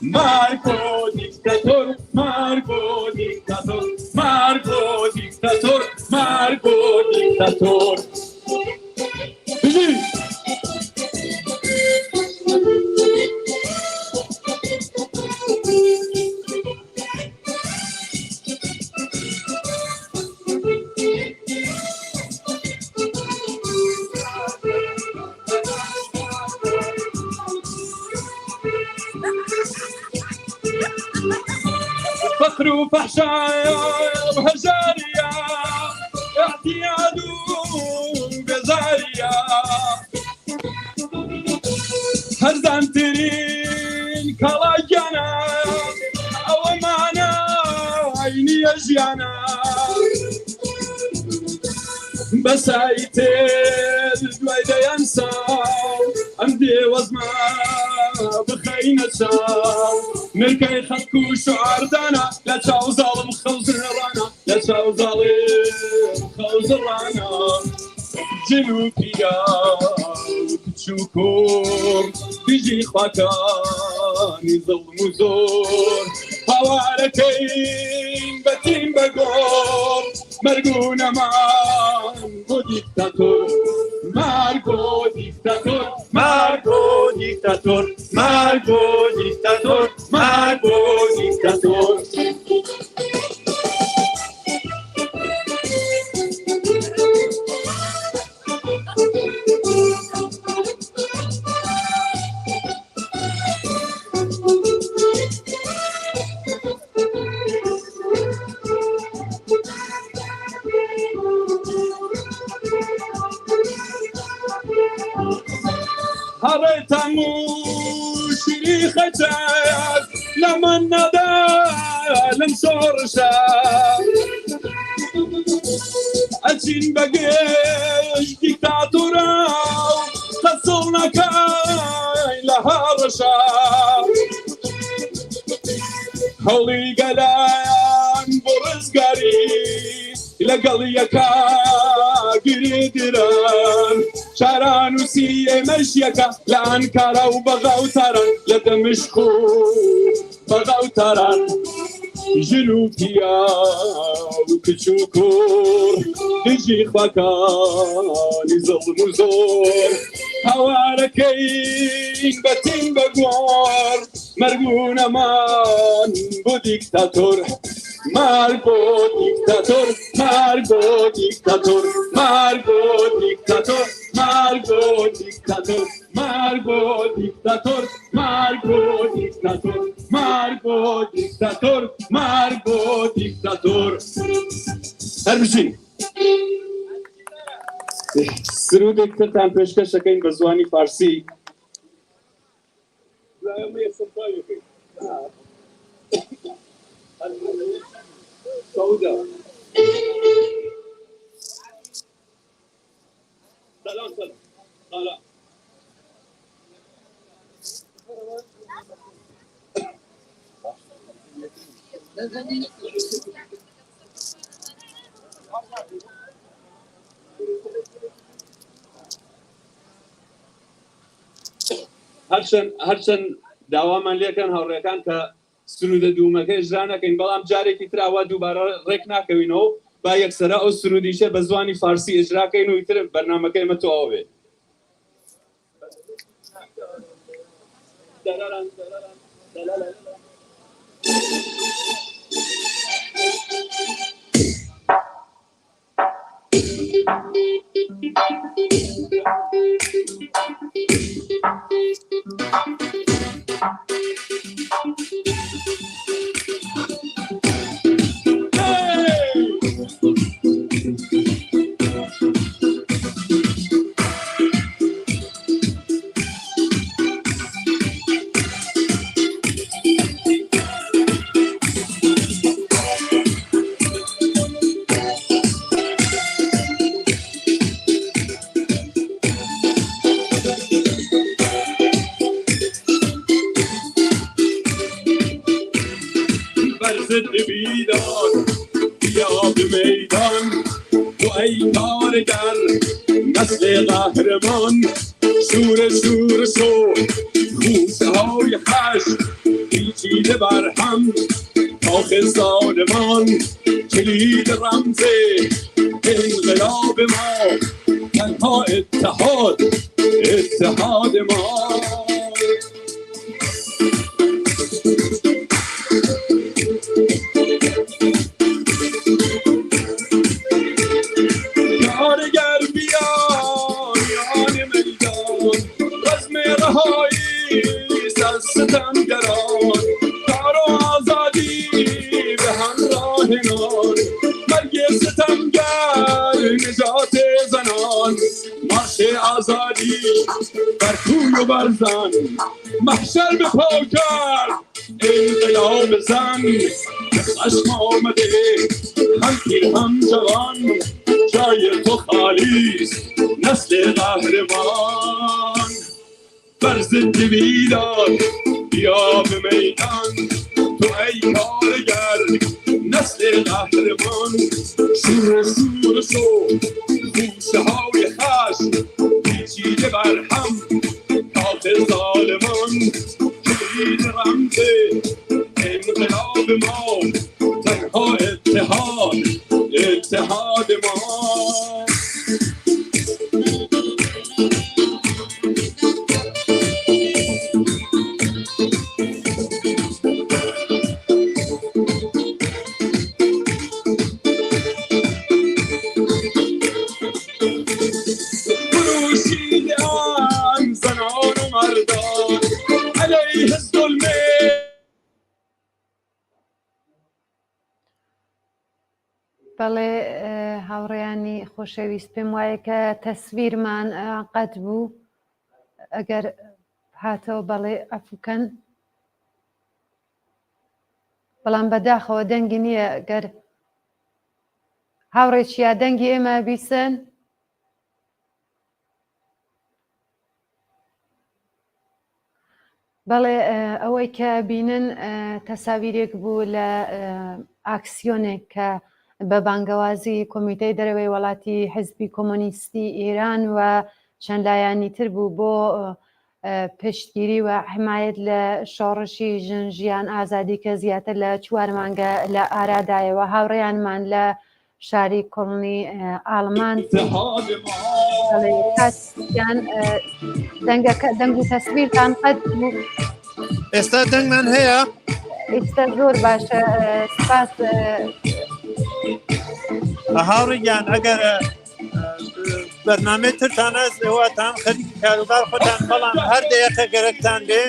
Marco dictator, Marco dictator, Marco dictator, Marco dictator. فخر وفحشايا وهجاريا اعتياد وبزاريا هرزان ترين كلاجانا او معنا عيني يجيانا بسايتل دويدا ينسى امدي وزما بخينا شاو نركي خطكو شعار دانا لا تشاو ظالم خوز رانا لا تشاو ظالم خوز رانا جنوبيا وتشوكور تجي خاكاني ظلم وزور حوالكين بتين بقوم مرقونا ماركو ديكتاتور ماركو ديكتاتور ماركو ديكتاتور ماركو ديكتاتور ماركو ديكتاتور هرتمو شريختك لما ندى لمسورشا أجين بقيش ديكتاتورا خسرنا كاي لهرشا هولي قلان برزقاري لقليكا قريدران شاران وسي مشيكا لأنكارا وبغاو تران لدمشقو بغاو تران جنوبيا وكتشوكور تجي خباكاني ظلم وزور هواركين بتين بقوار مرقونا مان بوديكتاتور ماركو ديكتاتور ماركو ديكتاتور ماركو ديكتاتور ماركو ديكتاتور ماركو ديكتاتور ماركو ديكتاتور ماركو ديكتاتور ماركو ديكتاتور هربشين سرودێک ترتان پێشکەشەکەین بە زوانی فارسی هەرچەند داوامان لێکەن هاوڕێکان کە سرودە دوومەکە ئیجرا نەکەین بەڵام جارێکی تراوە دووبارە ڕێک ناکەوینەوە با یەکسەرە ئەو سرودیشە بە زوانی فارسی ئیجراکەین و ئیتر بەرنامەکەی ئێمە تەواو بێت. نسل قهرمان شور شور شو خوزه های خشم پیچیده بر هم آخر ظالمان کلید رمز انقلاب ما تنها اتحاد اتحاد ما ستمگران کار و آزادی به مارش آزادی بر کوی و برزن محشر به پا کرد انقلاب زن چشم آمده هم پیر هم جوان جای تو خالیست نسل قهرمان بر ضد بیدار بیا به میدان تو ای کارگر نسل قهرمان شور سور شو خوشه های خشم پیچیده بر هم کاخ ظالمان کلید رمز انقلاب ما تنها اتحاد ما بەڵێ هاوڕێیانی خۆشەویست پێم وایە کە تەسویرمان قەت بوو ئەگەر هاتەوە بەڵێ ئەفوکەن بەڵام بەداخەوە دەنگی نییە گەر هاوڕێکی یا دەنگی ئێمە بیسن بەڵێ ئەوەی کە بینن تەساویرێک بوو لە ئاکسیۆنێک کە بە بانگەوازی کۆمیتەی دەرەوەی وڵاتی حزبی کۆمۆنیستی ئێران و چەند لایانی تر بوو بۆ پشتگیری و حمایەت لە شۆڕشی ژن ئازادی کە زیاتر لە 4 مانگە لە ئارادایەوە هاوڕێیانمان لە شاری کۆڵنی ئاڵمان دەنگ و تەسویرتان قەت بوو ئێستا دەنگمان هەیە ئێستا زۆر باشە سپاس هاوڕێیان ئەگەر بەرنامەی ترتان هەست ئێوەتان خەریکی کاروبار خۆتان بەڵام هەر دەیەقە گەرەکتان بێ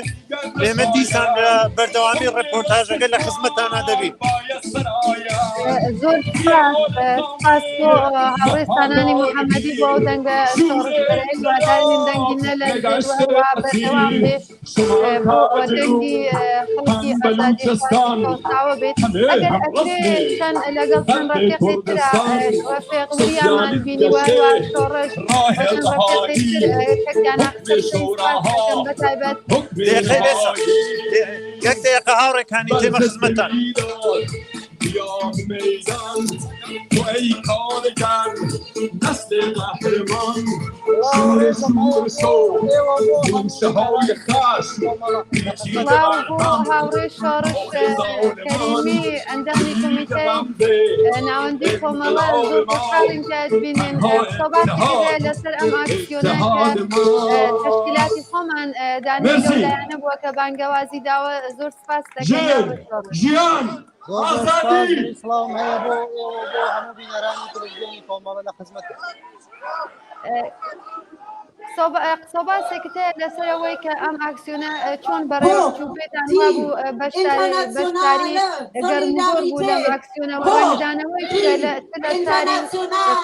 ئێمە دیسان لە بەردەوامی ڕێپۆرتاژەکە لە خزمەتانە دەبین زۆر سپاس بۆ هاوڕێستانانی محەممەدی بۆ ئەو دەنگە شۆڕشبەرەی دوادارین دەنگینە لە بەردەوام بێ بۆ دەنگی خەڵکی ئازادیستاوە بێت ئەگەر ئەکرێ چەند لەگەڵ چەند ڕەفیقی ترە ڕەفیقلیامان بینی وایە شۆڕش بەتایبەت یەک دقیقە هاوڕێکانی تێمە خزمەتان بیا میدان تو ای کارگر دست قهرمان شور شو خوشه های خشم هاوڕێ شۆڕش کەریمی ئەندامی کۆمیتەی ناوەندی کۆمەڵە زۆر خۆشحاڵین کە بینێن سۆباتی لەسەر ئەم ئاکسیۆنە تشکیلاتی خۆمان دانیشتوو لایەنە بووە کە بانگەوازی داوە زۆر سپاس دەکەین ژیان ئازادی سڵاوم هەیە بۆ هەموو بینەرانی تەلەڤیزیۆنی کۆمەڵە لە خزمەتە سۆباسێکت هەیە لەسەرەوەی کە ئەم ئاکسیۆنە چۆن بەڕێوەچوو بێتان وابوو بەشداری گەرمگۆڕ بوو لەم ئاکسیۆنەوە ڕێگدانەوەی لە شاری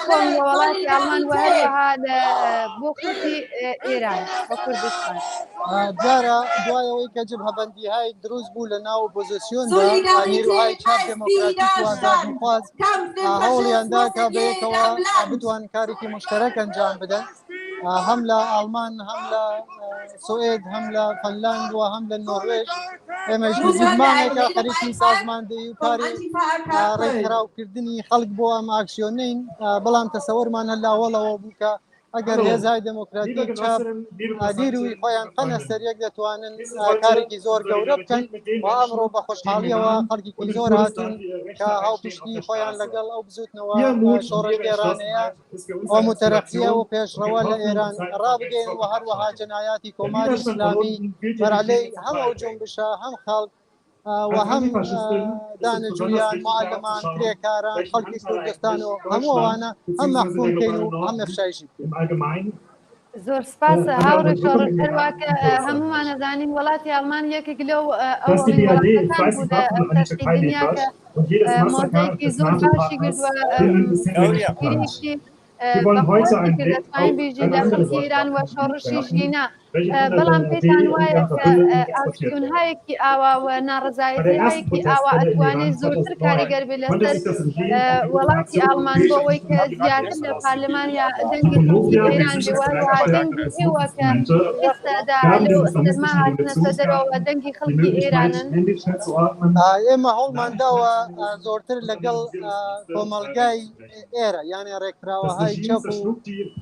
کۆن لە وڵاتی ئەڵمان و هەروەها بۆ کورتی ئێران بە کوردستان جارە دوایەوەی کە جبهەبەندیهای دروست بوو لە ناو ئۆپۆزیسیۆندا نیروهای چاپ دموکراتیک و ئازادیخواز هەوڵیاندا کە بەیەکەوە بتوان کارێکی مشتەرەک ئەنجام بدەن هەم لە ئاڵمان هەم لە سوئێد هەم لە فەنلاند و هەم لە نۆروێژ ئێمەش زمانێکە خەریکی سازماندهی و کاری ڕێکخراوکردنی خەڵک بۆ ئەم ئاکسیۆنین بەڵام تەسەوەرمان هەلاوەڵەوە بوو کە ئەگەر هێزای دموکراتیک چاپ لیروی خۆیان قەنە سەریەک دەتوانن کارێکی زۆر گەورە بکەن و ئەمڕۆ بە خۆشحاڵیەوە خەڵکێکی زۆر هاتوون کە هاوپشتی خۆیان لەگەڵ ئەو بزوتنەوە شۆڕی ئێرانەیە و متەرەقیە و پێشڕەوە لە ئێران ڕابگەین و هەروەها جەنایاتی کۆماری ئیسلامی بەرعلەی هەم ئەو جۆنبشە هەم خەڵک و هەم دانەجویان معلمان کرێکاران خەڵکی کوردستان و هەمووانە هەم مەحفوظکەین و هەم ئەفشایشی بکەین زۆر سپاس هاوڕێ شۆڕش هەروواکە هەمومان ئەزانین وڵاتی ئەڵمان یەکێک لەو ئەوڵی وڵاتەکان بوو لە تەشکیل دنیا کە مۆزەیەکی زۆر باشی کردووە گرێکی بەخۆشی دەتوانین بێژین لە خەڵکی ئێران و شۆڕشی ژینە بەڵام پێتان وایە کە ئاکسیۆنهایەکی ئاوا و ناڕزایەتیهایەکی ئاوا ئەتوانێت زۆرتر کاریگەر بێت لەسەر وڵاتی ئاڵمان بۆ ئەوەی کە زیاتر لە پارلەمان یا دەنگی خەڵکی ئێران بێوە دەنگی ئێوە کە ئێستادا لەو سەرما هاتنە سەدەرەوە دەنگی خەڵکی ئێرانن ئێمە هەوڵمان داوە زۆرتر لەگەڵ کۆمەلگای ئێرە یانێ ڕێکراوەهای چەپ و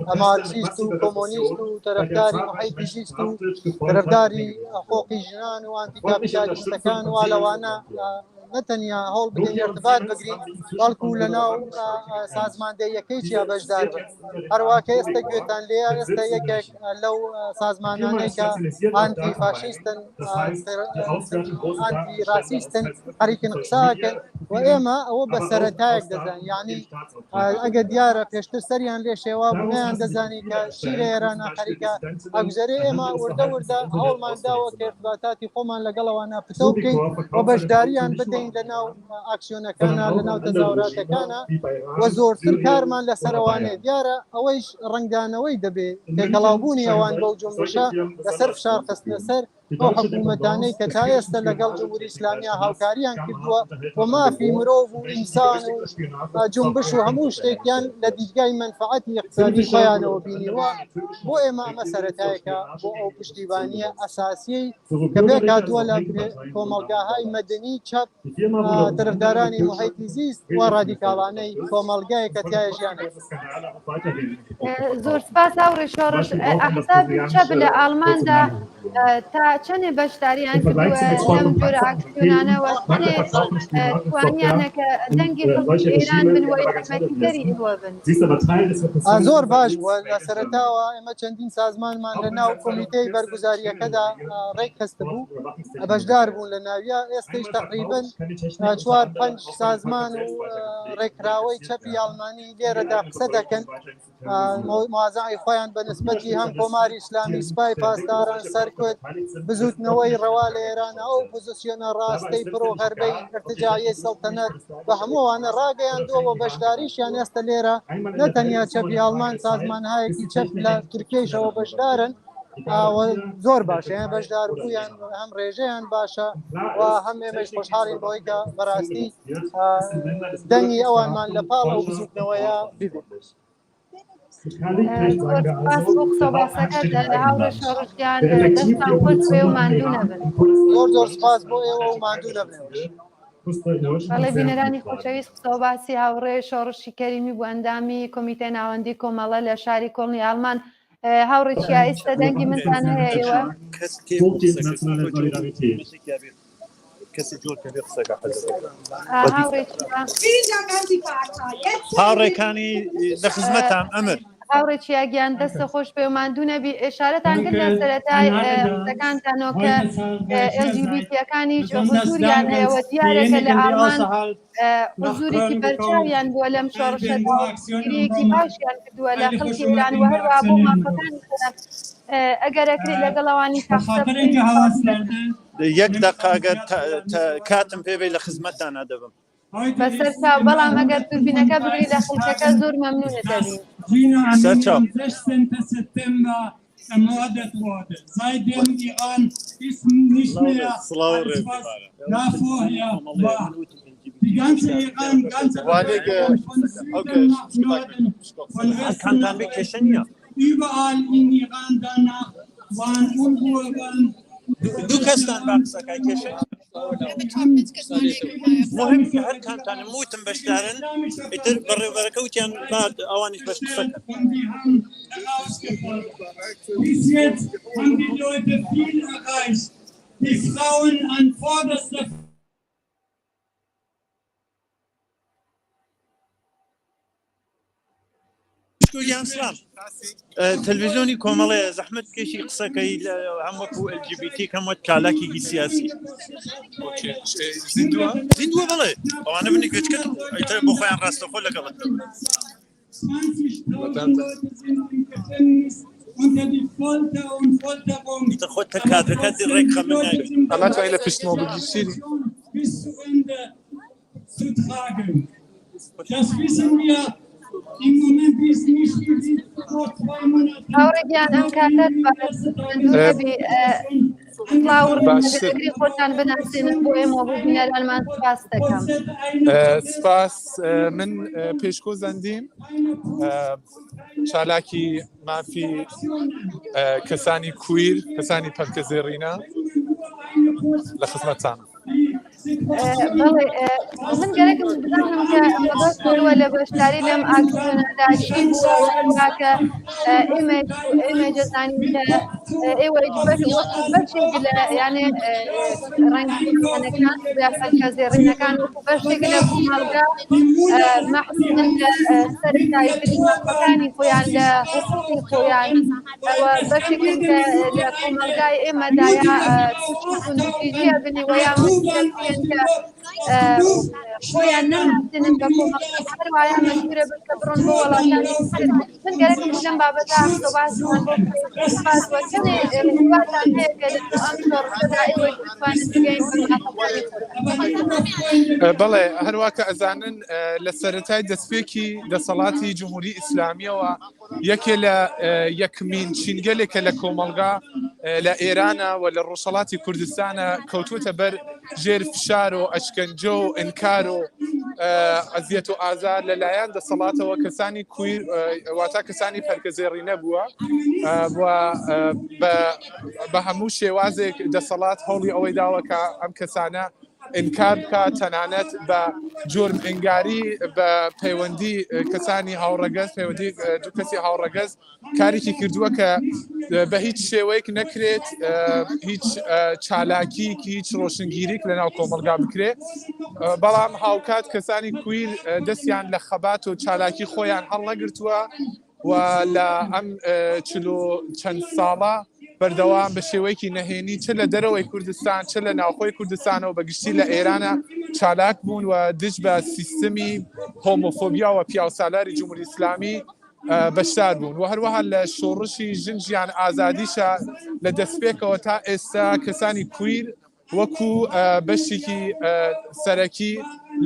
ئەمارکسیست و کۆمۆنیست و تەرەفداری محیتی زیست و تەرەفداری حقوقی ژنان و ئانتیکاپیتالیستەکان و لەوانە نەتەنیا هەوڵ بدەین ارتباط بگرین بەڵکو لەناو سازماندەیەکەی چیا بەشدار بن هەروواکە ئێستا گوێتان لێە ئێستا یەکێک لەو سازمانانەی کە ئانتی فاشیستن ئانتی راسیستن خەریکن قساکەن و ئێمە ئەوە بە سەرەتایەک دەزانین یعنی ئەگە دیارە پێشتر سەریان لێ شێوا بوونیان دەزانی کە چی لە ئێرانە خەریکە ئەگوزەرێ ئێمە وردە وردە هەوڵمان داوە کە ارتباطاتی خۆمان لەگەڵەوانە پتە بکەین و بەشداریان بدەین لەناو ئاکسیۆنەکانە لەناو تەزاوراتەکانە و زۆرتر کارمان لەسەرەوانێ دیارە ئەوەیش ڕنگدانەوەی دەبێت تێکەڵاوبوونی ئەوان بەو جومشە لەسەر فشار خستنە سەر ئەو حکوومەتانەی کە تا ئێستا لەگەڵ جمهوری ئیسلامیە هاوکاریان کردووە و مافی مرۆڤ و ئینسان و جنبش و هەموو شتێکیان لە دیدگای منفعەتی اقتصادی خۆیانەوە بینیوە بۆ ئێمە ئەمە سەرەتایەکە بۆ ئەو پشتیبانیە ئەساسیەی کە پێک هاتووە لە کۆمەڵگاهای مەدەنی چەپ تەرەفدارانی محیتی زیست و ڕادیکاڵانەی کۆمەڵگایە کە تایە ژیان زۆر سپاس هاوڕێ شۆڕش ئەحسابی چەپ لە ئاڵماندا تا چەندێ بەشداریان کردووە لەم جۆرە ئاکسیۆنانەوە چەندێ توانیانە کە دەنگی خەڵکی ئێران بن و یارمەتیگەری ئێوە بن زۆر باش بووە لە سەرەتاوە ئێمە چەندین سازمانمان لە ناو کۆمیتەی بەرگوزاریەکەدا ڕێکخست بوو بەشدار بوون لە ناویە ئێستش تقریبن 4-5 سازمان و ڕێکراوەی چەپی ئاڵمانی لێرەدا قسە دەکەن موازعی خۆیان بە نسبەتی هەم کۆماری ئیسلامی سپای پاسداران سەرکوت بزوتنەوەی ڕەوا لە ئێران ئەو پۆزیسیۆنە ڕاستەی پرۆ غەربەی ارتجاعیە سەڵتەنەت بە هەمووانە ڕاگەیاندووە بەشداریشیان ئێستا لێرە نەتەنیا چەپی ئاڵمان سازمانهایەکی چەپ لە تورکیەیشەوە بەشدارن زۆر باشە بەشدار بوویان هەم ڕێژەیان باشە و هەم ئێمەش خۆشحاڵین بۆی کە بەڕاستی دەنگی ئەوانمان لە پاڵ ئەو بزوتنەوەیە ببێت زۆر سپاس بۆ ئێوە و ماندوو نەبن بەڵێ بینەرانی خۆشەویست قسە باسی هاوڕێ شۆڕشی کەریمی بۆ ئەندامی کۆمیتەی ناوەندی کۆمەڵە لە شاری کۆڵنی ئاڵمان هاوڕێ چیا ئێستا دەنگی منتان هەیە ئێوە هاوڕێکانی لە خزمەتان ئەمر هاوڕێ چیاگیان دەستە خۆش پێ و ماندوو نەبی ئێشارەتان کرد لە سەرەتای قسەکانتانەوە کە LGBTیەکانیش حضوریان هەیەوە دیارەکە لە ئاڵمان حضورێکی بەرچاویان بووە لەم شۆڕشەدا گیرەیەکی باشیان کردووە لە خەڵکی ئێران و هەروە بۆ مافەکان ئەگەر ئەکرێت لەگەڵەوانی یەک دەقەگەر کاتم پێوێ لە خزمەتتانە دەبم بەسەر چاو بەڵام ئەگەر توربینەکە بگری لە خەڵکەکە زۆر مەمنونە دەبین ermordet wurde. Seitdem Iran ist nicht mehr als was da vorher war. Die ganze Iran, ganze Bevölkerung von Süden nach Norden, von Westen nach Osten, überall in Iran danach waren Unruhen. Du kەستان با قسەکەی کێشەی مهم کە هەر کامتانە موتم بەشدارن ئیتر بەڕێوەبەرەکە وتیان بعد ئەوانیش بەش قسەکە Bis jetzt haben die Leute viel erreicht. Die Frauen an vorderster یانسلام تەلڤیزیۆنی کۆمەڵەیە زەحمەت کێشی قسەکەی هەم وەکو LGBT هەموو کالاکێکی سیاسی زیندووە بڵێ ئەوانە منی گوێچکەت ئەیتر بۆ خۆیان ڕاستەخۆ لەگەڵت ئیتر خۆت تە کادرەکەت ڕێک خەمن ناوێت ئەمە توانین لە پشتمەوە بگیرسین Das wissen wir هاوڕێگیان ئەم کاتت بەبی سڵاوڕگری خۆتان بناسیێنن بۆ ئێمە بۆ بینەرانمان سپاس دەکەم. سپاس من پێشکۆ زەندیم چالاکی مافی کەسانی کویر کەسانی پەرکە زێڕینە لە خزمەتتان. بەڵێ من گەرەکم بزانم کە بەبەستەوە لە بەشداری لەم ئاکسیۆنەدا چی بووە کە ئێمە جەزانین کە ئێوە وەکو بەشێک لە یانێ ڕەنگەکان یا پەرکە زێڕینەکان وەکو بەشێک لە کۆمەڵگا مەحسوبن لە سەرەتاییکردنی مەحکەمەکانی خۆیان لە حقوقی خۆیان ئەوە بەشێکن کە لە کۆمەلگای ئێمەدایە تووشی بنی وەیان خۆیان نەناسێنن بە کۆمەڵگا هەروایە مەجبورە بن کە بڕۆن بۆ وڵاتانی من گەرەکم لەم بابەتە سۆباسمان بۆ وەکەنێ هیواتان هەیە کە ئەم شۆڕشەدا ئێوە بتوانن بگەین بەڵێ هەروە کە ئەزانن لە سەرەتای دەستپێکی دەسەڵاتی جمهوری ئیسلامیەوە یەکێ لە یەکمین چینگەلێکە لە کۆمەڵگا لە ئێرانە و لە ڕۆژهەڵاتی کوردستانە کەوتوتە بەر ژێر فشار و ئەشکەنجە و ئینکار و ئەزیەت و ئازار لەلایەن دەسەڵاتەوە کەسانی کویر واتە کەسانی پەرکەزێڕی نەبووە بە هەموو شێوازێک دەسەڵات هەوڵی ئەوەی داوە کە ئەم کەسانە ئینکار بکات تەنانەت بە جۆرم ئنگاری بە پەیوەندی کەسانی هاوڕەگەز پەیوەندی دوو کەسی هاوڕەگەز کارێکی کردووە کە بە هیچ شێوەیەک نەکرێت هیچ چالاکیکی هیچ ڕۆشنگیریک لەناو کۆمەڵگا بکرێت بەڵام هاوکات کەسانی کویر دەستیان لە خەبات و چالاکی خۆیان هەڵ نەگرتووە و لە ئەم چەند ساڵە بەردەوام بە شێوەیەکی نەهێنی چ لە دەرەوەی کوردستان چ لە ناوخۆی کوردستانەوە بەگشتی لە ئێرانە چالاک بوون و دژ بە سیستەمی هۆمۆفۆبیا و پیاوسالاری جمهوری ئیسلامی بەشدار بوون و هەروەها لە شۆڕشی ژنجیان ئازادیشە لە دەستپێکەوە تا ئێستا کەسانی کویر وەکو بەشێکی سەرەکی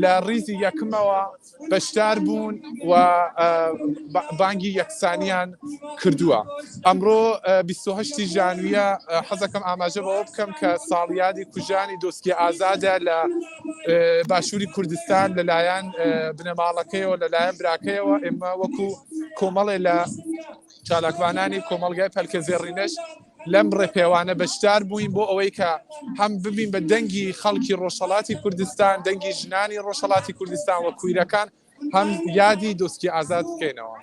لە ڕیزی یەکمەوە بەشدار بوون و بانگی یەکسانیان کردووە. ئەمڕۆ 28 ژانویە حەزەکەم ئاماژە بەوە بکەم کە ساڵیادی کوژانی دۆسکی ئازادە لە باشووری کوردستان لەلایەن بنەماڵەکەیەوە لەلایەن براکەیەوە ئێمە وەکو کۆمەڵێ لە چالاکوانانی کۆمەڵگای پەرکەزێڕینەش لەم ڕێپێوانە بەشدار بووین بۆ ئەوەی کە هەم ببین بە دەنگی خەڵکی ڕۆژهەڵاتی کوردستان دەنگی ژنانی ڕۆژهەڵاتی کوردستان وە کویرەکان هەم یادی دۆسکی ئازاد بکەینەوە.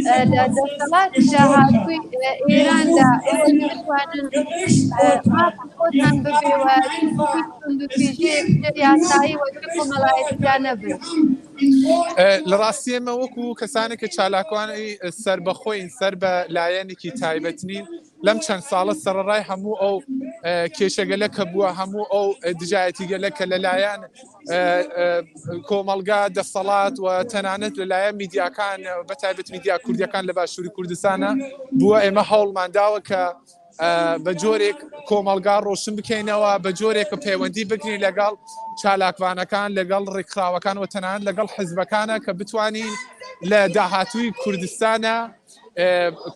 لە دەسەڵاتی داهاتووی ئێراندا بتوانن خۆتان ببێوە تویژەیەک یاسایی وەک کۆمەڵایەتیدا نەبێت. لە ڕاستی ئێمە وەکو کەسانێک کە چالاکوانی سەر بەخۆین سەر بە لایەنێکی تایبەت نین لەم چەند ساڵە سەرڕای هەموو ئەو کێشەگەلە کە بووە هەموو ئەو دژایەتیگەلە کە لەلایەن کۆمەڵگا دەسەڵات و تەنانەت لەلایەن میدیاکان بەتایبەت میدیا کوردیەکان لە باشووری کوردستانە بووە ئێمە هەوڵمانداوە کە بە جۆرێک کۆمەڵگا ڕۆشن بکەینەوە بە جۆرێک پەیوەندی بگرین لەگەڵ چالاکوانەکان لەگەڵ ڕێکخراوەکان و تەنانەت لەگەڵ حیزبەکانە کە بتوانین لە داهاتووی کوردستانە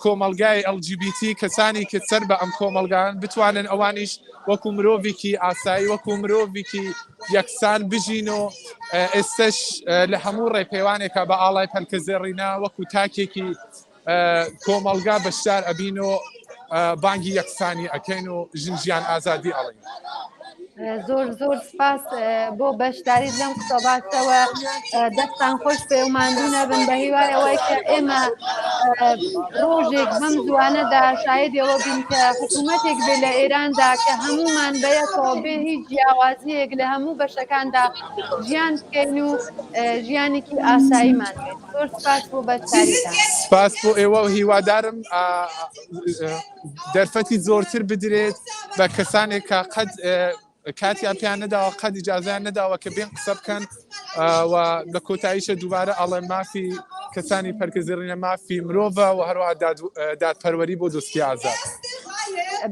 کۆمەلگای LGBT کەسانی کە سەر بە ئەم کۆمەلگان بتوانن ئەوانیش وەکو مرۆڤێکی ئاسایی وەکو مرۆڤێکی یەکسان بژین و ئێستش لە هەموو ڕێپەیوانێکە بە ئاڵای پەرکەزێڕینە وەکو تاکێکی کۆمەلگا بەشدار ئەبین و بانگی یەکسانی ئەکەین و ژنجیان ئازادی ئەڵین. زۆر زۆر سپاس بۆ بەشداریت لەم قسەباتەوە دەستان خۆش پێوماندوو نەبن بە هیوای ئەوەی کە ئێمە ڕۆژێک بەم زوانەدا شایەدەوە بین کە حکوومەتێک بێ لە ئێراندا کە هەمومان بەیەکەوە بێ هیچ جیاوازیەک لە هەموو بەشەکاندا ژیان بکەین و ژیانێکی ئاساییمان بێت. زۆر سپاس بۆ بەشداریتان. سپاس بۆ ئێوە و هیوادارم دەرفەتی زۆرتر بدرێت بە کەسانێک کە قەت کاتیان پیان نەداوە قەت ئیجازەیان نەداوە کە بێن قسە بکەن و لە کۆتاییشە دووبارە ئەڵێ مافی کەسانی پەرکەزێڕینە مافی مرۆڤە و هەروەها دادپەروەری بۆ دۆسکی ئازاد.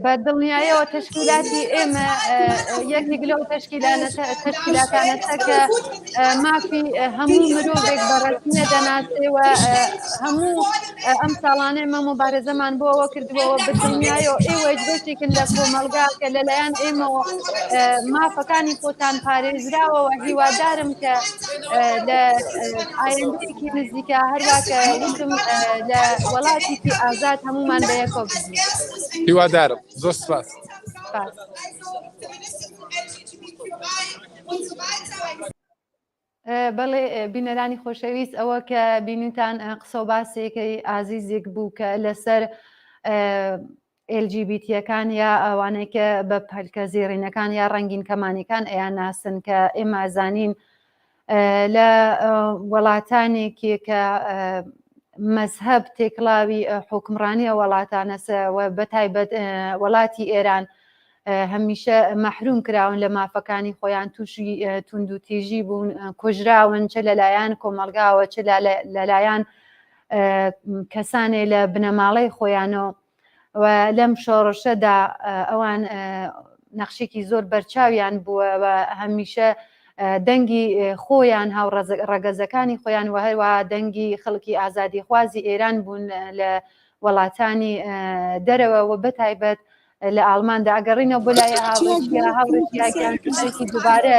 بە دڵنیاییەوە تشکیلاتی ئێمە یەکێک لەو تشکیلاتانەتە کە مافی هەموو مرۆڤێک بەڕێزمێ دەناسێەوە هەموو ئەم ساڵانەی مە مبارەزەمان بۆەوە کردبەوە بە دڵنیایەوە ئێوەش بەشێکن لە کۆمەلگا کە لەلایەن ئێمەوە مافەکانی خۆتان پارێزراوەوە هیوادارم کە لە ئایندەیەکی نزیکە هەروواکە وتم لە وڵاتێکی ئازاد هەمومان بەیەکەوە بزین. هیوادارم زۆر سپاس. بەڵێ بینەرانی خۆشەویست ئەوە کە بینیتان قسە و باسێکی ئازیزێک بوو کە لەسەر LGBTیەکان یا ئەوانەی کە بە پەلکە زێڕینەکان یا ڕەنگین کەمانیەکان ئەیان ناسن کە ئێمە زانین لە وڵاتانێکی کە مەزهەب تێکڵاوی حکمڕانیە وڵاتانەسەوە بەتایبەت وڵاتی ئێران هەمیشە مەحروم کراون لە مافەکانی خۆیان تووشی توند و تیژی بوون کوژراون چ لەلایەن کۆمەلگاوە چ لەلایەن کەسانێ لە بنەماڵەی خۆیانەوە و لەم شۆڕشەدا ئەوان نەخشێکی زۆر بەرچاویان بووە و هەمیشە دەنگی خۆیان هاوڕەگەزەکانی خۆیان و هەروە دەنگی خەڵکی ئازادی خوازی ئێران بوون لە وڵاتانی دەرەوە و بەتایبەت لە ئالماندا ئەگەڕینەوە بۆ لای هاوڕێکی دووبارە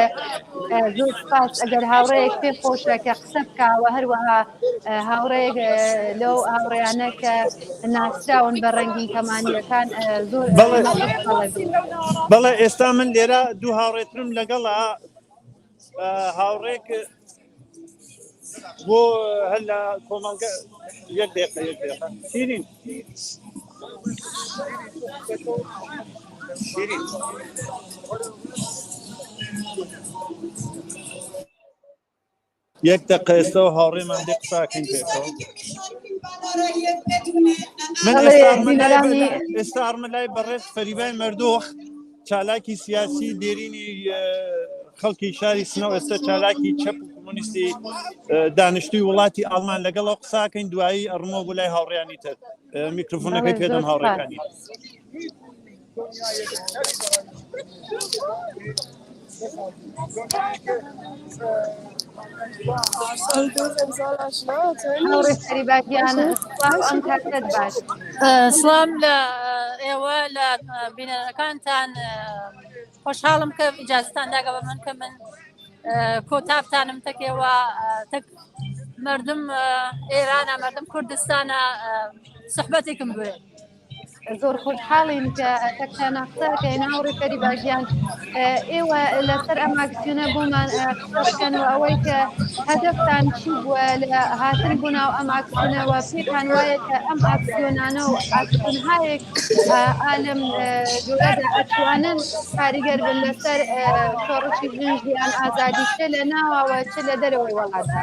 زۆر سپاس ئەگەر هاوڕەیەک پێ خۆشە کە قسە بکاوە هەروەها هاوڕەیەک لەو هاوڕێیانە کە ناسراون بە ڕەنگین کەمانیەکان زۆر بەڵێ ئێستا من لێرە دوو هاوڕێترم لەگەڵا هاوڕێک بۆ هەر لە کۆمەڵگە یەک دقیقە شیرین یەک دقیقە ئێستەوە هاوڕێمان دێ قساکەین پێکەوە من ئێستا ئەرمەلای بەڕێز فەریبای مەردۆخ چالاکی سیاسی دێرینی خەڵکی شاری سنەوە ئێستا چالاکی چەپ و کۆمۆنیستی دانیشتووی وڵاتی ئەڵمان لەگەڵەوە قساکەین دوایی ئەڕمەوە بۆ لای هاوڕێیانی تر میکرۆفۆنەکەی پێدەم هاوڕێکانی سلام لە ئێوە لە بینەرەکانتان خۆشحاڵم کە ئیجازتان داگە بە من کە من کۆتابتانم تەکێوە تەک مردم ئێرانە مردم کوردستانە سحبەتێکم بێ زۆر خۆشحاڵین کە تەکتانە قسەکەی ناوڕێ فەریباژیان ئێوە لەسەر ئەم ئاکسیۆنە بۆمان قسەکەن و ئەوەی کە هەدەفتان چی بووە لە هاتن بوو ناو ئەم ئاکسیۆنەوە پێتان وایە کە ئەم ئاکسیۆنانە و ئاکسیۆنهایەک ئالەم جۆرەدا ئەتوانن کاریگەر بن لەسەر شۆڕشی ژنجیان ئازادی چ لە ناوەوە چ لە دەرەوەی وڵاتە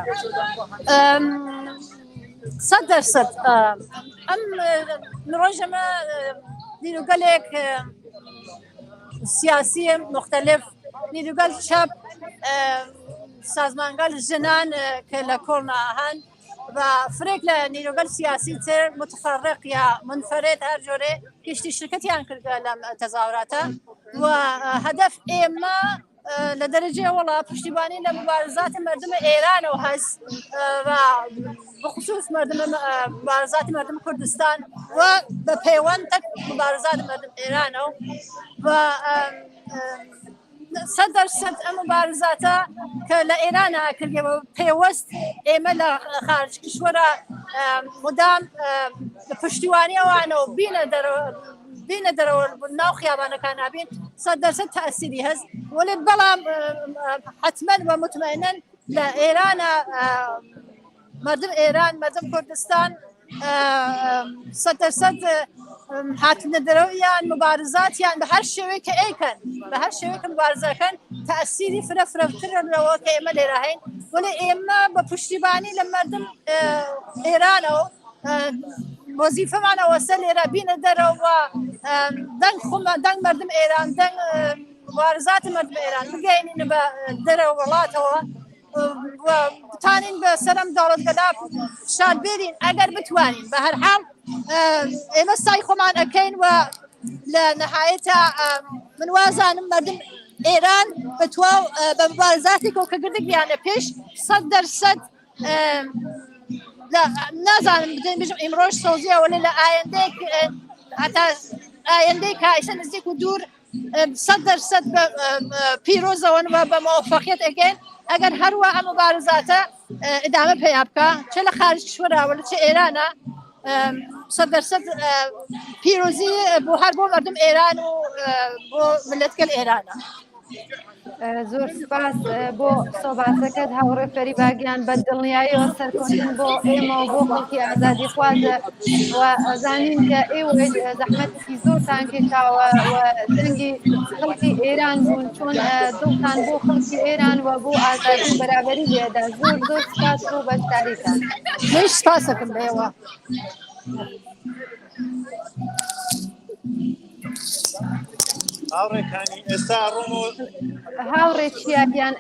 100% ئەم ڕۆژەمە نیروگەلێک سیاسی مختلف نیروگەل چەپ سازمانگەل ژنان کە لە کۆڵنا هەن و فرێک لە نیروگەل سیاسی تر متفەرق یا منفرد هەر جۆرێ گشتی شرکەتیان کردە لەم تەزاوراتە و هەدەف ئێمە لە دەرەجێ وڵا پشتیبانی لە مبارزاتی مردم ئێرانەوە هەست و بخصوص مبارزاتی مردم کوردستان و بە پەیوەند تەک مبارزاتی مردم ئێرانەوە و 100% ئەم مبارزاتە کە لە ئێرانە کردەوە پێوەست ئێمە لە خارج کشوەرە مدام پشتیوانی ئەوانەوە بینە دەرەوە ناو خیابانەکان نابین 100% تەئسیری هەست وەڵێ بەڵام حتمەن و مطمئنەن لە ئێرانە مردم ئێران مردم کوردستان 100% هاتنە دەرەوەیان مبارزاتیان بە هەر شێوەیە کە ئەیکەن بە هەر شێوەیە کە مبارزەکەن تەئسیری فرەترەوە کە ئێمە لێرە هەین وەڵێ ئێمە بە پشتیبانی لە مردم ئێرانەوە وەزیفەمانەوە سەر لێرە بینە دەرەوە دەنگ مردم ئێران دەنگ مبارزاتی مردم ئێران بگەینین بە دەرەوە وڵاتەوە بتانین بە سەرم دەوڵەتگەدا شاد بێرین ئەگەر بتوانین بە هەر حاڵ ئێمە سای خۆمان ئەەکەین و لە نەهایەتە من وازانم مردم ئێران بەتواو بە مبارزاتی کۆکەگردێکیانە پێش 100% نازانم بژم ئیمڕۆژ سۆزیەوە لە ئایندەیەک هەتا ئایندەی کایسە نزیک و دوور 100% بە پیرۆزەوەنەوە بە موفەقیەت ئەگەین ئەگەر هەروە ئەم مبارزاتە ئدامە پێیا بکە چه لە خارج کشوەراوە لە چه ئێرانە 100% پیرۆزی بۆ هەر بۆ مردم ئێران و بۆ ملەتگەل ئێرانە. زۆر سپاس بۆ سۆباتەکەت هاوڕێ فەریباگیان بە دڵنیاییەوە سەرکەوتن بۆ ئێمە و بۆ خەڵکی ئازادی خوازە و ئەزانین کە ئێوە زەحمەتێکی زۆرتان کێشاوە و دەنگی خەڵکی ئێران بوون چۆن دڵتان بۆ خەڵکی ئێران و بۆ ئازادی و بەرابەری لێدا زۆر زۆر سپاس بۆ بەشداریتان. منیش سپاسەکەم بە ئێوە. هاوڕێکانی ئێستا ڕۆمۆ هاوڕێ چیاکیان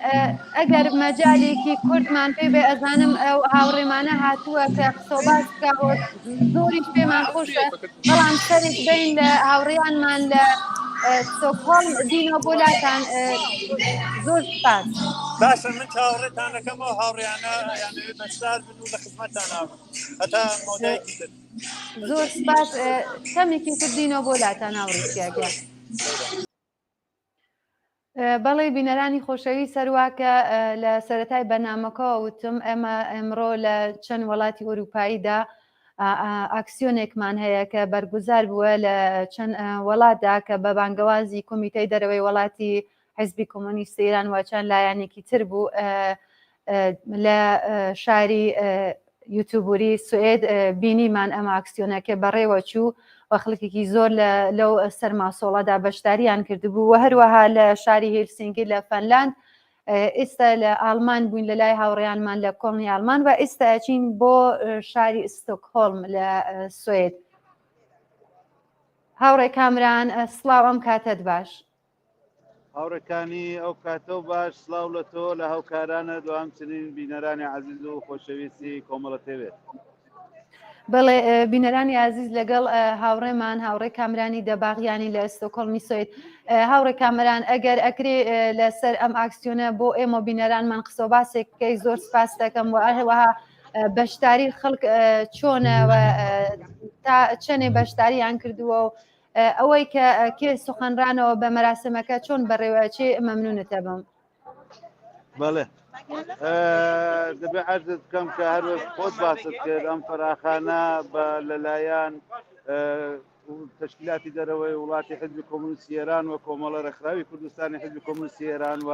ئەگەر مەجالێکی کوردمان پێ بێ ئەزانم ئەو هاوڕێمانە هاتووە کە قسەباز بکەوە زۆریش پێمان خۆشە بەڵام سەرێک بین لە هاوڕێیانمان لە ستۆکهۆڵم دینە بۆلاتان زۆر سپاس. باشە من چاوەڕێتان دەکەمەوە هاوڕێیانە یانەوێ بەشدار بن و لە خزمەتتان ناوە هەتا مۆدایەکی تر. زۆر سپاس کەمێکی کردینەوە بۆلاتان هاوڕێ چیاکیان. بەڵێ بینەرانی خۆشەوی سەرواکە لە سەرەتای بەنامەکەەوە وتم ئێمە ئەمڕۆ لە چەند وڵاتی ئۆروپاییدا ئاکسیۆنێکمان هەیە کە بەرگوزار بووە لە چەند وڵاتدا کە بە بانگەوازی کۆمیتەی دەرەوەی وڵاتی حیزبی کۆمۆنیستی ئێران و چەند لایەنێکی تر بوو لە شاری یوتیوبوری سوئێد بینیمان ئەمە ئاکسیۆنەکە بەڕێوە چوو و خەڵکێکی زۆر لەو سەرماسۆڵەدا بەشداریان کردبوو و هەروەها لە شاری هێلسینکی لە فەنلاند ئێستا لە ئالمان بووین لە لای هاوڕێیانمان لە کۆڵنی ئالمان و ئێستا ئەچین بۆ شاری ستۆکهۆڵم لە سوێد. هاوڕێ کامران سڵاو ئەم کاتت باش. هاوڕەکانی ئەو کاتە باش سڵاو لە تۆ لە هاوکارانە دو همچنین بینەرانی عەزیز و خۆشەویستی کۆمەڵە تێوێت. بڵێ بینەرانی عزیز لەگەڵ هاوڕێمان هاوڕێ کامرانی دەباغیانی لە ئەستۆکۆڵمی سوێد. هاوڕێ کامران ئەگەر ئەکرێ لەسەر ئەم ئاکسیۆنە بۆ ئێمە بینەرانمان قسەباسێک بکەی زۆر سپاس دەکەم و هەروەها بەشداری خەڵک چۆنە و تا چەنێ بەشداریان کردووە و ئەوەی کە کێ سوخەنرانەوە بە مەراسمەکە چۆن بەڕێوەچێ مەمنونتە بم. بەڵێ دەبێ عەرزت بکەم کە هەروە خۆت باست کرد ئەم فەراخانە بە لەلایەن تشکیلاتی دەرەوەی وڵاتی حزبی کۆمونیستی ئێران و کۆمەڵە ڕێکخراوی کوردستانی حزبی کۆمونیستی ئێران و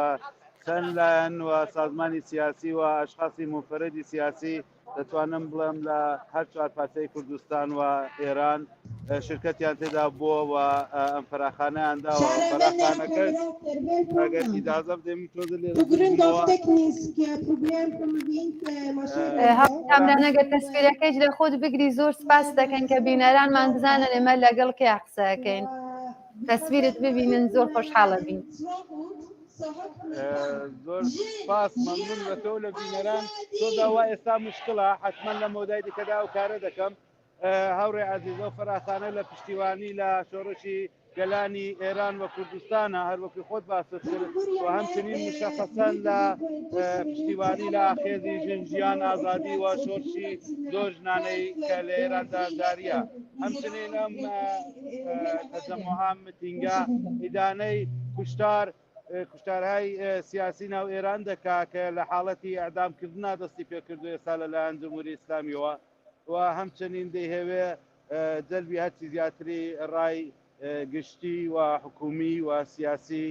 چەند لایەن و سازمانی سیاسی و ئاشخاصی منفەرەدی سیاسی دەتوانم بڵێم لە هەر چوار پارچەی کوردستان و ئێران شرکەتیان تێدا بووە و ئەم فەراخانەیانداوە فەراخانەکە ئەگەر ئیجازە بدەم تۆ لێ کامرانەگەر تەسویرەکەیش لە خۆت بگری زۆر سپاس دەکەن کە بینەرانمان بزانن ئێمە لەگەڵ کێ قسەکەین تەسویرت ببینن زۆر خۆشحاڵە بین. زۆر سپاس مەمنون بە تۆ لە بینەران تۆ داوا ئێستا مشکڵە حتمما لە مۆدای دیکەدا و کارە دەکەم هاوڕێ عەزیزە و فەراخانە لە پشتیوانی لە شۆڕشی گەلانی ئێران و کوردستانە هەروەکو خۆت باست کرد و هەمچنین مشەخەسەن لە پشتیوانی لە ئاخێزی ژنجیان ئازادی و شۆرشی زۆر ژنانەی کە لە ئێراندا داریە هەمچنین ئەم تەجەموعە متینگە ئیدانەی کوشتارهای سیاسی ناو ئێران دەکا کە لە حاڵەتی ئەعدامکردنا دەستی پێکردو ئێستا لەلایەن جمهوری ئیسلامیەوە و هەمچنین دەیهەوێ جەلبی هەرچی زیاتری ڕای گشتی و حکومی و سیاسی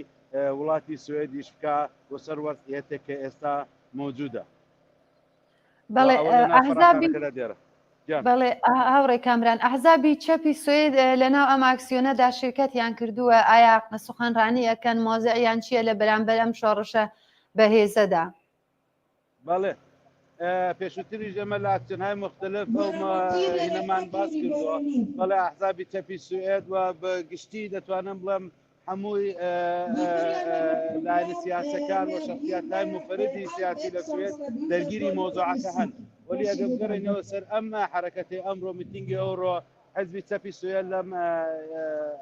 وڵاتی سوێدیش بکە بۆ سەر وەضعیەتێک کە ئێستا موجودە. بەڵێ بەڵێ هاوڕێ کامران ئەحزابی چەپی سوێد لەناو ئەم ئاکسیۆنەدا شرکەتیان کردووە ئایا سوخەنڕانی ئەکەن مۆزەعیان چییە لە بەرامبەر ئەم شۆڕشە بەهێزەدا؟ بەڵێ پێشووتری ژەمە لە ئاکسیۆنهای مختلف هینەمان باس کردووە بەڵێ ئەحزابی چەپی سوێد و بە گشتی دەتوانم بڵێم هەمووی لایەنە سیاسەکان و شەخصیەتهای منفەرەدی سیاسی لە سوێد دەرگیری مۆزوعەکە هەن ولی ئەگەر بگەڕێنەوە سەر ئەم حرەکەتی ئەمڕۆ میتینگی ئەوڕۆ حزبی چەپی سوێن لەم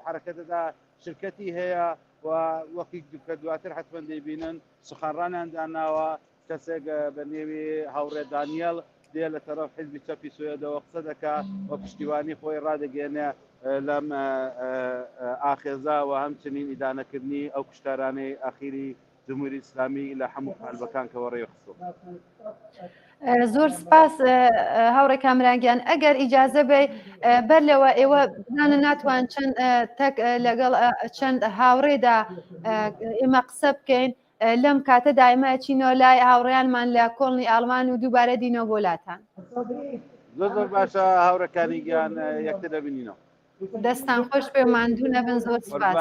حرەکەتەدا شرکەتی هەیە و وەکی دواتر حتمما دەیبینن سخانڕانیان داناوە کەسێک بە نێوی هاوڕێ دانیێل دێ لە تەرەف حزبی چەپی سوێدەوە قسە دەکات و پشتیوانی خۆی ڕادەگەێنێ لەم ئاخێزا و هەمچنین ئیدانەکردنی ئەو کوشتارانەی ئاخیری جمهوری ئیسلامی لە هەموو قالبەکان کە وەڕێ خستۆ. زۆر سپاس هاوڕێ کامرانگیان ئەگەر ئیجازە بێ بەر لەوە ئێوە بانە ناتوان چەند تەک لەگەڵ چەند هاوڕێدا ئێمە قسە بکەین لەم کاتەدا ئێمە چینەوە لای هاوڕێیانمان لە کۆڵنی ئاڵمان و دووبارە دینەوە بۆ لاتان. زۆر باشە هاوڕەکانی گیان یەکتر دەبینینەوە. دەستان خۆش پێ ماندوو نەبن. زۆر سپاس.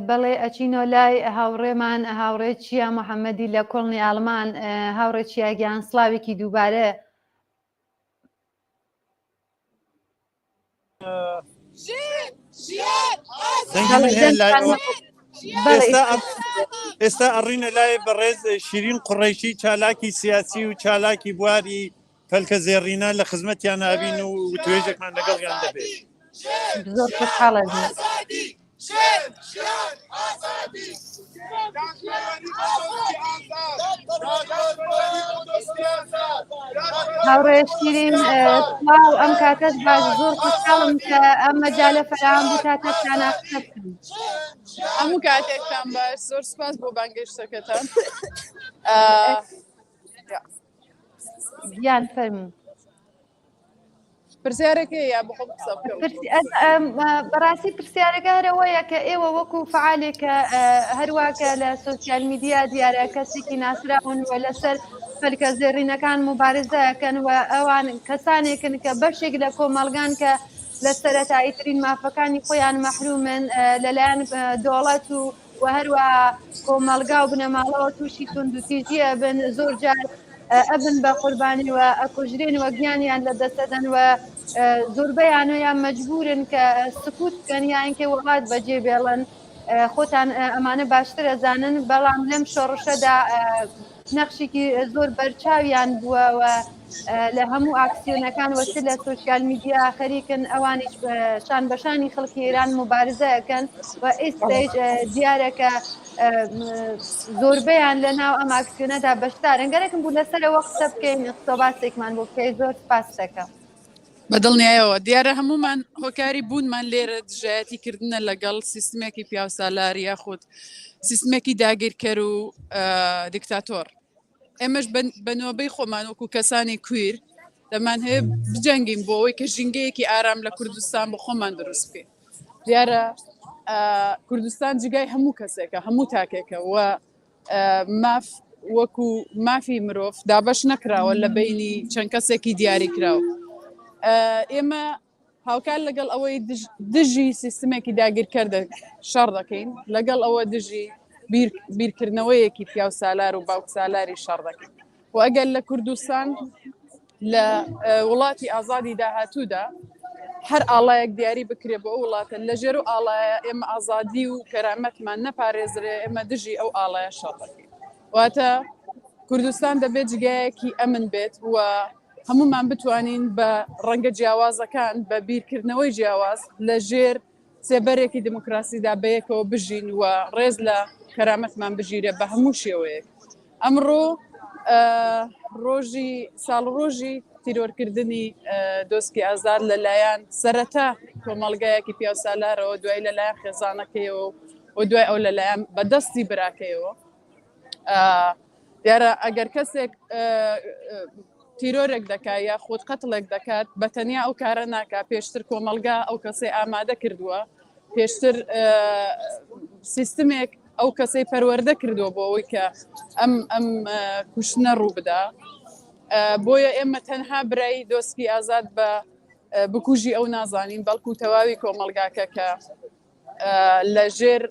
بەڵێ ئەچینۆ لای هاوڕێمان هاوڕێ چیا محەممەدی لە کۆڵنی ئاڵمان هاوڕێ چیاگیان سلااوێکی دووبارە ئێستا ئەڕینە لای بەڕێز شیرین قوڕیشی چالاکی سیاسی و چالاکی بواری فەلکە زێڕینە لە خزمەتیان نابین و توێژێکمان لەگەڵیان دەبێت. زۆر خوشحاڵە. هاوڕێ شیرین سڵاو ئەم کاتەش باش زۆر خوشحاڵم کە ئەم مەجالە فراهم بوو تا تەشتانە قسە بکەین. هەموو کاتێکتان باش. زۆر سپاس بۆ بانگەشتەکەتان. گیان فەرموو. پرسیارێکی یا بخۆم قسە بکەم. بەڕاستی پرسیارەکە هەرەوەیە کە ئێوە وەکو فعالێکە هەروواکە لە سۆسیال میدیا دیارە کەسێکی ناسراون و لەسەر فەلکە زێڕینەکان مبارزەکەن و ئەوان کەسانێکن کە بەشێک لە کۆمەڵگان کە لە سەرەتاییترین مافەکانی خۆیان مەحرومن لەلایەن دەوڵەت و هەروەها کۆمەڵگا و بنەماڵەوە تووشی توندوتیژیە بن زۆر جار ئەبن بە قوربانی و ئەکوژرێن وە گیانیان لە دەستەدەن و زۆربەیانەیان مەجبورن کە سکوت بکەن یانکە وڵات بەجێ بێڵن خۆتان ئەمانە باشتر ئەزانن بەڵام لەم شۆڕشەدا نەخشێکی زۆر بەرچاویان بووە لە هەموو ئاکسیۆنەکان وەچ لە سۆسیال میدیا خەریکن ئەوانیش شان بەشانی خەڵکی ئێران مبارزەکەن و ئێستاش دیارەکە زۆربەیان لە ناو ئەم ئاکسیۆنەدا بەشدارن. گەرەکم بوو لەسەرەوە قسە بکەین قسە باسێکمان بۆ بکەین. زۆر سپاس دەکەم. بەدڵنیایەوە دیارە هەمومان هۆکاری بوونمان لێرە دژایەتی کردنە لەگەڵ سیستمێکی پیاوسالار یاخود سیستمێکی داگیرکەر و دیکتاتۆر. ئێمەش بەنۆبەی خۆمان وەکو کەسانی کویر دەمان هەیە بجەنگین بۆ ئەوەی کە ژینگەیەکی ئارام لە کوردستان بۆ خۆمان دروست بکەین. دیارە کوردستان جگای هەموو کەسێکە هەموو تاکێکە و ماف وەکو مافی مرۆڤ دابەش نەکراوە لە بینی چەند کەسێکی دیاری کراوە. ئێمە هاوکار لەگەڵ ئەوەی دژی سیستمێکی داگیرکەر شەڕ دەکەین لەگەڵ ئەوە دژی بیرکردنەوەیەکی پیاوسالار و باوکسالاری شەڕ دەکەین و ئەگەر لە کوردستان لە وڵاتی ئازادی داهاتوودا هەر ئاڵایەک دیاری بکرێ بۆ ئەو وڵاتە لە ژێر و ئاڵایە ئێمە ئازادی و کەرامەتمان نەپارێزرێ ئێمە دژی ئەو ئاڵایە شەڕ دەکەین. واتە کوردستان دەبێت جگایەکی ئەمن بێت و هەمومان بتوانین بە ڕەنگە جیاوازەکان بە بیرکردنەوەی جیاواز لە ژێر سێبەرێکی دموکراسیدا بەیەکەوە بژین و ڕێز لە کەرامەتمان بژیرە بە هەموو شێوەیەک. ئەمڕۆ ڕۆژی ساڵڕۆژی تیرۆرکردنی دۆسکی ئازاد لەلایەن سەرەتا کۆمەڵگایەکی پیاوسالارەوە دوای لەلایەن خێزانەکەیەوە و دوای ئەو لەلایەن بەدەستی براکەیەوە. دیارە ئەگەر کەسێک تیرۆرێک دەکات یا خۆت قەتڵێک دەکات بە تەنیا ئەو کارە ناکات پێشتر کۆمەلگا ئەو کەسەی ئامادە کردووە پێشتر سیستمێک ئەو کەسەی پەروەردە کردووە بۆ ئەوەی کە ئەم کوشتنە ڕوو بدا. بۆیە ئێمە تەنها برای دۆسکی ئازاد بە بکوژی ئەو نازانین بەڵکو تەواوی کۆمەلگاکە کە لە ژێر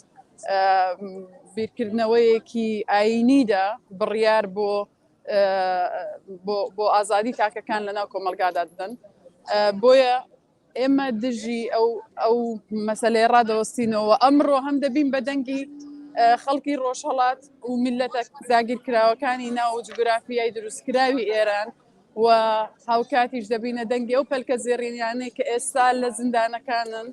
بیرکردنەوەیەکی ئاینیدا بڕیار بۆ ئازادی تاکەکان لەناو کۆمەلگادا دەدەن. بۆیە ئێمە دژی ئەو مەسەلەی ڕادەوەستینەوە ئەمڕۆ هەم دەبین بە دەنگی خەڵکی ڕۆژهەڵات و میلەتە داگیرکراوەکانی ناو جوگرافیای دروستکراوی ئێران و هاوکاتیش دەبینە دەنگی ئەو پەلکە زێڕینیانەی کە ئێستا لە زیندانەکانن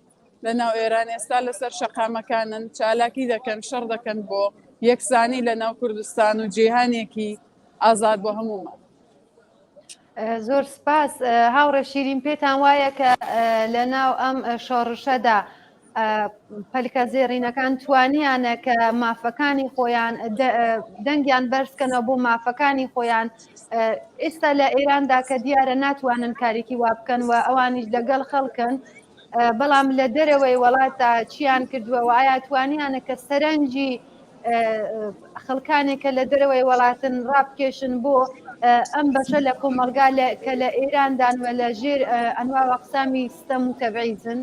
لە ناو ئێران ئێستا لەسەر شەقامەکانن چالاکی دەکەن شەڕ دەکەن بۆ یەکسانی لە ناو کوردستان و جیهانێکی ئازاد بۆ هەمومان. زۆر سپاس هاوڕە شیرین پێتان وایە کە لە ناو ئەم شۆڕشەدا پەلکە زێڕینەکان توانیانە کە مافەکانی خۆیان دەنگیان بەرزکەنەوە بۆ مافەکانی خۆیان ئێستا لە ئێراندا کە دیارە ناتوانن کارێکی وا بکەن و ئەوانیش لەگەڵ خەڵکن بەڵام لە دەرەوەی وڵاتە چیان کردووە و ئایا توانیانە کە سەرنجی خەڵکانێکە لە دەرەوەی وڵاتن ڕابکێشن بۆ ئەم بەشە لە کۆمەلگا کە لە ئێراندان و لە ژێر ئەنواع ئەقسامی ستەم و تەبعیزن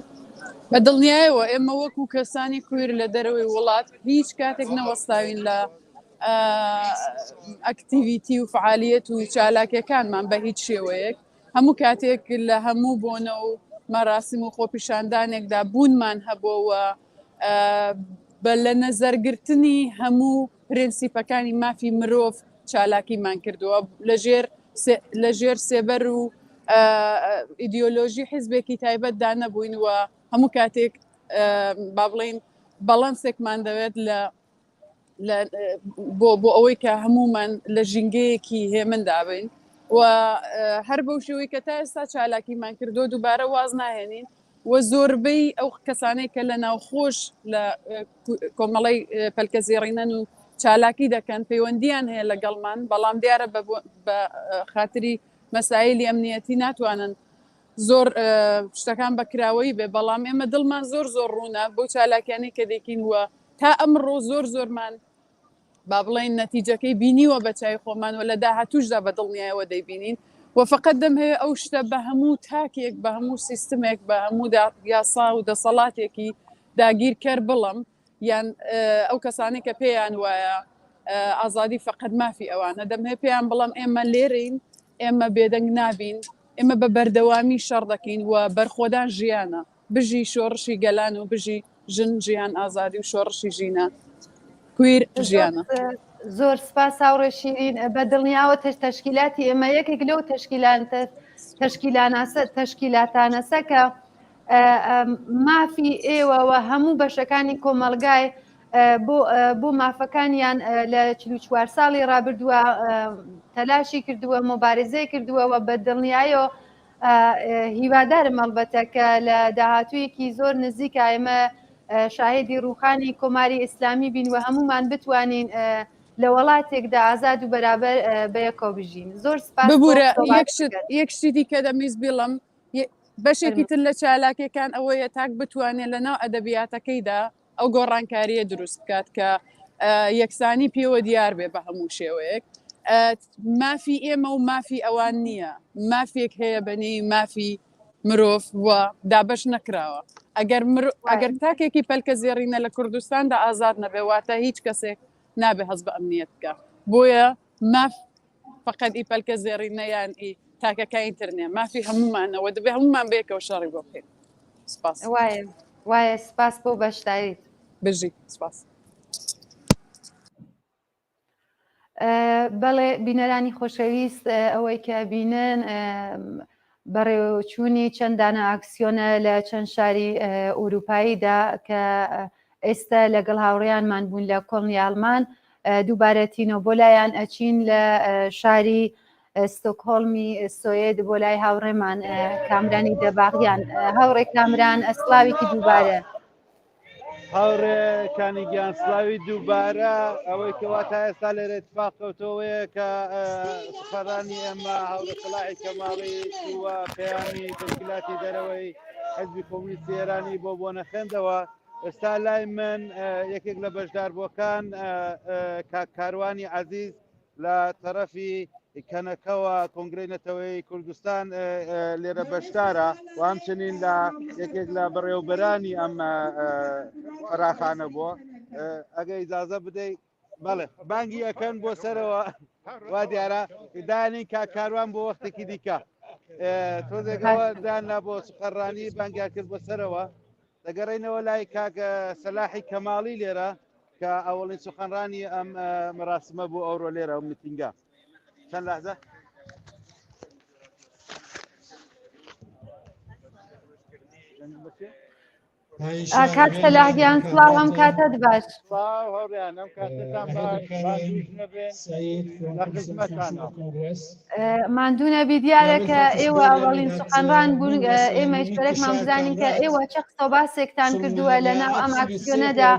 بە دڵنیایەوە ئێمە وەکو کەسانی کوێر لە دەرەوەی وڵات هیچ کاتێک نەوەستاوین لە ئەکتیڤیتی و فعالیەت و چالاکیەکانمان بە هیچ شێوەیەک هەموو کاتێک لە هەموو بۆنە و مەراسم و خۆپیشاندانێکدا بوونمان هەبووە بە لە نەزەرگرتنی هەموو پرینسیپەکانی مافی مرۆڤ چالاکیمان کردووە لە ژێر سێبەر و ئیدیۆلۆژی حیزبێکی تایبەتدا نەبووین و هەموو کاتێک با بڵێن بەڵەنسێکمان دەوێت بۆ ئەوەی کە هەمومان لە ژینگەیەکی هێمندا بین و هەر بەو شێوەی کە تا ئێستا چالاکیمان کردو دووبارە واز ناهێنین و زۆربەی ئەو کەسانەی کە لە ناوخۆش لە کۆمەڵی پەلکە زێڕینەن و چالاکی دەکەن پەیوەندیان هەیە لەگەڵمان بەڵام دیارە بە خاتری مەسایلی ئەمنیەتی ناتوانن زۆر شتەکان بەکراوەی بێ بەڵام ئێمە دڵمان زۆر ڕوونە بۆ چالاکیانی کە دەکەین وە تا ئەمڕۆ زۆرمان با بڵێن نەتیجەکەی بینیوە بە چای خۆمان و لە داهاتووشدا بە دڵنیایەوە دەیبینین و فقط دەم هەیە ئەو شتە بە هەموو تاکێک بە هەموو سیستمێک بە هەموو یاسا و دەسەڵاتێکی داگیرکەر بڵم یان ئەو کەسانی کە پێیان وایە ئازادی فقط مافی ئەوانە دەم هەیە پێیان بڵم ئێمە لێرەین ئێمە بێدەنگ نابین ئێمە بە بەردەوامی شەڕ دەکەین و بەرخۆدان ژیانە بژی شۆڕشی گەلان و بژی ژن ژیان ئازادی و شۆڕشی ژینە کویر ژیانە. زۆر سپاس هاوڕێ شیرین بە دڵنیاوە تەشکیلاتی ئێمە یەکێک لەو تەشکیلاتانەسە کە مافی ئێوەوە هەموو بەشەکانی کۆمەلگای بۆ مافەکانیان لە 44 ساڵی ڕابردووە تەلاشی کردووە مۆبارزەی کردووە و بە دڵنیایەوە هیوادارم هەڵبەتە کە لە داهاتوویەکی زۆر نزیکە ئێمە شاهێدی ڕووخانی کۆماری ئیسلامی بین و هەمومان بتوانین لە وڵاتێکدا ئازاد و بەرابەر بەیەکەوە بژین. زۆر سپاس. ببوورە یەک شتی کە دەمیز بڵم بەشێکی تر لە چالاکیەکان ئەوەیە تاک بتوانێت لە ناو ئەدەبیاتەکەیدا ئەو گۆڕانکاریە دروست بکات کە یەکسانی پێوە دیار بێ بە هەموو شێوەیەک مافی ئێمە و مافی ئەوان نییە مافێک هەیە بەنێی مافی مرۆڤ وە دابش نەکراوە ئەگەر تاکێکی پەلکە زێڕینە لە کوردستاندا ئازاد نەبێواتە هیچ کەسێک نابێ هەست بە ئەمنیەت بکە بۆیە ماف فقط ئی پەلکە زێڕینەیان ئی تاکەکانی ترنێ مافی هەمومانەوە دەبێ هەمومان بێکەوە شەڕی بۆ بکەین. سپاس. وایە سپاس بۆ بەشداریت بژی سپاس. بەڵێ بینەرانی خۆشەویست ئەوەی کە بینن بەڕێوەچوونی چەندانە ئاکسیۆنە لە چەند شاری ئوروپاییدا کە ئێستا لەگەڵ هاوڕێیانمان بوون لە کۆڵنیالمان دووبارەتینەوە بۆ لایەن ئەچین لە شاری ستۆکهۆڵمی سوێد بۆ لای هاوڕێمان کامرانی دەباغیان هاوڕێ کامران ئەسڵاوێکی دووبارە هاوڕێکانی گیانسلاوی دووبارە ئەوەی کەوا تا ئێستا لێرە اتفاق کەوتەوەیە کە سفەرانی ئێمە هاوڕێ سەلاحی کەماڵی وە پەیامی تەشکیلاتی دەرەوەی حیزبی کۆمونیستی ئێرانی بۆ نەخێندەوە ئێستا لای من یەکێک لە بەشداربووەکان کاروانی عەزیز لە تەرەفی کەنەکەوە کۆنگرەی نەتەوەی کوردستان لێرە بەشدارە و همچنین لە یەکێک لە بەڕێوەبەرانی ئەم فەراخانە بووە ئەگە ئیجازە بدەیت بەڵێ بانگی ئەەکەن بۆ سەرەوە وا دیارە دانین کاروان بۆ وەختێکی دیکە تۆزێکەوە داننا بۆ سوقەڕانی بانگیان کرد بۆ سەرەوە دەگەڕێنەوە لای کاکە سەلاحی کەماڵی لێرە کە ئەوڵین سوخەنڕانی ئەم مەراسمە بۆ ئەوڕۆ لێرە و میتینگە چەند لەحظە کات سەلاحیان سڵاو ئەم کاتت باش هەوریان ئەم کاتتان باش نەبێن لە خزمەتانە ماندوونە بی دیارەکە ئێوە ئەوڵین سوقەنڕان بوون ئێمە شتێکمان بزانین کە ئێوە چه قسە و باسێکتان کردووە لەناو ئەم ئاکسیۆنەدا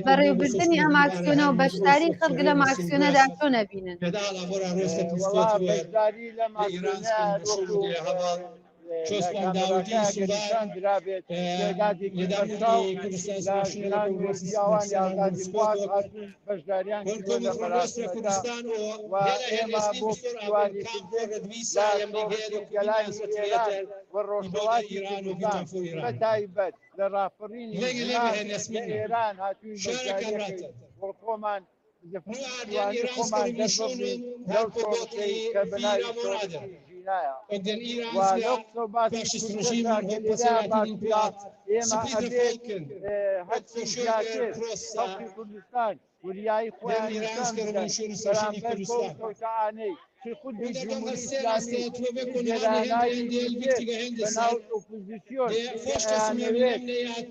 بەڕێوەبردننی ئەم ئاکسیۆنە و بەشداری خەڵک لەم ئاکسیۆنەدا چۆن نەبینن بەشداری لەم کامێرەکان درابێت بەشداریان کوردستان و ئێمە بۆ پشتیوانی گەلای ئێران و ڕۆژهەڵاتی کوردستان بەتایبەت لە ڕاپەڕینی ئێران هاتووی بەشداریەکەی بۆ خۆمان خۆمان دەربڕین لەو شۆڕشەی کە بەناوی شۆڕشی ژینایە ولەو قسە و باسی ئێمە ئەبێت هەرچی زیاتر خەڵکی کوردستان وریایی خۆیان بەرامبەر بۆ کەوتەعانەی خودی جمهوری اسلامی گرانایی بناو اپوزیسیون ئەیانەوێت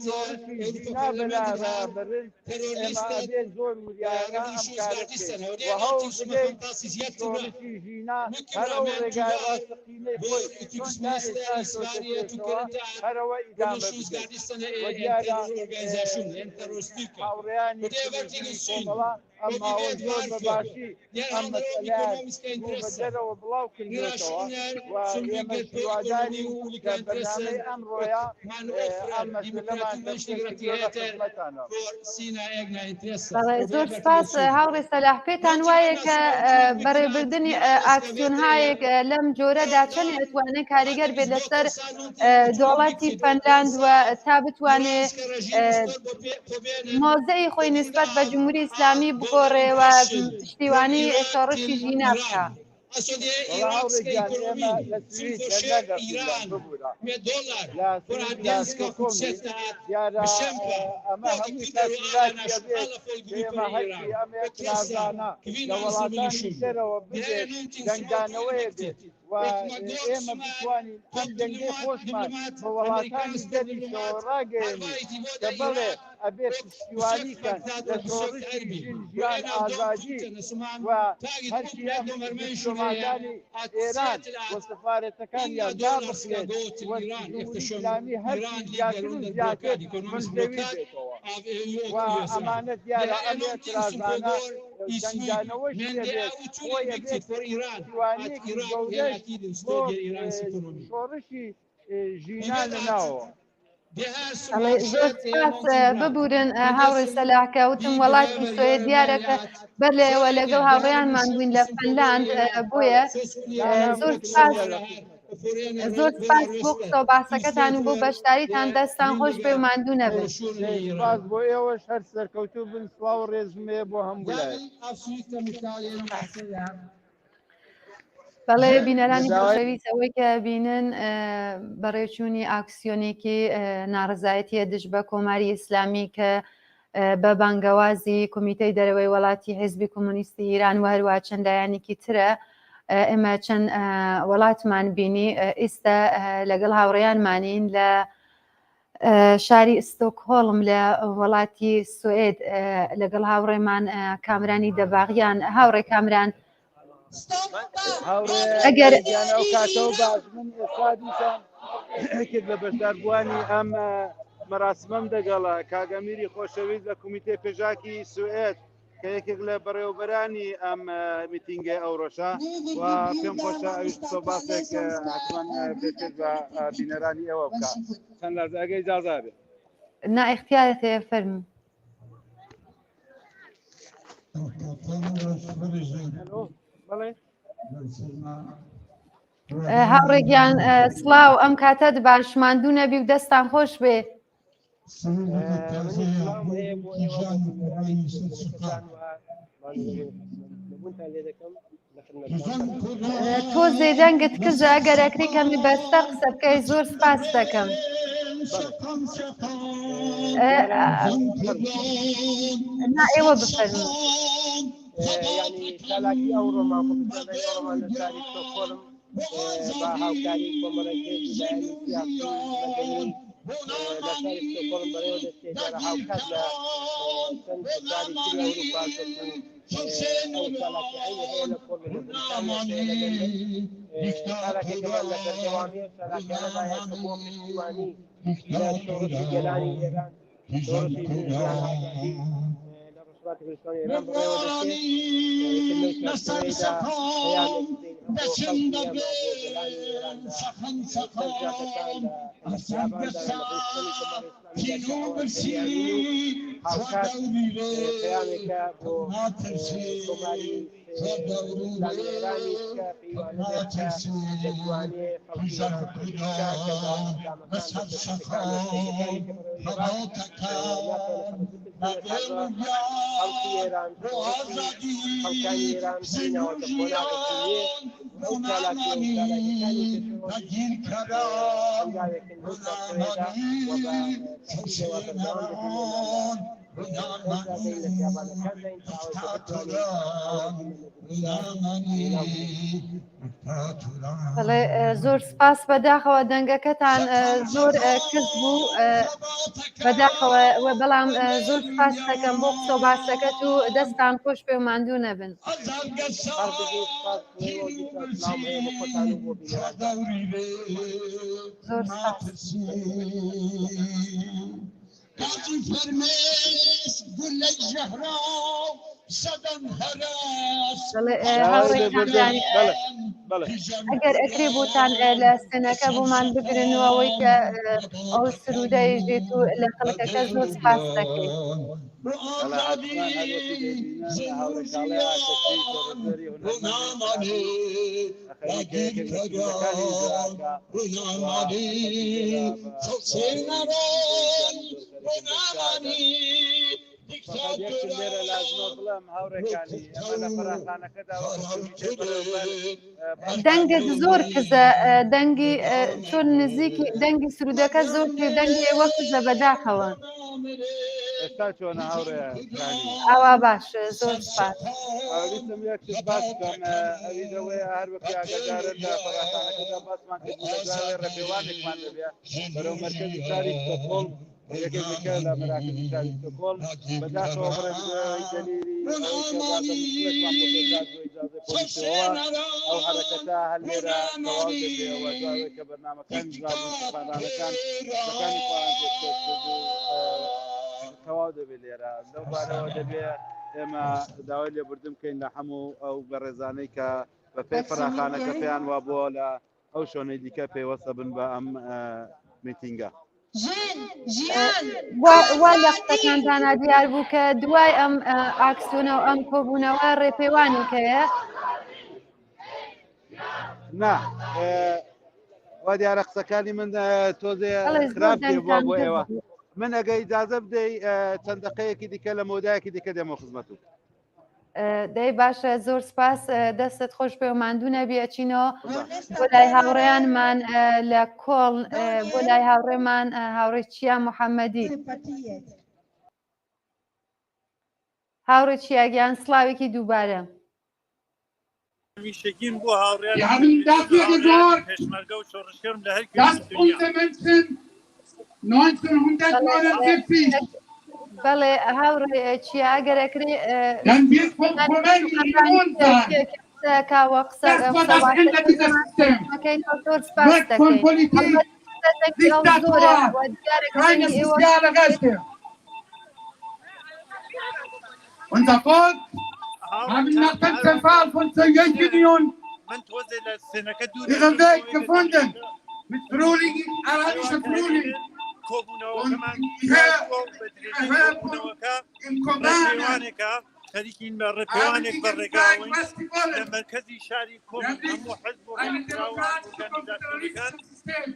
شۆڕشی ژینا بەرابەرن ئێمە ئەبێت زۆر وریایانە ئەم کارە بکەین و هەوڵ بدەین شۆڕشی ژینا هەرەو ڕێگای ڕاستەقینەی خۆی چۆن تا ئێستا شۆڕشەکەوە هەرەوە ئیدامە بدەین و دیارە هاوڕێیانی کۆمەڵە ئەم ماوە زۆر بەباشی ئەم مەسەلەیان بەدەرەوە بڵاو کردێتەوە و ئێمە هیواداری کە بەرنامەی ئەمڕۆیە ئەم مەسەلەمان خزمەتانە. زۆر سپاس هاوڕێ سەلاح پێتان وایە کە بەڕێبردننی ئاکسیۆنهایەک لەم جۆرەدا چەند ئەتوانێت کاریگەر بێت لەسەر دەوڵەتی فەنلاند و تا بتوانێت مۆزەی خۆی نسبەت بە جمهوری ئیسلامی بگۆڕێەوە پشتیوانی شۆڕشی ژینا بکە. و ئێمە بتوانین ئەم دەنگەی خۆشمان بە وڵاتانی دەریشەوە ڕاگەیەنین کە بڵێ ئەبێ پشتیوانیکەن لە شۆڕشی ژیان ئازادی و هەرچی شۆماکانی ئێران و سەفارەتەکانیان دابخرێت و ئیسلامی هەرچی زیاتر و زیاتر مزدەوی بێتەوە و ئەمانە دیارە ئەم ئێترازانە جەنگانەوەشی دەبێت بۆیە بێت پشتیوانیەکی گەورەی شۆڕشی ژینا لەناوەوە. زۆر سپاس ببورن هاوڕێ سەلاح کە وتم وڵاتی سوێد دیارەکە بەر لێەوە لەگەڵ هاوڕێیانمان بووین لە فەنلاند بۆیە زۆر سپاس بۆ قسە و باسەکەتان و بۆ بەشداریتان دەستان خۆش بێ و ماندوو نەبێت. سپاس بۆ ئێوەش هەر سەرکەوتوو بن سڵاو و ڕێزمەیە بۆ هەموو لایەک. بەڵێ بینەرانی خۆشەویست ئەوەی کە بینن بەڕێچوونی ئاکسیۆنێکی ناڕزایەتیە دژ بە کۆماری ئیسلامی کە بە بانگەوازی کۆمیتەی دەرەوەی وڵاتی حیزبی کۆمۆنیستی ئیران و هەروە چەندایانێکی ترە ئێمە چەند وڵاتمان بینی ئێستا لەگەڵ هاوڕێیانمانین لە شاری ئستۆکهۆڵم لە وڵاتی سوئێد لەگەڵ هاوڕێمان کامرانی دەباغیان. هاوڕێ کامران ئەگەر ئەو کاتەوە باش من ئێستا دیسان کرد لە بەشداربووانی ئەم مەراسمەم دەگەڵە کاگەمیری خۆشەویست لە کۆمیتێ پێشاکی سوئێد کە یەکێک لە بەڕێوەبەرانی ئەم میتینگە ئەوڕۆژە و پێم خۆشە ئەویش قسە باسێک حتمەن پێکرد بە بینەرانی ئێوە بکە. چەند لەرزەگەی ئیجازە بێت. نا اختیارت هەیە فەرموو. هاوڕێکیان سڵاو ئەم کاتەت باش ماندوو نەبی و دەستان خۆش بێ. تۆ زێدەنگت کردە ئەگەر ئەکری کەمی بەستە قسە بکەی زۆر سپاس دەکەم. نا ئێوە بفەرموو. يعني سالاكي أو روما لساري ستوكهولم بە هاوکاری کۆمەڵەکەی لایەنی سیاسی مەدەنی لەسەر استۆکۆڵم بەڕێوە دەستێدارە هاوکات لە چەند ساڵی تری ئەوروپا ئەو چالاکیەکانی هەیە لە چالاکیەکەمان لە بەردەوامیە چالاکیانەدا هەیە کە بۆ پشتیوانی لە شۆڕشی گەلانی ئێران شۆڕشی ژینان ئازادی لە ڕۆژهەڵاتی کوردستانی ئێران بەڕێوە دەستێت پەیامێکە بۆ کۆماری ئێرانیش کە پەیوانەدێت کە دەتوانێت خەڵکی ئێران خەڵکانی ئێران بینەوە دەخۆناکەسیە ئەو زۆر سپاس بەداخەوە دەنگەکەتان زۆر کەس بوو بەداخەوە بەڵام زۆر سپاس دەکەم بۆ قسە و باسەکەت و دەستان خۆش پێ و ماندوو نەبن. زۆر سپاس. قاضي فرميس قول لك جهراو صدم هراس ئەگەر ئەکرێ بۆتان لە سنەکە بۆمان بگرنەوەی کە ئەو سرودەیەش دێت و لە خەڵکەکە زۆر سپاس دەکەیت. دەنگت زۆر کزە دەنگی چۆن نزیکی دەنگی سرودەکە زۆر دەنگی ئێوە کزە بەداخەوە. ئێستا چۆنە هاوڕێ ئەوە باش زۆر سپاس. ویستم یەک باس بکەم ئەویدەوەی هەر وەکی ئاگادارن لە فەرهانەکەدا باسمان کرد لەگەڵ ڕێپێوانێکمان دەبێت بەرەو مەرکەزی شاری ستۆکهۆڵم یەکێکە لە مەراکزی شاری ستۆکهۆڵم بەداخەوە بڕێوەی دەلیری ئەو حرەکەتە هەر لێرە تەواو دەبێەوە دوایەوەی کە بەرنامەکان جوابوون سەپادانەکان بەکانی خۆیان تەواو دەبێت لێرە لەو بارەوە دەبێت ئێمە داوای لێبوردن بکەین لە هەموو ئەو بەڕێزانەی کە بە پێی فەرهانەکە پێیان وا بووە لە ئەو شوێنەی دیکە پێوەستە بن بە ئەم میتینگە. وا لە قسەکاندانە دیار بوو کە دوای ئەم ئاکسیۆنە و ئەم کۆبوونەوە ڕێپێوانێکەیە؟ نا وا دیارە قسەکانی من تۆزێ خراپ بووە بۆ ئێوە. من ئەگە ئیجازە بدەی چەند دقەیەکی دیکە لە مۆدایەکی دیکە دێمە خزمەتت. دەی باشە زۆر سپاس دەستت خۆش پێ و ماندوو نەبی ئەچینەوە بۆ لای هاوڕێیانمان لە کۆڵ بۆ لای هاوڕێمان هاوڕێ چیا محەممەدی هاوڕێ چیاگیان سڵاوێکی دووبارە میشگین بۆ هاوڕێیان پێشمەرگە و شۆڕشکردم لە هەر 1979 بەڵێ هاوڕێ چیا ئەگەرەکرێ کاوە قسەکەین زۆر سپاس دەکەین. Unser Volk haben nach dem Zerfall von Sowjetunion ihren Weg gefunden. Mit Frühling, arabischer Frühling. خەریکین بە ڕێپێوانێک بە ڕێگاوین لە مەرکەزی شاری کۆم هەموو حزب و ئۆرگانیزاسیۆنەکان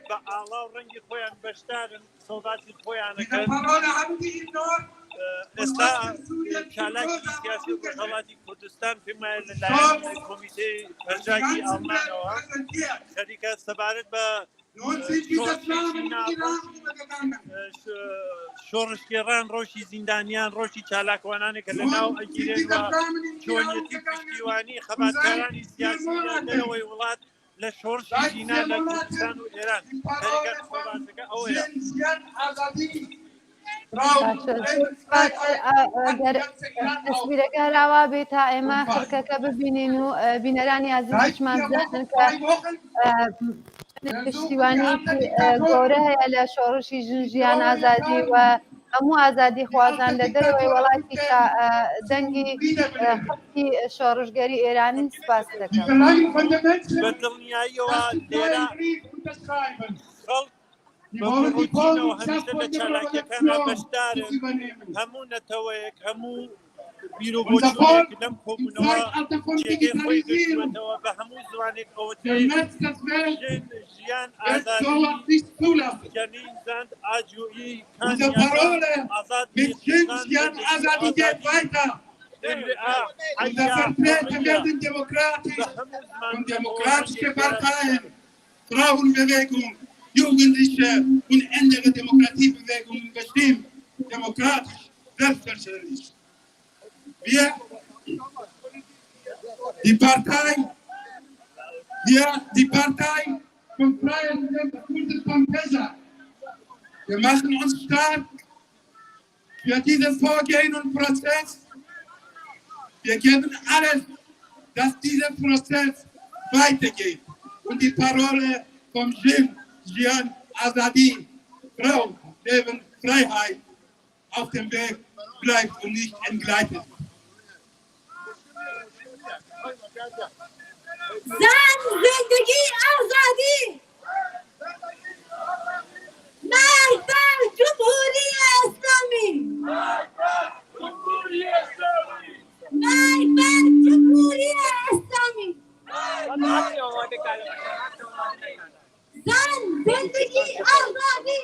بە ئاڵا و ڕەنگی خۆیان بەشدارن سەڵاتی خۆیانەکەن. ئێستا چالاکی سیاسی و ڕۆژهەڵاتی کوردستان پێمایە لەلایەن کۆمیتەی بەرژاکی ئەڵمانەوە خەریکە سەبارەت بە شۆڕشکێڕان ڕۆژی زیندانیان ڕۆژی چالاکوانانێکە لە ناو ئەگیرێن و چۆنیەتی پشتیوانی خەباتکارانی سیاسی دەرەوەی وڵات لە شۆڕشی ژینا لە کوردستان و ئێران دەریگات خۆباتەکە ئەوەیە تەسبیرەکەراوا بێت تا ئێمە خڕکەکە ببینین و بینەرانی عزیزیشمان بزانن کە پشتیوانیکی گەورە هەیە لە شۆڕشی ژیان ئازادی و هەموو ئازادی خوازان لە دەرەوەی وڵاتی دەنگی خەڵکی شۆڕشگەری ئێرانی سپاس دەکەم. بە دڵنیاییەوە لێرە خەڵک بەڕوتینەوە هەمیشە لە چالاکیەکانە بەشدارن، هەموو نەتەوەیەک هەموو بیر و بۆچوونێک لەم کۆبوونەوە جێگەی خۆی گرتوێتەوە بە هەموو زوانێک ئەوەتێ ژیان ئازادی جەنین ئاجوئی ئازاد unser Vertreter werden demokratisch und demokratische Parteien, Frauenbewegung, Jugendliche und andere Demokratiebewegungen bestimmt, demokratisch, selbstverständlich. Wir, die Partei von Freien Kurdistan PESA, wir machen uns stark für dieses Vorgehen und Prozess. Wir geben alles, dass dieser Prozess weitergeht und die Parole vom Jian Azadi, Frau, Leben, Freiheit auf dem Weg bleibt und nicht entgleitet. زن زندگی آزادی مرگ بر جمهوری اسلامی مرگ بر جمهوری اسلامی زن زندگی آزادی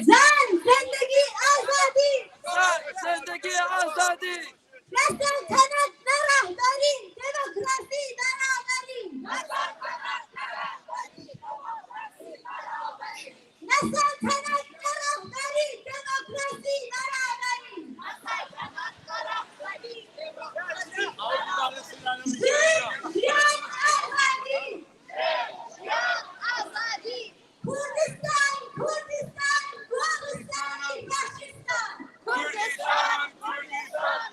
زن زندگی آزادی زندگی آزادی نه سلطنت نه رهبری دموکراسی برابری نه سلطنت نه رهبری دموکراسی برابری نه سلطنت نه رهبری دموکراسی برابری نه سلطنت نه رهبری دموکراسی برابری ژیان آزادی ژیان آزادی کردستان کردستان کوردستانی پاکستان کردستان کردستان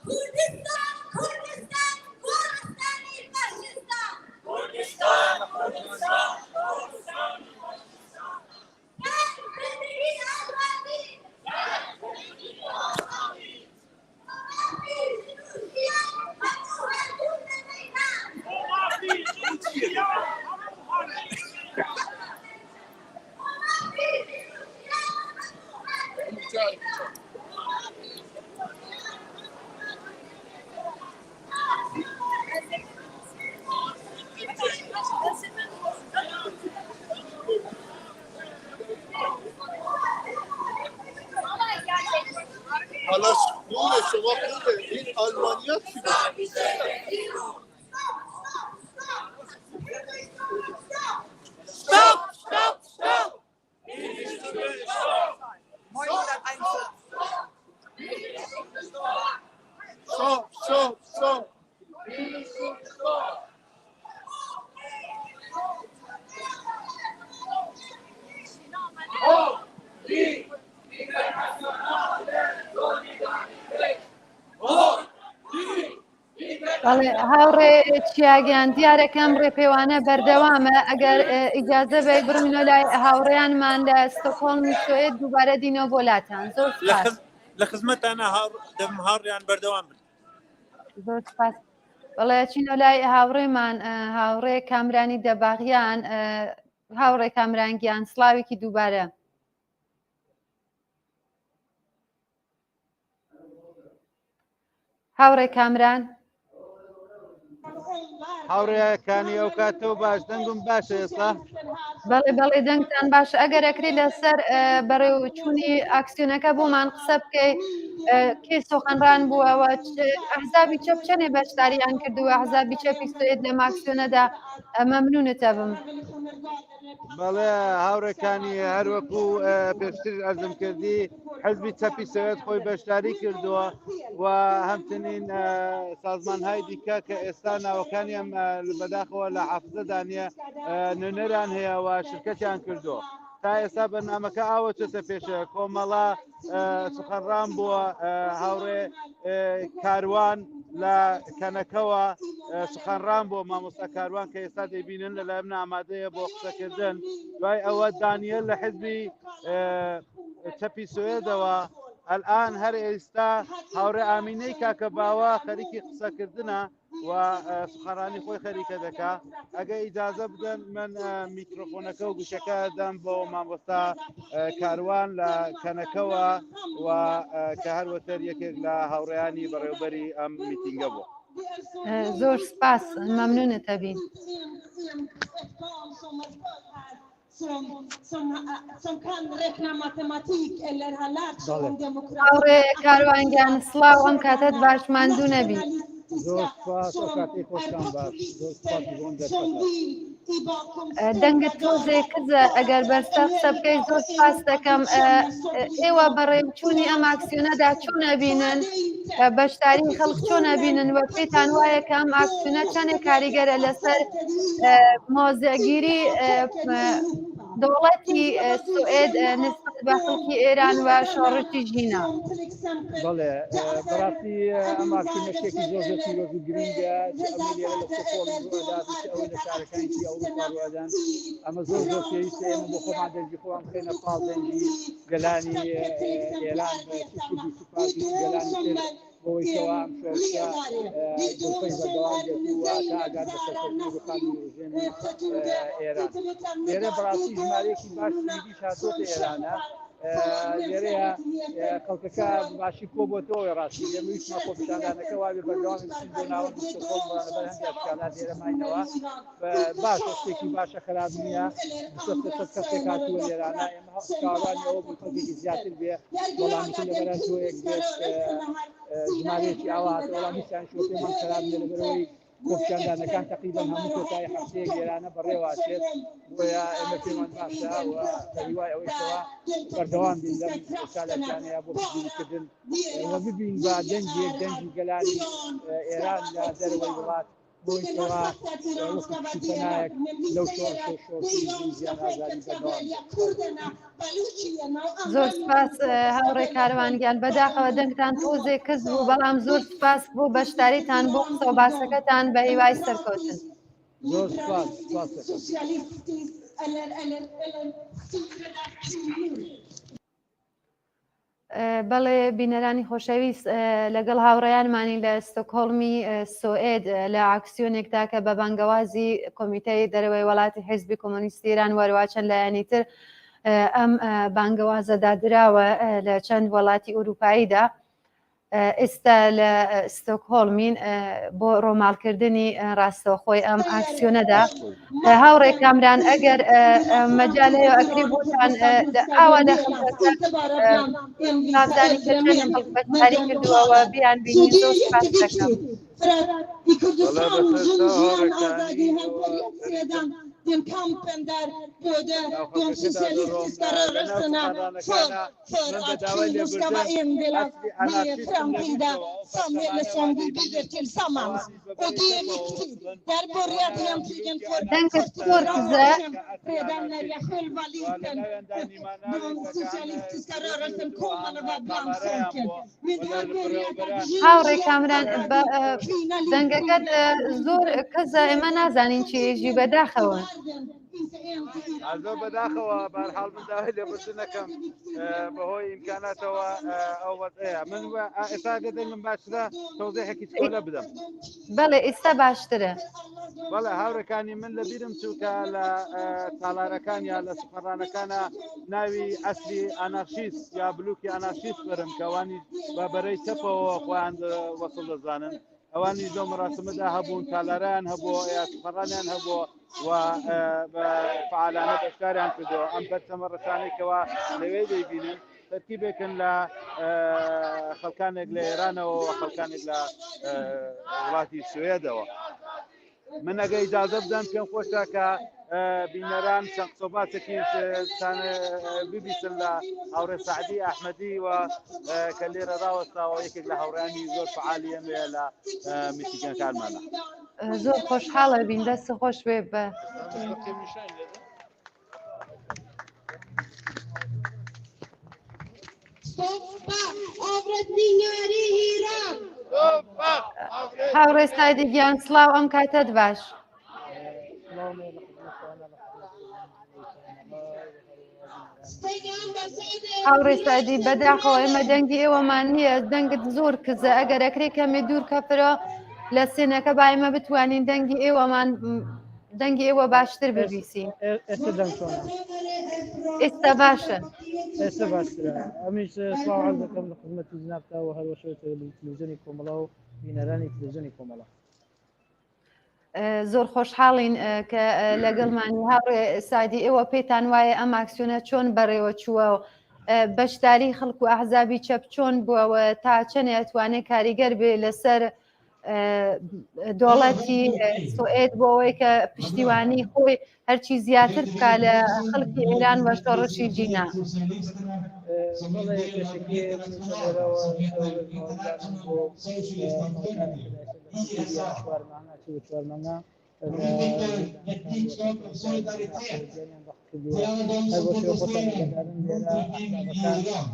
کردستان کردستان کوردستانی پاکستان کردستان کردستان کوردستان زندگی آزادی زندگی آزادی حالا خوبه شما خوبه این آلمانیات چی Stop! Stop! Stop! Stop! Stop! Stop! بەڵێ هاوڕێ چیاگیان دیارەکەم ڕێپێوانە بەردەوامە ئەگەر ئیجازە بێ بڕمینۆ لای هاوڕێیانمان لە ستۆکۆڵم و سوێد دووبارە دینەوە بۆ لاتان زۆر لە خزمەتانە دەم هاوڕێیان بەردەوام بن زۆر سپاس بەڵێ چینۆ لای هاوڕێمان هاوڕێ کامرانی دەباغیان هاوڕێ کامرانگیان سڵاوێکی دووبارە هاوڕێ کامران هاوڕێیەکانی ئەو کاتەوە باش دەنگم باشە ئێستا بەڵێ دەنگتان باش ئەگەر ئەکری لەسەر بەڕێوچوونی ئاکسیۆنەکە بۆمان قسە بکەی کێ سۆخەنڕان بووەوە ئەحزابی چەپ چەندێ بەشداریان کردووە ئەحزابی چەپی سوێد لەم ئاکسیۆنەدا مەمنونتە بم بەڵێ هاوڕێکانی هەروەکو پێشتر ئەرزم کردی حەزبی چەپی سوێد خۆی بەشداری کردووە و هەمچنین سازمانهای دیکە کە ئێستا ناوەکانیان بەداخەوە لە حافزەدا نیە نوێنەران هەیە و شرکەتیان کردووە تا ئێستا بەرنامەکە ئاوە چێتە پێشە کۆمەڵا سخەنڕان بووە هاوڕێ کاروان لە کەنەکەوە سخەنڕان بۆ مامۆستا کاروان کە ئێستا دەبینن لەلایەن ئامادەیە بۆ قسەکردن دوای ئەوە دانیێل لە حزبی چەپی سوێدەوە ئەلئان هەر ئێستا هاوڕێ ئامینەی کاکە باوە خەریکی قسەکردنە و سخەنڕانی خۆی خەریکە دەکا ئەگە ئیجازە بدەن من میکرۆفۆنەکە و گوشەکە دەم بۆ مامۆستا کاروان لە کەنەکەوە و کە هەروەتر یەکێک لە هاوڕێیانی بەڕێوەبەری ئەم میتینگە بوو زۆر سپاس مەمنونتە بین som kan räkna matematik eller har lärt sig om demokrati. هاوڕێ کاروانگیان سڵاو ئەم کاتت باشماندوو نەبی زۆر سپاس ئەو کاتی خۆشتان باش زۆر سپاس بۆم دەنگت تۆزێ کزە ئەگەر بەرسە قسە بکەیت زۆر سپاس دەکەم ئێوە بەڕێوچوونی ئەم ئاکسیۆنەدا چۆن ئەبینن بەشداری خەڵک چۆن ئەبینن وە پێتان وایە کە ئەم ئاکسیۆنە چەندێک کاریگەرە لەسەر مۆزەگیری دەوڵەتی سوئێد نسبەت بە خەڵکی ئێران و شۆڕشی ژینە بەڵێ بەڕاستی ئەم ئاکسیۆنەشتێکی زۆر زۆر پیرۆز و گرینگە ئەمە لێرە لە سۆپۆڵ ڕۆدا ئەوەی لە شارەکانی ئەوروپا ڕۆدان ئەمە زۆر زۆر پێویستە ئێمە بۆ خۆمان دەنگی خۆمان بخەینە پاڵ دەنگی گەلانی ئێران بە سوپاسی گەلانی تر بۆەوەیەوە ئەم شۆڕشە دڵخۆی بەردەوام دێتوە تا ئاگار بە سەرکردنی ڕوخانی ڕژێمی ئێران لێرە بەڕاستی ژمارەیەکی باش میدیش هاتۆتە ئێرانە لێرەیە خەڵکەکە باشی کۆ بۆتەوەی ڕاستی لێمەویستمە خۆپیشاندانەکە وابێ بەردەوامی بۆ ناوەند بەر هەندێک شکالات لێرە ماینەوە باشە شتێکی باشە خراپ نییە کەسێک هاتووە لێرانە ئێمە کاوانەوە بۆ خەڵکێکی زیاتر بێ وەڵامیتر لەبەرەن تۆیەک بێت ژمارەیەکی ئاوا هاتە وەڵامیستیان شۆ پێمان خراپ نیە لەبەرەوەی خۆپیشاندانەکان تقریبا هەموو کۆتایی هەفتەیەک لێرانە بەڕێواشێت بۆیە ئێمە پێمان باشە و بەریوای ئەوەیەوە بەردەوام بین لەم ساڵەتیانەیە بۆ پشتگیریکردن وە ببین بە دەنگی گەلانی ئێران لە دەرەوەی وڵات بۆیەوە وەکوپەنایەک لەو شۆڕشی زیان ئازادی بەردەوام زۆر سپاس هاوڕێ کاروانگیان بەداخەوە دەنگتان تۆزێ کەس بوو بەڵام زۆر سپاس بۆ بەشداریتان بۆ قسە و باسەکەتان بە هیوای سەرکەوتن زۆر سپاس بەڵێ بینەرانی خۆشەویست لەگەڵ هاوڕێیانمانی لە ستۆکهۆڵمی سوئێد لە ئاکسیۆنێکدا کە بە بانگەوازی کۆمیتەی دەرەوەی وڵاتی حیزبی کۆمۆنیستی ئێران وەروە چەند لایەنی تر ئەم بانگەوازە دادراوە لە چەند وڵاتی ئوروپاییدا ئێستا لە ستۆکهۆڵمین بۆ ڕۆماڵکردنی ڕاستەوخۆی ئەم ئاکسیۆنەدا هاوڕێ کامران ئەگەر مەجال هەیە ئەکری بۆتان ئاوا لە خەڵکەکەزانی بەشداری کردووەوە بیان بینی زۆر سپاس دەکەم den kampen där både de socialistiska rörelserna för att kvinnor ska vara en del av det framtida samhälle som vi bygger tillsammans. Och det är viktigt. Där började egentligen för redan när jag själv var liten. Den socialistiska rörelsen kom att vara bland folket. Men det har börjat att هاوڕێ کامران دەنگەکەت زۆر کەسە ئێمە نازانین چێژی بەداخەوە زۆر بەداخەوە بەرحاڵ من داوای لێبوردنەکەم بەهۆی ئیمکاناتەوە ئەو وەزەیە من ئێستا دەدەین من باشترە تەوزیحێکی کۆلە بدەم بەڵێ ئێستا باشترە بەڵێ هاوڕێکانی من لە بیرم چووکە لە تاڵارەکان یا لە سوپەڕانەکانە ناوی ئەسری ئانارشیست یا بلوکی ئانارشیست برم کەوانی بە بەرەی چەپەوە خۆیان وەسڵ دەزانن ئەوانی زۆ مەراسمەدا هەبوون تالاران هەبوو یاسفەڕانیان هەبوو و فعالانە بەشداریان کردەوە ئەم بەرچەمە ڕەسانێکەوە لەوێ دەیبینن ترتیبێکن لە خەڵکانێک لە ئێرانەوە و خەڵکانێک لە وڵاتی سوێدەوە. من ئەگە ئیجازە بدەن پێم خۆشە کە بینەران چەند قسەباتێکی ببیستن لە هاوڕێ سعدی ئەحمەدی و کە لێرە ڕاوەستاوە یەکێک لە هاوڕێانی زۆر فعالی ئەمەیە لە میتیگەکانمانە. زۆر خۆشحاڵە بین دەست خۆش بێ بە هاوڕێ سعدی گیان سڵاو ئەم کاتت باش. هاوڕێ سعدی بەداخەوە ئێمە دەنگی ئێوەمان نییە دەنگت زۆر کزە ئەگەر ئەکرێ کەمێ دوور کەفرە لە سێنەکە با ئێمە بتوانین دەنگی ئێوەمان دەنگی ئێوە باشتر ببیسین. ئێستا باشە ئێستا باشترە ئەمیش سڵاو عەرز دەکەم لە خزمەتی جنابتەوە و هەروەشەوە تەلەڤیزیۆنی کۆمەڵە و بینەرانی تەلەڤیزیۆنی کۆمەڵە. زۆر خۆشحاڵین کە لەگەڵمانی هاوڕێ سعدی ئێوە پێتان وایە ئەم ئاکسیۆنە چۆن بەڕێوە چووە و بەشداری خەڵک و ئەحزابی چەپ چۆن بووەوە تا چەنێ ئەتوانێت کاریگەر بێ لەسەر دۆڵەتی سوئێد بۆ ئەوەی کە پشتیوانی خۆی هەرچی زیاتر بکا لە خەڵکی ئێران وە شۆڕشی جینا.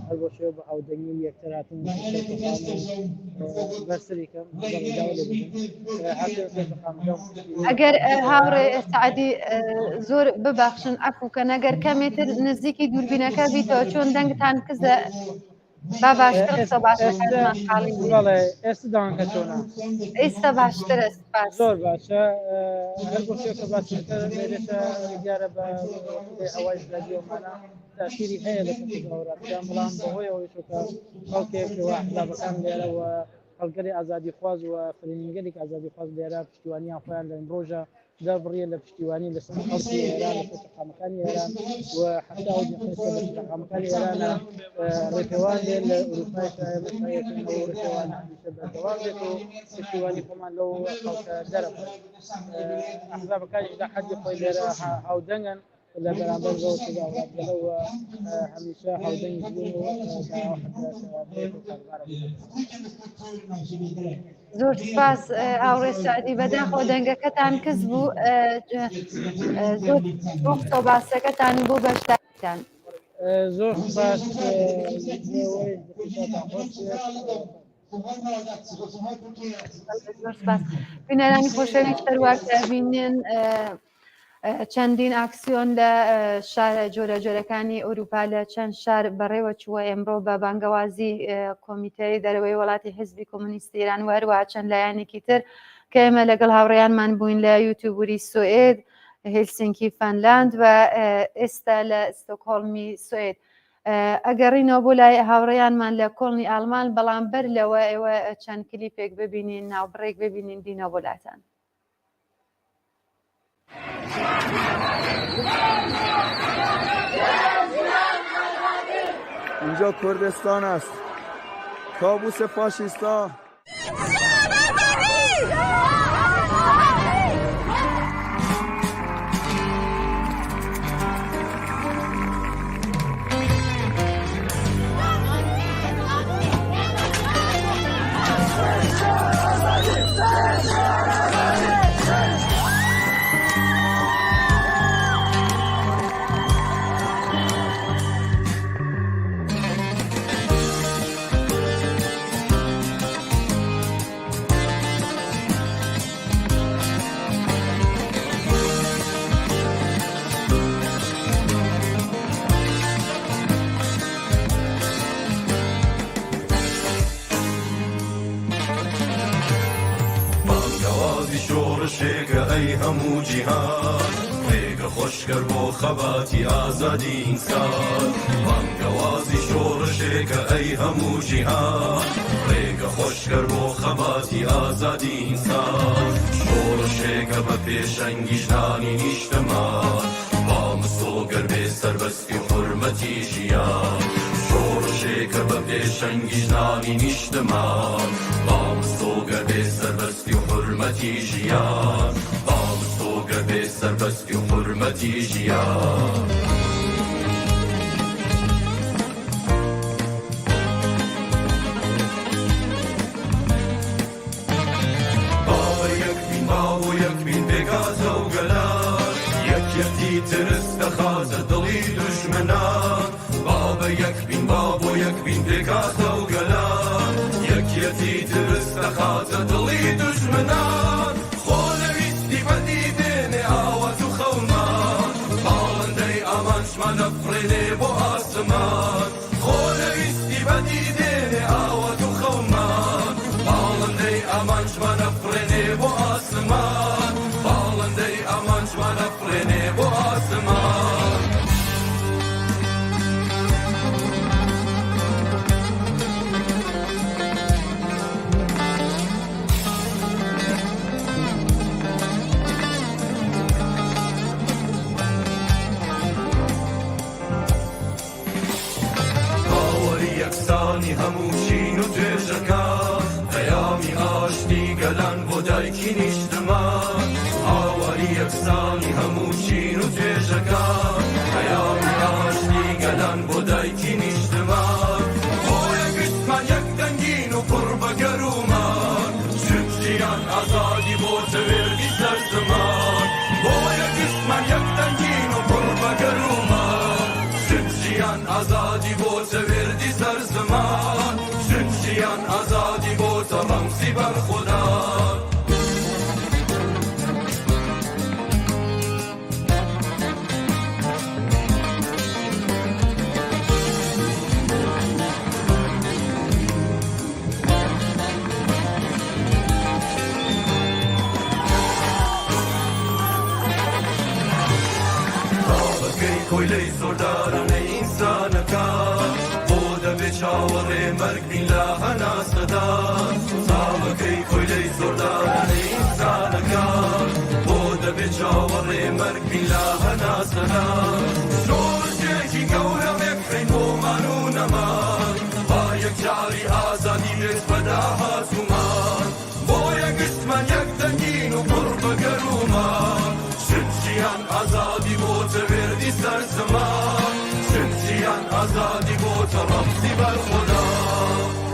هەروەشێوە بە ئەودەنگی یەکتراتن بەسەریکەم ئەگەر هاوڕێ سعدی زۆر ببەخشن ئەفوکە نەگەر کەمێتر نزیکی دووربینەکە بیتەوە چۆن دەنگتان کزە با باشتر قسە باشەکانمان خاڵی ئێستا داوانکە چۆنە ئێستا باشترە سپاس زۆر باشە هەر بۆ شێوکە باشتر لێرێتە دیارە بە ئەوای زادیۆمانە تاثیری هەیە لە هەوراکان بەڵام بەهۆی ئەوەی چۆکە خەڵکێک ئەحزابەکان لێرەوە هەڵگەری ئازادی خواز و فرێنینگەرێک ئازادی خواز لێرە پشتیوانیان خۆیان لە ڕۆژە دەبڕیە لە پشتیوانی لەسەر خەڵکی ئێران لە پێشەقامەکانی ئێران و حتا ئەوجیخۆیسە لە پێشەقامەکانی ئێرانە ڕێپێوان دێن لە ئوروپای ڕێپێوانە هەمیشە بەردەوام بێت و پشتیوانی خۆمان لەو خەڵکە دەرەبێت. ئەحزابەکانیشدا حەدی خۆی لێرە هاودەنگن لە بەرامبەر بەو شێوازەوە هەمیشە هاودەنگی بوون و زۆر سپاس هاوڕێ سعدی بەداخەوە دەنگەکەتان کەس بوو زۆر وەختە باسەکەتان بۆ بەشداریتان زۆر سپاس بینەرانی خۆشەویست هەروەک دەبینن چەندین ئاکسیۆن لە شارە جۆرە جۆرەکانی ئەوروپا لە چەند شار بەڕێوە چووە ئێمڕۆ بە بانگەوازی کۆمیتەی دەرەوەی وڵاتی حیزبی کۆمونیستی ئێران وەروە چەند لایەنێکی تر کە ئێمە لەگەڵ هاوڕێیانمان بووین لە یوتیوبوری سوئێد هێلسینکی فەنلاند و ئێستا لە ستۆکهۆڵمی سوئێد. ئەگەڕینەوە بۆ لای هاوڕێیانمان لە کۆڵنی ئالمان بەڵام بەر لەوە ئێوە چەند کلیپێک ببینین ناوبڕێک ببینین بینەوە بۆ لاتان. اینجا کردستان است، کابوس فاشیستا. شێکە ئەی هەموو جیهان ڕێگە خۆشکەر بۆ خەباتی ئازادی ئینسان بانگەوازی شۆڕشێکە ئەی هەموو جیهان ڕێگە خۆشکەر بۆ خەباتی ئازادی ئینسان شۆڕشێکە بە پێشەنگی ژنانی نیشتمان بامسۆگەر بێ سەربەستی حورمەتی ژیان شۆڕشێکە بە پێشەنگی ژنانی نیشتمان بامسۆگەر بێ سەربەستی حورمەتی ژیان بامسۆگەر بێ سەربەستی حورمەتی ژیان ترستەخاتە دڵی دوژمنان بابە یەک بین بابۆ یەک بین پێکاتە و گەلان یەکەتی ترستەخاتە دڵی دوژمنان خۆ نەویستی بەدی دێنێ ئاوات و خەونمان باڵندەی ئامانجمانە بفڕێنێ بۆ ئاسمان خۆ نەویستی بەدی دێنێ ئاوات و خەونمان باڵندەی ئامانجمانە بفڕێنێ بۆ ئاسمان باڵندەی ئامانجمانە بفڕێنێ بۆ ئاسمان باوەری یەکسانی هەموو چین و توێژەکان پەیامی ئاشتی گەلان بۆ دایکی نیشتمان باوەری یەکسانی هەموو چین و توێژەکان پەیامی ئاشتی گەلان بۆ دایکی نیشتمان بۆ یەکشتمان یەک دەنگین و پڕ بە گەرومان چون ژیان ئازادی بۆتە وێردی سەر زمان بۆ یەکشتمان یەک دەنگین و پڕ بە گەرومان چون ژیان ئازادی بۆتە وێردی سەر زمان چون ژیان ئازادی بۆتە ڕەمزی بەرخودان کۆیلەی زۆردارانەی ئینسانەکان بۆ دەبێ چاوەڕێ مەرگ بین لە هەناسەدان چاوەکەی کۆیلەی زۆردارانەی ئینسانەکان بۆ دەبێ چاوەڕێ مەرگ بین لە هەناسەدان شۆڕژێکی گەورە بێکرێن بۆمان و نەمان با یەکجاری ئازادی بێت بەداهاتومان بۆ یەکشتمان یەک دەنگین و پڕ بە گەرومان ژیان ئازادی بۆتە وێردی سەر زەمان ژیان ئازادی بۆتە ڕەمزی بەرخودان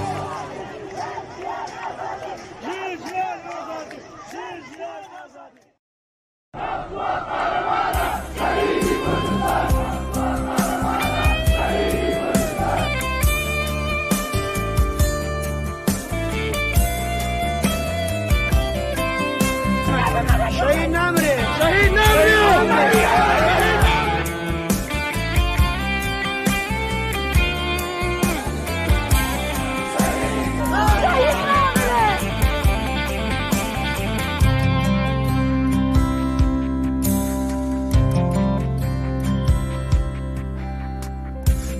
شهید نمره شهید نمره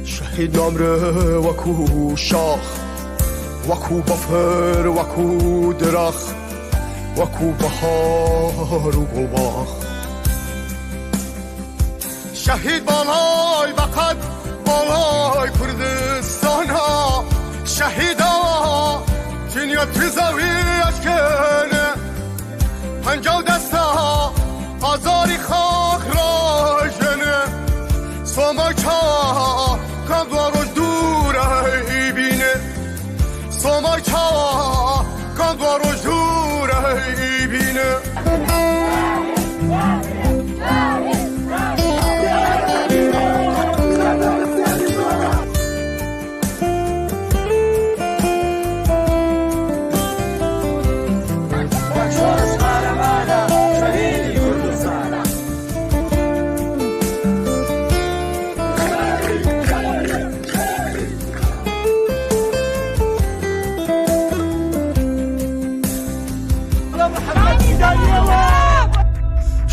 شهید نمره وکو شاخ وکو بفر وکو درخت وەکو بەهار و گڵباخ شەهید باڵای بەقەد باڵای کوردستانە شەهیدا دنیا تزەوی ئەشکێنێ پەنجاو دەستە ئازاری خاک ڕاژێنێ سۆمای چاوە کەم دوا ڕۆژ دوورەی بینێ سۆمای چاوە کەم دوا ڕۆژ دوورەی بینێ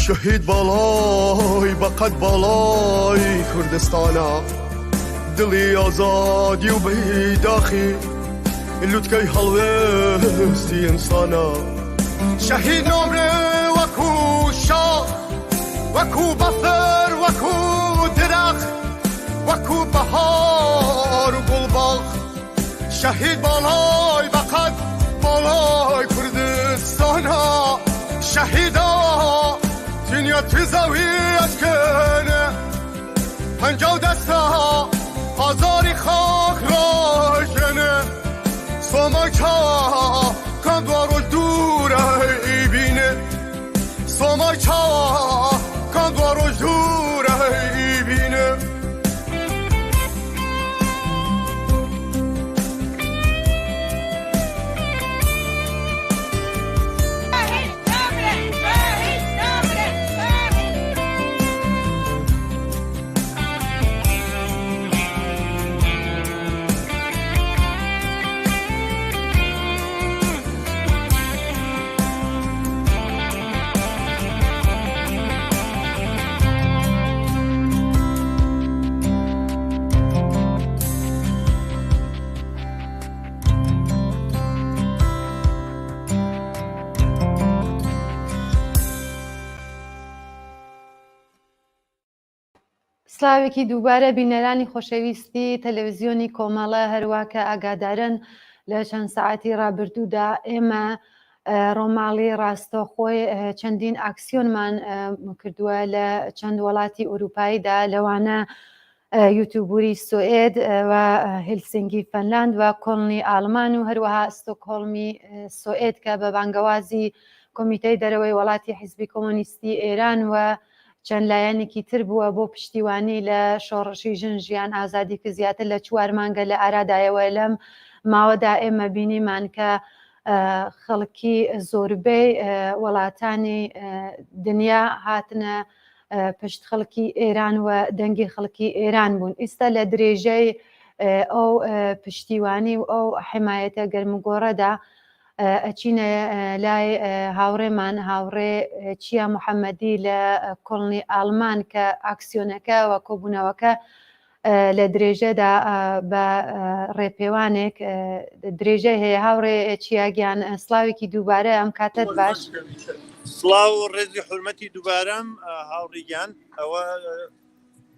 شهید بالای بەقەد بالای کوردستانە دڵی ئازادی و بەیداخی اللوت كي حلوستي إنسانا شهيد نمره وكو شاه وكو بفر وكو درخت وكو بهار و گلباغ شهید بالای بقد بالای کردستانا شهیدا دنیا تزاویت کنه پنجاه دستا آزاری خاک را کنه سوماچا کندوارو دوره ای بینه سوماچا کندوارو دوره ای بینه سلاوێکی دووبارە بینەرانی خۆشەویستی تەلەڤیزیۆنی کۆمەڵە هەروواکە ئاگادارن لە چەند ساعتی ڕابردوودا ئێمە ڕۆماڵی ڕاستەوخۆی چەندین ئاکسیۆنمان کردووە لە چەند وڵاتی ئوروپاییدا لەوانە یوتیوبوری سوئێد و هێلسینگی فەنلاند و کۆڵنی ئاڵمان و هەروەها ستۆکهۆڵمی سوئێد کە بە بانگەوازی کۆمیتەی دەرەوەی وڵاتی حیزبی کۆمۆنیستی ئێران و چەند لایەنێکی تر بووە بۆ پشتیوانی لە شۆڕشی ژن ژیان ئازادی کە زیاتر لە 4 مانگە لە ئارادایەوە لەم ماوەدا ئێمە بینیمان کە خەڵکی زۆربەی وڵاتانی دنیا هاتنە پشت خەڵکی ئێران و دەنگی خەڵکی ئێران بوون. ئێستا لە درێژەی ئەو پشتیوانی و ئەو حمایەتە گەرمگۆڕەدا ئەچینە لای هاوڕێمان هاوڕێ چیا محەممەدی لە کۆڵنی ئاڵمان کە ئاکسیۆنەکە و کۆبوونەوەکە لە درێژەدا بە ڕێپێوانێک درێژە هەیە. هاوڕێ چیاگیان سلااوێکی دووبارە ئەم کاتت باش. سڵاو و ڕێزی حرمەتی دووبارەم هاوڕێگیان ئەوە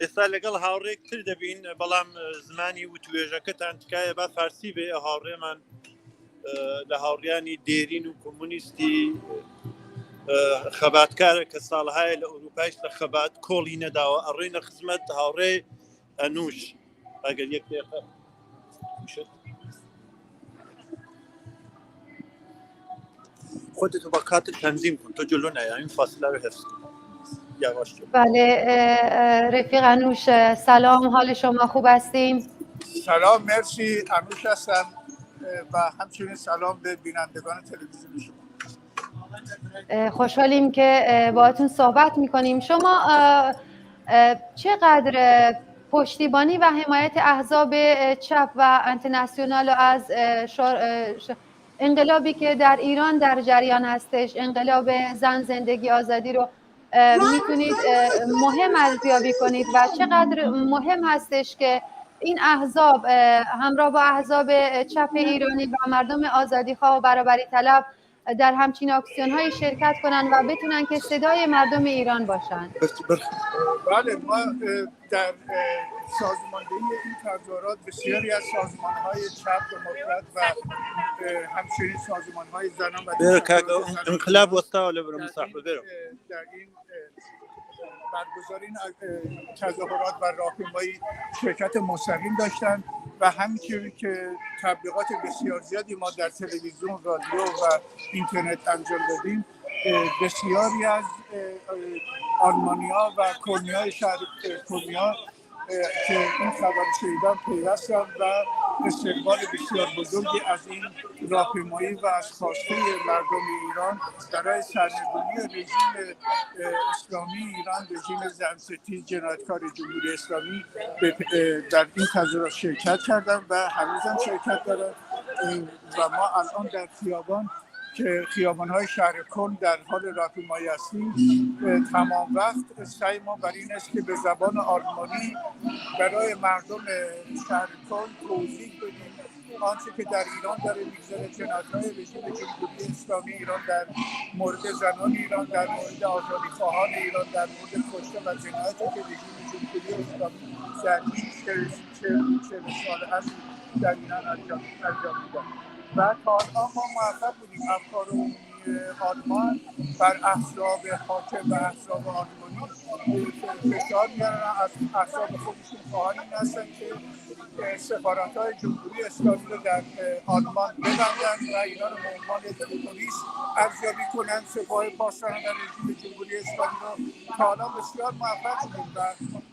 ئێستا لەگەڵ هاوڕێک تر دەبین بەڵام زمانی وتوێژەکەتان تکایە با فارسی بێ هاوڕێمان لە هاوڕیانی دێرین و کۆمونیستی خەباتکارە کە ساڵهایە لە ئەوروپایش لە خەبات کۆڵی نەداوە ئەڕێنە خزمەت هاوڕێ ئەنوش ئەگەر یەک دقیقە خودت با کاتت تنظیم کن تو جلو نیا این فاصله رو حفظ کن یواش جلو. بله رفیق انوش سلام، حال شما خوب هستین؟ سلام، مرسی، انوش هستم و همچنین سلام به بینندگان تلویزیون شما. خوشحالیم که باهاتون صحبت میکنیم. شما چقدر پشتیبانی و حمایت احزاب چپ و انترناسیونال از انقلابی که در ایران در جریان هستش، انقلاب زن زندگی آزادی رو میتونید مهم ارزیابی کنید و چقدر مهم هستش که این احزاب همراه با احزاب چپ ایرانی و مردم آزادیخواه و برابری طلب در همچین اکسیون‌های شرکت کنن و بتونن که صدای مردم ایران باشن؟ بله، ما در سازماندهی این تظاهرات بسیاری از سازمان‌های چپ دموکرات و همچنین سازمان‌های زنان و انقلاب وسطا ولا برو مصاحبه برو در این برگزاری تظاهرات و راهپیمایی شرکت مستقیم داشتن و همینطوری که تبلیغات بسیار زیادی ما در تلویزیون، رادیو و اینترنت انجام دادیم، بسیاری از آلمانی‌ها و کرنی‌های شهر کرنیا که این خبر شنیدن پیوستن و استقبال بسیار بزرگی از این راهپیمایی و از خواسته مردم ایران برای سرنگونی رژیم اسلامی ایران، رژیم زنستیز جنایتکار جمهوری اسلامی در این تظاهرات شرکت کردن و هنوز هم شرکت دارن و ما الان در خیابان که خیابان‌های شهر کن در حال راهپیمایی هستیم. تمام وقت سعی ما بر این است که به زبان آلمانی برای مردم شهر کن توضیح بدیم آنچه که در ایران داره میگذره، جنایت‌های رژیم جمهوری اسلامی ایران در مورد زنان ایران، در مورد آزادی‌خواهان ایران، در مورد کشته و جنایاتی که رژیم جمهوری اسلامی در این 40 سال هست در ایران انجام میدن. و تا الان ما موفق بودیم افکار عمومی آلمان بر احزاب حاکم و احزاب آلمانی فشار میارن. از احزاب خودشون خواهان این هستن که سفارت‌های جمهوری اسلامی رو در آلمان ببندن و اینا رو به عنوان تروریست ارزیابی کنن. سپاه پاسداران در رژیم جمهوری اسلامی رو تا حالا بسیار موفق بودیم و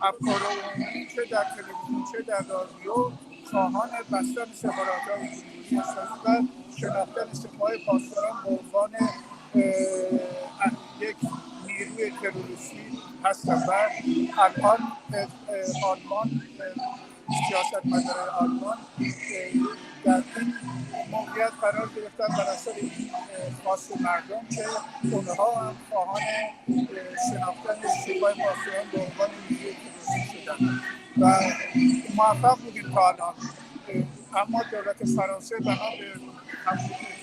افکار عمومی چه در تلویزیون چه در رادیو خواهان بستن سفارت‌های جمهوری اسلامی و شناختن سپاه پاسداران به عنوان یک نیروی تروریستی هستن. و الان آلمان سیاستمداران آلمان در این موقعیت قرار گرفتن بر اثر این خواست مردم که اونها هم خواهان شناختن سپاه پاسداران به عنوان نیروی تروریستی شدن و موفق بودیم تا الان. اما دولت فرانسه بنا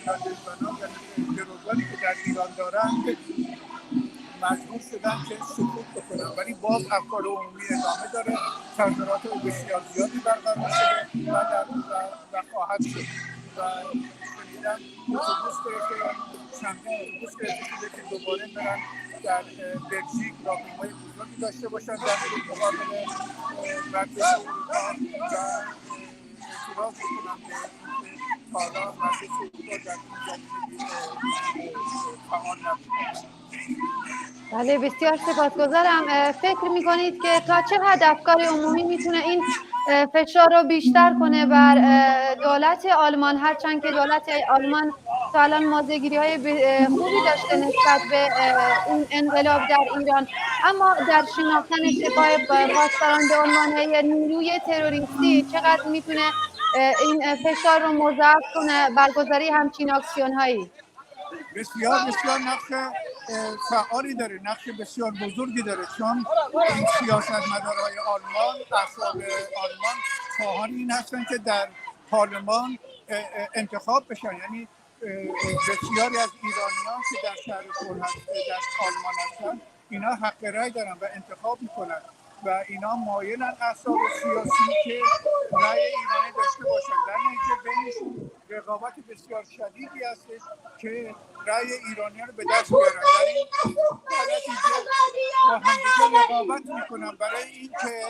به گروگانی که در ایران دارند مجبور شدن که سکوت بکنن، ولی باز افکار عمومی ادامه داره. تظاهرات بسیار زیادی برقرار شده و خواهد شد و شنیدم اتوبوس چندین اتوبوس گرفته که دوباره برن در بلژیک راهپیمایی بزرگی داشته باشن در مقابل مرکز اروپا و اعتراض بکنن که حالا مرکز اروپا در این زمینه فعال نبود. بله بسیار سپاسگزارم. فکر میکنید که تا چه حد افکار عمومی میتونه این فشار رو بیشتر کنه بر دولت آلمان، هرچند که دولت آلمان تا الان موضع‌گیری‌های خوبی داشته نسبت به این انقلاب در ایران، اما در شناختن سپاه پاسداران به عنوان نیروی تروریستی چقدر میتونه این فشار رو مضاعف کنه برگزاری همچین آکسیون‌هایی؟ بسیار نقش فعالی داره، نقش بسیار بزرگی داره، چون این سیاستمدارهای آلمان، احزاب آلمان خواهان این هستن که در پارلمان انتخاب بشن. یعنی بسیاری از ایرانیان که در شهر کن در آلمان هستن اینا حق رأی دارن و انتخاب میکنن و اینا مایلن احزاب سیاسی که رأی ایرانی داشته باشن. در نتیجه بینشون رقابت بسیار شدیدی هستش که رأی ایرانیان رو به دست بیارن. در این نتیجه با همدیگه رقابت میکنن برای اینکه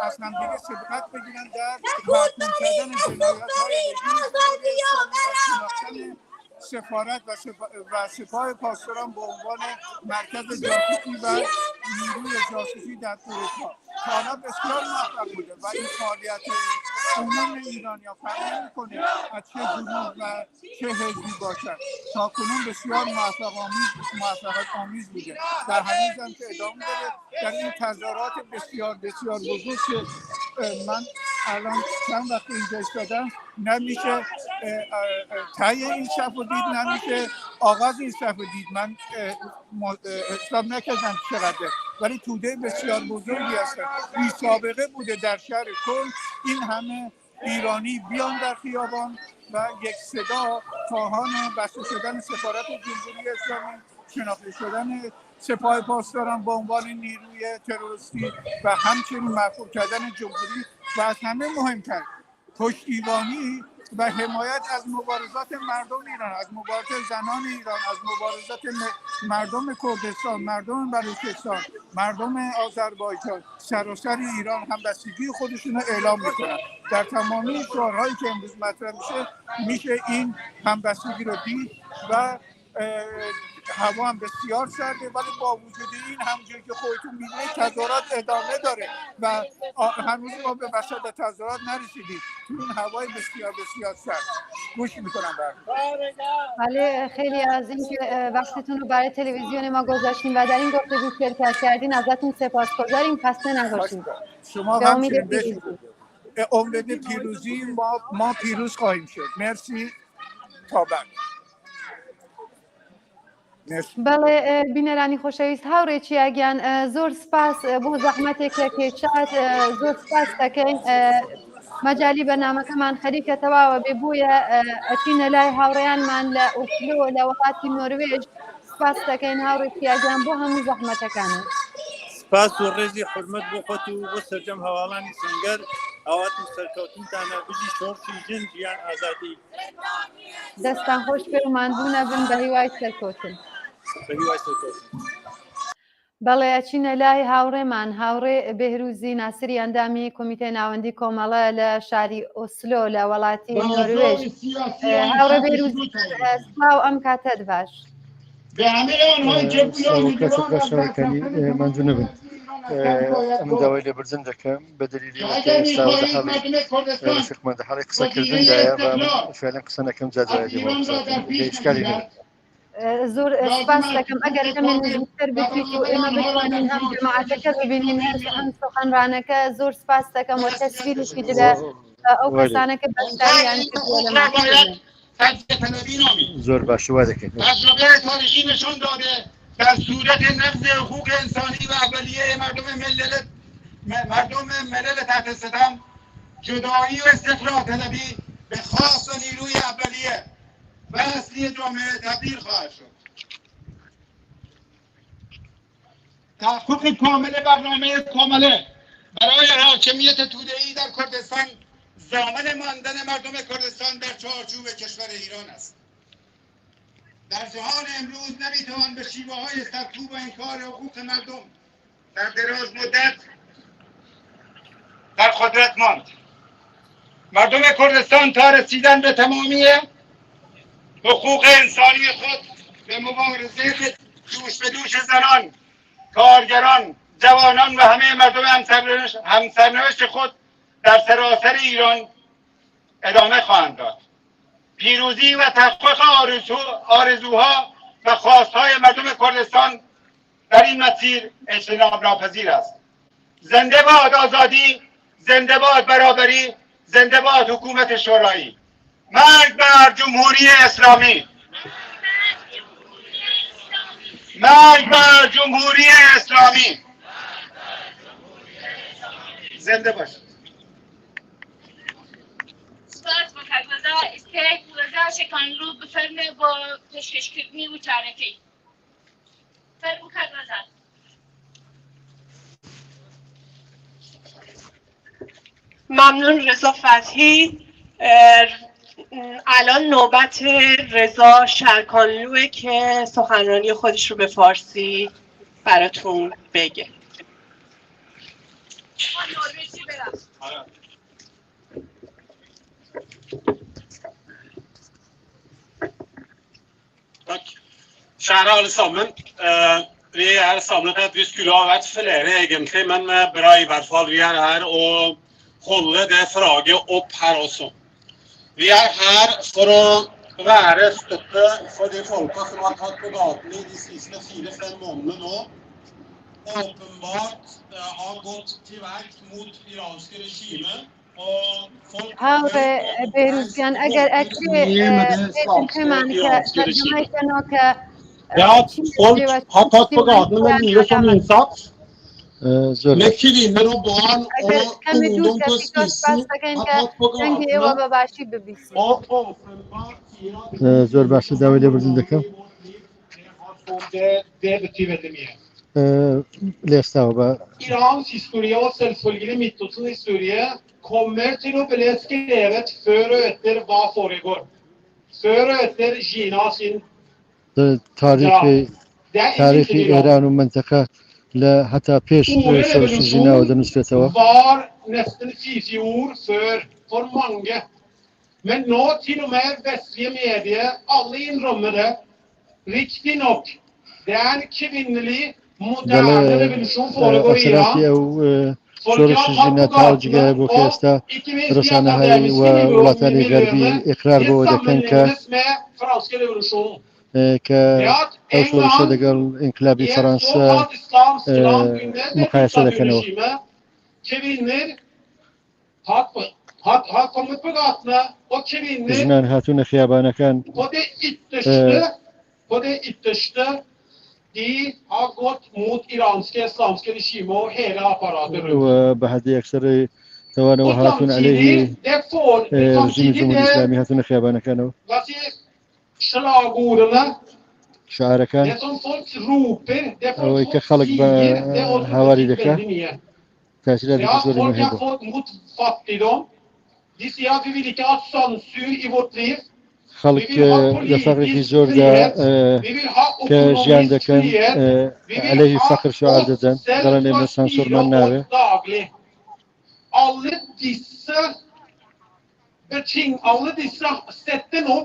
از همدیگه سبقت بگیرن در محکوم کردن جنایت‌های رژیم جمهوری اسلامی و سفارت و سپاه پاسداران به عنوان مرکز جاسوسی و نیروی جاسوسی در اروپا. تا حالا بسیار موفق بوده و این فعالیت عموم ایرانی‌ها فرق نمی‌کنه از چه گروه و چه حزبی باشد. تاکنون بسیار موفقیت آمیز بوده. در هنوز هم که ادامه داره در این تظاهرات بسیار بزرگ که من الان چند وقت اینجا ایستادم نمیشه تای این صف رو دید، نمیشه آغاز این صف رو دید. من حساب نکردم چقدر، ولی توده بسیار بزرگی هستن. بی سابقه بوده در شهر کل این همه ایرانی بیان در خیابان و یک صدا خواهان بسته شدن سفارت جمهوری اسلامی، شناخته شدن سپاه پاسداران به عنوان نیروی تروریستی و همچنین مرفوع کردن جمهوری و از همه مهمتر پشتیبانی و حمایت از مبارزات مردم ایران، از مبارزات زنان ایران، از مبارزات مردم کردستان، مردم بلوچستان، مردم آذربایجان. سراسر ایران همبستگی خودشون رو اعلام میکنن. در تمامی شعارهایی که امروز مطرح میشه این همبستگی رو دید و هوا هم بسیار سرده، ولی با وجود این همونجوری که خودتون می‌بینید تظاهرات ادامه داره و هنوز ما به وسط تظاهرات نرسیدیم تو این هوای بسیار سرد. گوش میکنم بله، خیلی از اینکه وقتتون رو برای تلویزیون ما گذاشتین و در این گفتگو شرکت کردین ازتون سپاسگزاریم. خسته نباشید. شما همچنین بشید. امید پیروزی ما پیروز خواهیم شد. مرسی. تا بعد. بەڵێ بینەرانی خۆشەویست هاوڕێکی یاگیان زۆر سپاس بۆ زەحمەتێک لە کێشات زۆر سپاس دەکەین مەجای بەرنامەکەمان خەریکە تەواوە بێ بوویە ئەچینە لای هاوڕێیانمان لە ئۆسلۆ لە وڵاتی نۆروێژ سپاس دەکەین هاوڕێکی یاگیان بۆ هەموو زەحمەتەکانت سپاس و ڕێزی حرمەت بۆ خۆت و بۆ سەرجەم هەواڵانی سنگەر ئاواتم سەرکەوتنتانە بژی شۆڕشی ژن ژیان ئازادی دەستان خۆش پێ و ماندوو نەبن بە هیوای سەرکەوتن بەڵێ ئەچینە لای هاوڕێمان هاوڕێ بێهروزی ناسری ئەندامی کۆمیتەی ناوەندی کۆمەڵە لە شاری ئۆسلۆ لە وڵاتی نۆروێژ هاوڕێ بێهروزی سڵاو ئەم کاتەت باش کاتێک باشەوەکانی ماندوو نەبن ئەم داوای لێ بەرزم دەکەم بە دلیلی ئێستا رفیقمان لە حاڵی قسەکردندایە فعلا قسە نەکەم جا دوای دێشکالی نەبێت زۆر سپاس دەکەم ئەگەر ئەمە نزیکتر بکریت و ئێمە بتوانین هەم جەماعەتەکە ببینین ئەم سخەنرانەکە زۆر سپاس دەکەم و تەسویرێکی درە ئەو کەسانەکە بەشداریان کردووە لە ماڵەکە زۆر باش وا دەکەین تجربه تاریخی نشان داده در صورت نقض حقوق انسانی و اولیه مردم ملل تحت ستم جدایی و استقرار طلبی به خاص و نیروی اولیه و اصلی جامعه تبدیل خواهد شد. تحقق کامل برنامه کامله برای حاکمیت توده‌ای در کردستان ضامن ماندن مردم کردستان در چارچوب کشور ایران است. در جهان امروز نمیتوان به شیوه‌های سرکوب و انکار حقوق مردم در دراز مدت در قدرت ماند. مردم کردستان تا رسیدن به تمامی حقوق انسانی خود به مبارزه دوش به دوش زنان، کارگران، جوانان و همه مردم همسرنوشت خود در سراسر ایران ادامه خواهند داد. پیروزی و تحقق آرزوها و خواستهای مردم کردستان در این مسیر اجتناب ناپذیر است. زنده باد آزادی، زنده باد برابری، زنده باد حکومت شورایی. مرگ بر جمهوری اسلامی، مرگ بر جمهوری اسلامی. زنده باشید. سپاس مکرمزا استیک وزا شکانلو بفرمه با پشکشکردنی و چارکی فرم مکرمزا ممنون رضا فتحی. الان نوبت رضا شرکانلوه که سخنرانی خودش رو به فارسی براتون بگه. Kära alle sammen, vi er samlet her. Vi skulle ha vært flere egentlig, men bra i hvert fall. Vi er her og holde det flagget opp her også. Vi er her for å være støtte for de folka som har tatt på gatene i de siste 4-5 månedene nå. Åpenbart har gått til verk mot iranske regimet. هاوڕێ بێروزیان ئەگەر ئەکرێ پێمان کە تەرجمەیکەنەوە کە folk har tatt på gatene med livet som innsats. Med kvinner og barn og ungdom på spissen har tatt på gatene. Og åpenbart sier at زۆر باشە داوای لێ بردن دەکەم det betyr veldig mye. لە ئێستاوە بە Irans historie og selvfølgelig Midtøstens historie kommer til å bli skrevet før og etter hva foregår. Før og etter Gina sin تاریخی ئێران و منتەقە لە هەتا پێش شەڕشی ژیناوە دەنووسێتەوە. var nesten 50 år før for mange. Men nå til og med vestlige medier, alle innrømmer det. Riktig nok, det er en kvinnelig moderne revolusjon foregår i Iran. شۆڕشی ژینە تاوجگایە بۆ کە ئێستا ڕسانەهای وڵاتانی غەربی ئیقرار بۆەوە دەکەن کە ئەو شۆڕشە لەگەڵ ئینقلابی فەڕەنسا مقایسە دەکەنەوە. ژنان هاتوونە خیابانەکان på det ytterste. De har gått mot iranske islamske regimer og hele apparatet rundt. وبحد أكثر توانوا وهاتون عليه رجيم الجمهورية الإسلامي هاتون خيابانا كانوا slagordene, شعار كان det som folk roper, det أو folk كخلق sier, det بهواري orker ذكا veldig mye. تأثيرات Ja, كسوري folk er مهمة folk mot fattigdom. De sier at vi vil ikke ha sensur i vårt liv. خلق لفقر في زور دا كجيان دا كان عليه فقر شعار دادن دلان إما سانسور من ناوي daglig. Alle disse setter nå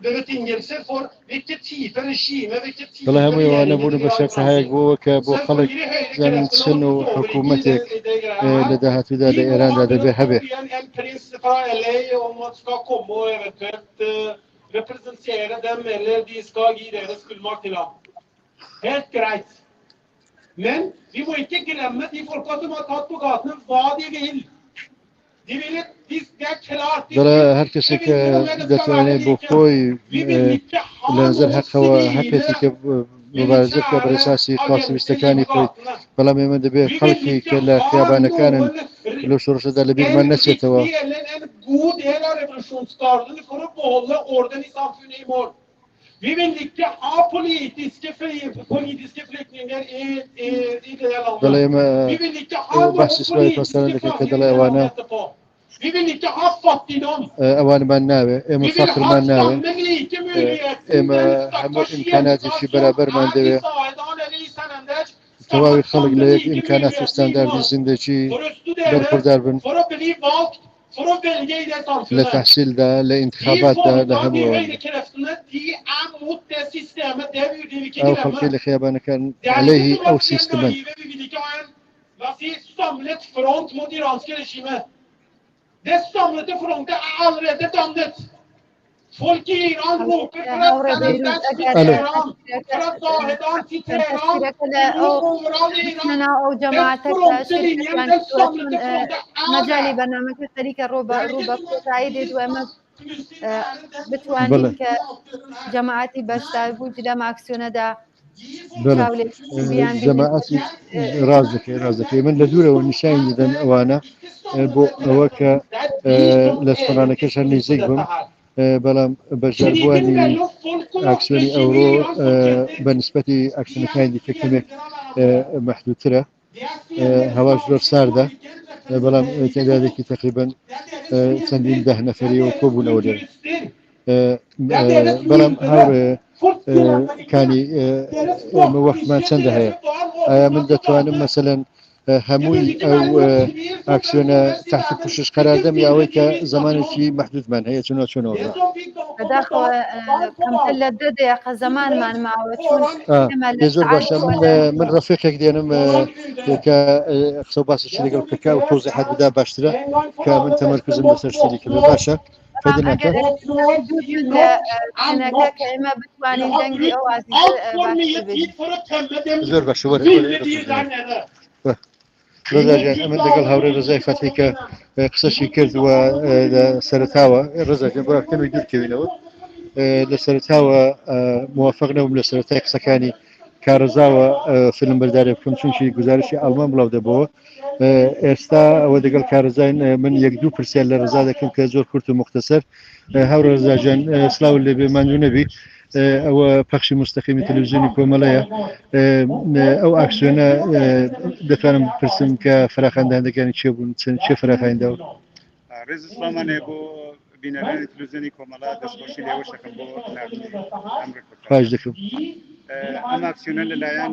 betingelser for hvilke typer regimer, hvilke typer والله هم يوانا بونو بشكل هايك بو كبو خلق زمن تسنو حكومتك لدهات بدا لإيران دا بهبه en prins fra LA om at skal komme og eventuelt representere dem, eller de skal gi deres fullmakt til ham. Helt greit. Men vi må ikke glemme de folka som har tatt på gatene hva de vil. De vil det er klart. دلا هر كسك دتواني بوخوي لنزل حق وحكيتي مبارزة برساسي خاص بستكاني كوي بلا من دبي خلقي كلا خيابانا كان لو شرش ده لبير من نسيتوا God del av revolusjonsgardene for å beholde orden i samfunnet i mål. Vi vil ikke ha politiske flyktninger i det landet. دلا ما Vi vil ikke ha بحث سواي فصلنا لك كدلا وانا Vi vil ikke ha fattigdom. أوان ما ناوي Vi إما vil فقر ha ما ناوي sammen like muligheter. إما هم إمكانات في برابر ما ندوي I Saedan eller i Sanandaj تواوي خلق لك إمكانات وستاندرد زندگی برخوردار بن for å bli valgt, for å velge i det samfunnet. لتحصيل ده لانتخابات ده De لهم høyrekreftene, de mot det systemet, det vil vi ikke أو glemme. خلقي لخيابانا كان Det ikke عليه som أو at vi er سيستمان naive, vi vil ikke ha en, la oss si, samlet front mot iranske regimet. Det samlede frontet er allerede dannet. Folk i Iran roper for at Sanandaj til Teheran, for at Zahedan til Teheran, overall i Iran. أو جماعتك frontlinjen, شركة den samlede تكون frontet er مجالي der. برنامج الشركة روبا كوتايدد وما بلى بتواني كجماعتي بس بوجد ما أكسيون دا بلى جماعتي رازك من لدورة والنشاين جدا أوانا بو أوكا لسفرانا كشان نزيقهم بلام بجربواني أكسوني أورو بالنسبة أكسوني كان دي كمك محدود ترى هواش دور ساردة بلام تعدادك تقريبا سندين 10 نفري وكوبون أولي بلام هاو كاني وقت ما تسندها من دتوان مثلا هموي أو أكسيون تحت كوشش قرار دم ياويك زمان في محدود من هي شنو داخل كم تلدد يا زمان ما معه يزور باشا من رفيقك ديالهم كصوباس الشركة الكاكاو توزيع بدا باشترا كمن تمركز المسار الشركة باشا فدنا أنا كإما بتواني دنجي أو عزيز زور باشا رزاجان من دقل هوري رزاي فتحي قصشي كرد وسرتاوى رزاجان براك تنو يدور كوينو لسرتاوى موافقنا وملسرتاي قصكاني كارزاوى فيلم برداري بكم چونشي گزارشي ألمان بلاو دبوه ئێستا ئەوە دەگەڵ کارزین من 1-2% لە ڕزا دەکەم کە زۆر کورت و مختصر هاوڕێ ڕزاجان سلااو لێ بێ ماندوو نەبی ئەوە پەخشی مستەقیمی تەلەڤیزیۆنی کۆمەڵەیە ئەو ئاکسیۆنە دەتوانم پرسم کە فراخواندەکانی چێ بوون چێ فراخواندەوە ڕێز سڵامانێ بۆ بینەرانی تەلەڤیزیۆنی کۆمەڵە دەستخۆشی لێوەش دەکەم بۆ خواش دەکەم ئەم ئاکسیۆنە لەلایەن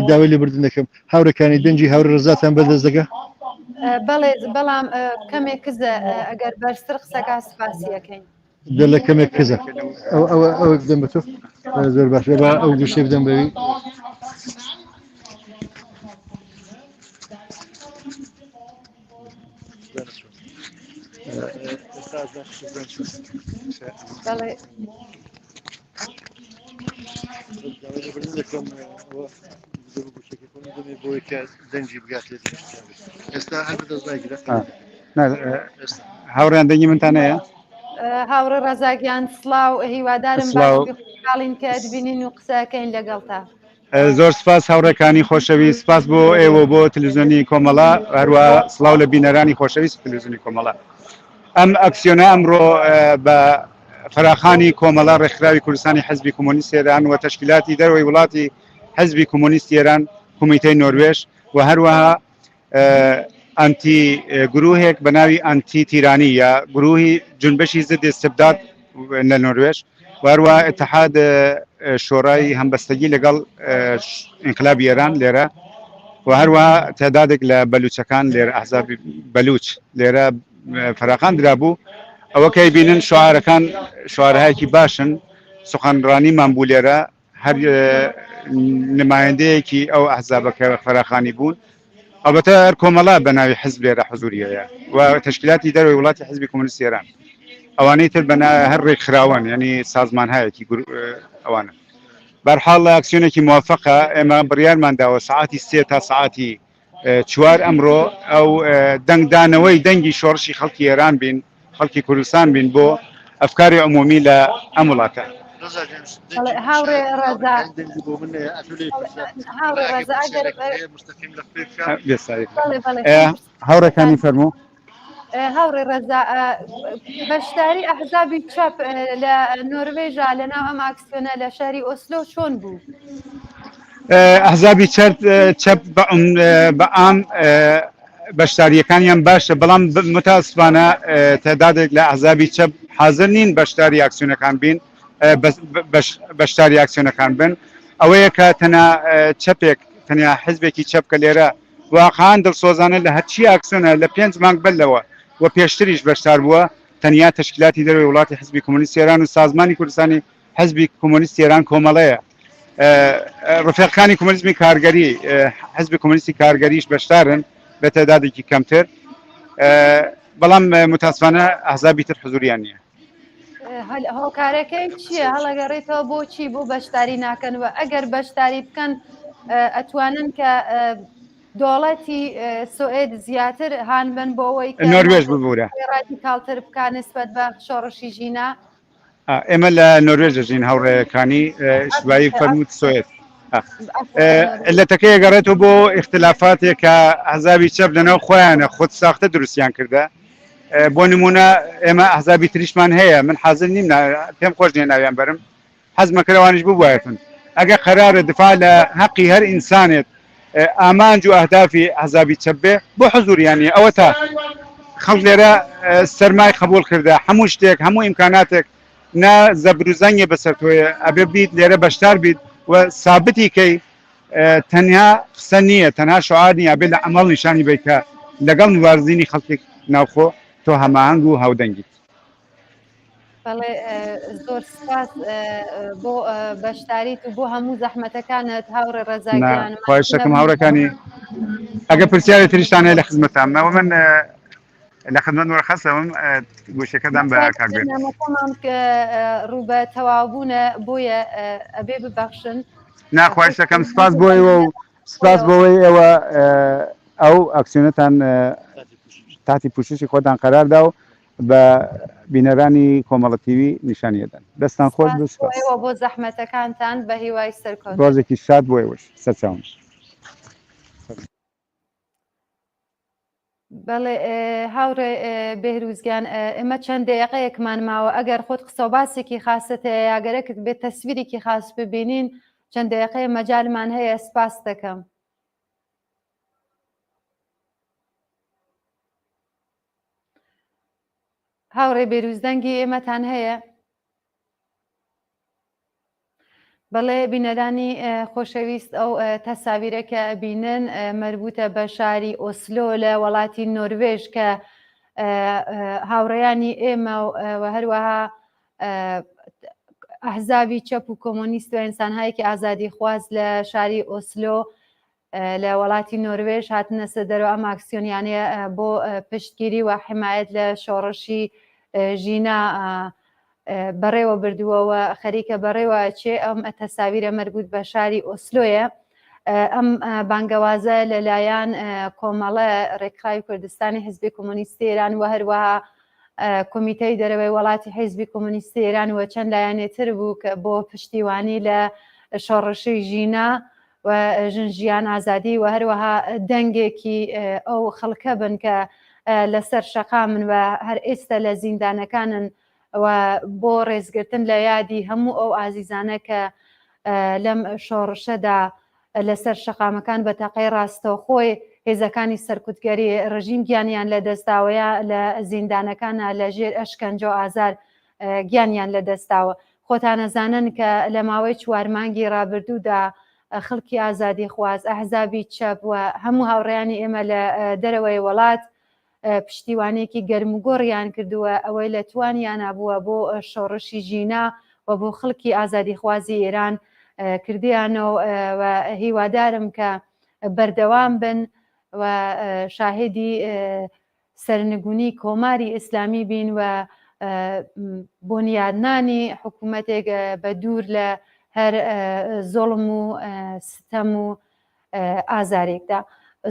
داوای لێبوردن دەکەم هاوڕەکانی دەنجی هاوڕێ ڕزاتان بەدەست دەکە بەڵام کەمێک کزە ئەگەر بەرزتر قسەکە سپاسیەکەین دەلە کەمێک کزە ئەوە بدەم بە تۆ زۆر باشە بە ئەو گوشەی بدەم بەوی بەڵێ دەنجی بگات لێ ئێستا هەر بەدەستناگیرە هاوڕێیان دەنگی منتانەیە هاوڕێ ڕزاگیان سڵاو هیوادارم سڵاو خاڵین کە دبینین و قسەکەین لەگەڵتا. زۆر سپاس هاوڕێکانی خۆشەویست، سپاس بۆ ئێوە بۆ تلویزیۆنی کۆمەڵا، هەروە سڵاو لە بینەرانی خۆشەویست تلویزیۆنی کۆمەڵا. ئەم ئەکسیۆنە ئەمڕۆ بە فراخانی کۆمەڵا ڕێکخراوی کوردستانی حزبی کۆمۆنیستی ئێران و تەشکیلاتی دەرەوەی وڵاتی حزبی کۆمۆنیستی ئێران، کۆمیتەی نۆروێژ و هەروەها ئەنتی گروهێک بە ناوی ئەنتی تیرانی یا گروهی جنبشی ضد استبداد لە نۆروێژ و هەروە اتحاد شۆڕایی هەمبەستگی لەگەڵ ئینقلابی ئێران لێرە و هەروەها تێدادێک لە بەلوچەکان لێرە ئەحزابی بەلوچ لێرە فراخان درابوو. ئەوە کەی بینن شعارەکان شعارهایەکی باشن، سخەنڕانیمان بوو لێرە، هەر نمایندەیەکی ئەو ئەحزابەکە فراخانی بوون. البته هر کۆمەڵا بە ناوی حزب لێرە حضوریەیە و تشکیلاتی دەرەوەی وڵاتی حزبی کۆمۆنیستی ئێران ئەوانەی تر بە هەر ڕێکخراون، یعنی سازمانهایەکی ئەوانە. بەرحاڵ ئەکسیۆنێکی موافقە ئێمە بڕیارمان داوە سعاتی 3 تا سعاتی 4 ئەمڕۆ ئەو دەنگدانەوەی دەنگی شۆڕشی خەڵکی ئێران بین، خەڵکی کوردستان بین بۆ ئەفکاری عمومی لە ئەم وڵاتە. هاوڕێ ڕەزا هاوڕێکانی فەرموو. هاوڕێ ڕەزا بەشداری ئەحزابی چەپ لە نۆروێژە لەناو ئەم ئاکسیۆنە لە شاری ئۆسلۆ چۆن بوو؟ ئەحزابی چەپ بە ئام بەشداریەکانیان باشە، بەڵام متاسفانە تێدادێک لە ئەحزابی چەپ حاضر نین بەشداری ئاکسیۆنەکان بین، بەشداری ئاکسیۆنەکان بن. ئەوەیە کە تەنیا چەپێک تەنیا حزبێکی چەپ کە لێرە واقعان دڵسۆزانە لە هەرچی ئاکسیۆنە لە 5 مانگ بەلەوە و پێشتریش بەشدار بووە، تەنیا تشکیلاتی دەرەوەی وڵاتی حزبی کۆمۆنیستی ئێران و سازمانی کوردستانی حزبی کۆمۆنیستی ئێران کۆمەڵەیە. ڕفێقەکانی کۆمۆنیزمی کارگەری حزبی کۆمۆنیستی کارگەریش بەشدارن بە تێدادێکی کەمتر، بەڵام متاسفانە ئەحزابی تر حضوریان نییە. هۆکارەکەی چییە؟ هەڵەگەڕێتەوە بۆچی بۆ بەشداری ناکەنەوە؟ ئەگەر بەشداری بکەن ئەتوانن کە دۆڵەتی سوئێد زیاتر هان بن بۆ ئەوەی نۆروێژ ببوورە ڕادیکاڵتر بکە نسبەت بە شۆڕشی ژینە. ئێمە لە نۆروێژ دەژین هاوڕێیەکانی شبایی فەرمووت سوئێد. علەتەکەی ئەگەڕێتەوە بۆ اختلافاتێک کە ئەحزابی چەپ لەناو خۆیانە خۆت ساختە دروستیان کردە. بۆ نمونە ئێمە ئەحزابی تریشمان هەیە، من حاضر نیم پێم خۆش نییە ناویان بەرم، حەزمە کەرەوانش ببوایەتن. ئەگە قەرارە دفاع لە حەقی هەر ئینسانێت ئامانج و ئەهدافی ئەحزابی چەپ بێ بۆ حضوریانە. ئەوە تا خەڵک لێرە سەرمای قبول کردە هەموو شتێک هەموو ئیمکاناتێک نا زەبروزەنگێ بەسەر تۆیە ئەبێ بیت لێرە بەشدار بیت و سابتی کەی تەنها قسە نییە، تەنها شعار نییە، ئەبێ لە عەمەڵ نیشانی بیت کە لەگەڵ مبارزینی خەڵکی ناوخۆ تۆ هەماهەنگ و هاودەنگیت. بەڵێ زۆر سپاس بۆ بەشداریت و بۆ هەموو زەحمەتەکانت هاوڕێ ڕەزاگیان. خۆش دەکەم هاوڕەکانی، ئەگە پرسیارێک تریشتان هەیە لە خزمەتانەوە من لە خزمەت وەرخەستەوەم گوشەکەدام بە کاکبێت. نامەکەمان کە ڕوو بە تەواوبوونە بۆیە ئەبێ ببەخشن. ناخواش دەکەم، سپاس بۆیەوە و سپاس بۆەوەی ئێوە ئەو ئەکسیۆنەتان تاتی پوششی خۆتان قەراردا و بە بینەرانی کۆمەڵە تیوی نیشانیەدەن. دەستان خۆش بسپاس بۆ زەحمەتەکانتان بە هیوای سەرکەوت. ڕۆژێکی شاد بۆ ئێوەش سەرچاوم. بەڵێ هاوڕێ بێهروزگیان، ئێمە چەند دقەیەکمان ماوە، ئەگەر خۆت قسە باسێکی خاست هەیە یاگەرەکت بێت تەسویرێکی خاص ببینین چەند دقەیە مەجالمان هەیە. سپاس دەکەم. هاوڕێ بێروزدەنگی ئێمەتان هەیە؟ بەڵێ بینەرانی خۆشەویست، ئەو تەساویرەکە بینن مربوطە بە شاری ئۆسلۆ لە وڵاتی نۆروێژ کە هاوڕێیانی ئێمە و هەروەها ئەحزابی چەپ و کۆمۆنیست و ئینسانهایەکی ئازادی خواز لە شاری ئۆسلۆ لە وڵاتی نۆروێژ هاتنە سەردەرەوە ئەم ئاکسیۆنیانەیە بۆ پشتگیری و حمایەت لە شۆڕشی ژینە بەڕێوە بردووەوە خەریکە بەڕێوە چێ ئەم تەساویرە مربوط بە شاری ئۆسلۆیە. ئەم بانگەوازە لەلایەن کۆمەڵە ڕێکخراوی کوردستانی حزبی کۆمۆنیستی ئێران و هەروەها کۆمیتەی دەرەوەی وڵاتی حیزبی کۆمونیستی ئێران و چەند لایەنێتر بوو کە بۆ پشتیوانی لە شۆڕشی ژینا و ژنجیان ئازادی و هەروەها دەنگێکی ئەو خەڵکە بن کە لەسەر شەقامن و هەر ئێستا لە زیندانەکانن و بۆ ڕێزگرتن لە یادی هەموو ئەو ئازیزانە کە لەم شۆڕشەدا لەسەر شەقامەکان بە تەقەی ڕاستەوخۆی هێزەکانی سەرکوتگەری ڕژیم گیانیان لە دەستاوەیە لە زیندانەکانە لە ژێر ئەشکەنجە و ئازار گیانیان لە دەستاوە. خۆتانەزانن کە لە ماوەی 4 مانگی ڕابردوودا خەڵکی ئازادی خواز، ئەحزابی چەپ و هەموو هاوڕێیانی ئێمە لە دەرەوەی وڵات پشتیوانێکی گەرموگۆڕیان کردووە ئەوەی لە توانیانە بووە بۆ شۆڕشی ژینا و بۆ خەڵکی ئازادی خوازی ئێران کردیانەوە و هیوادارم کە بەردەوام بن و شاهدی سەرنگونی کۆماری ئیسلامی بین و بۆنیادنانی حکوومەتێک بە دوور لە هەر زۆڵم و ستەم و ئازارێکدا.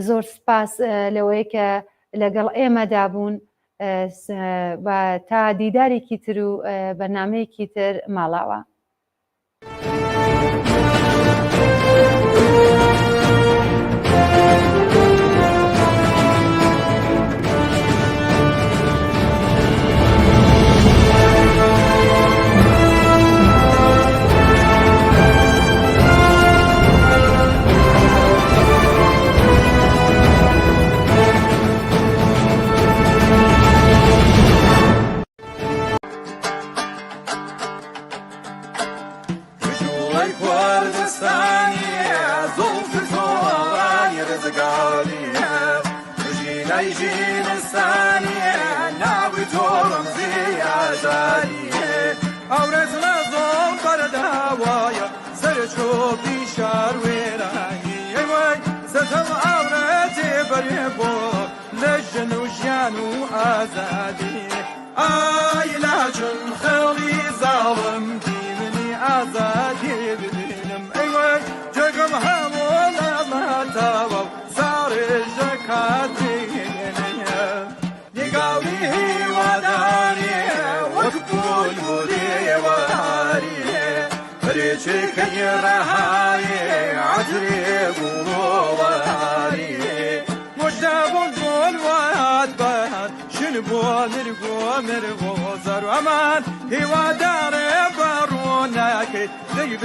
زۆر سپاس لەوەی کە لەگەڵ ئێمەدا بوون تا دیدارێکی تر و بەرنامەیەکی تر ماڵاوە.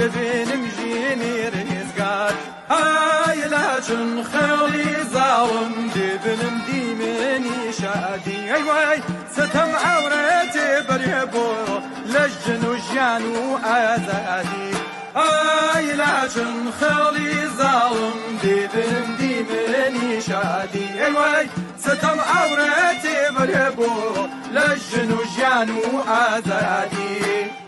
ببینم ژینی ڕێزگار ئای لاچن خەڵی زاڵم دێبنم دیمێنی شادی ئەی وای ستەم عەورەتێ بەرێ بۆ لە ژن و ژیان و ئازادی ئای لاچن خەڵی زاڵم دێبنم دیمێنی شادی ئەی وای ستەم عەورەتێ بەرێ بۆ لە ژن و ژیان و ئازادی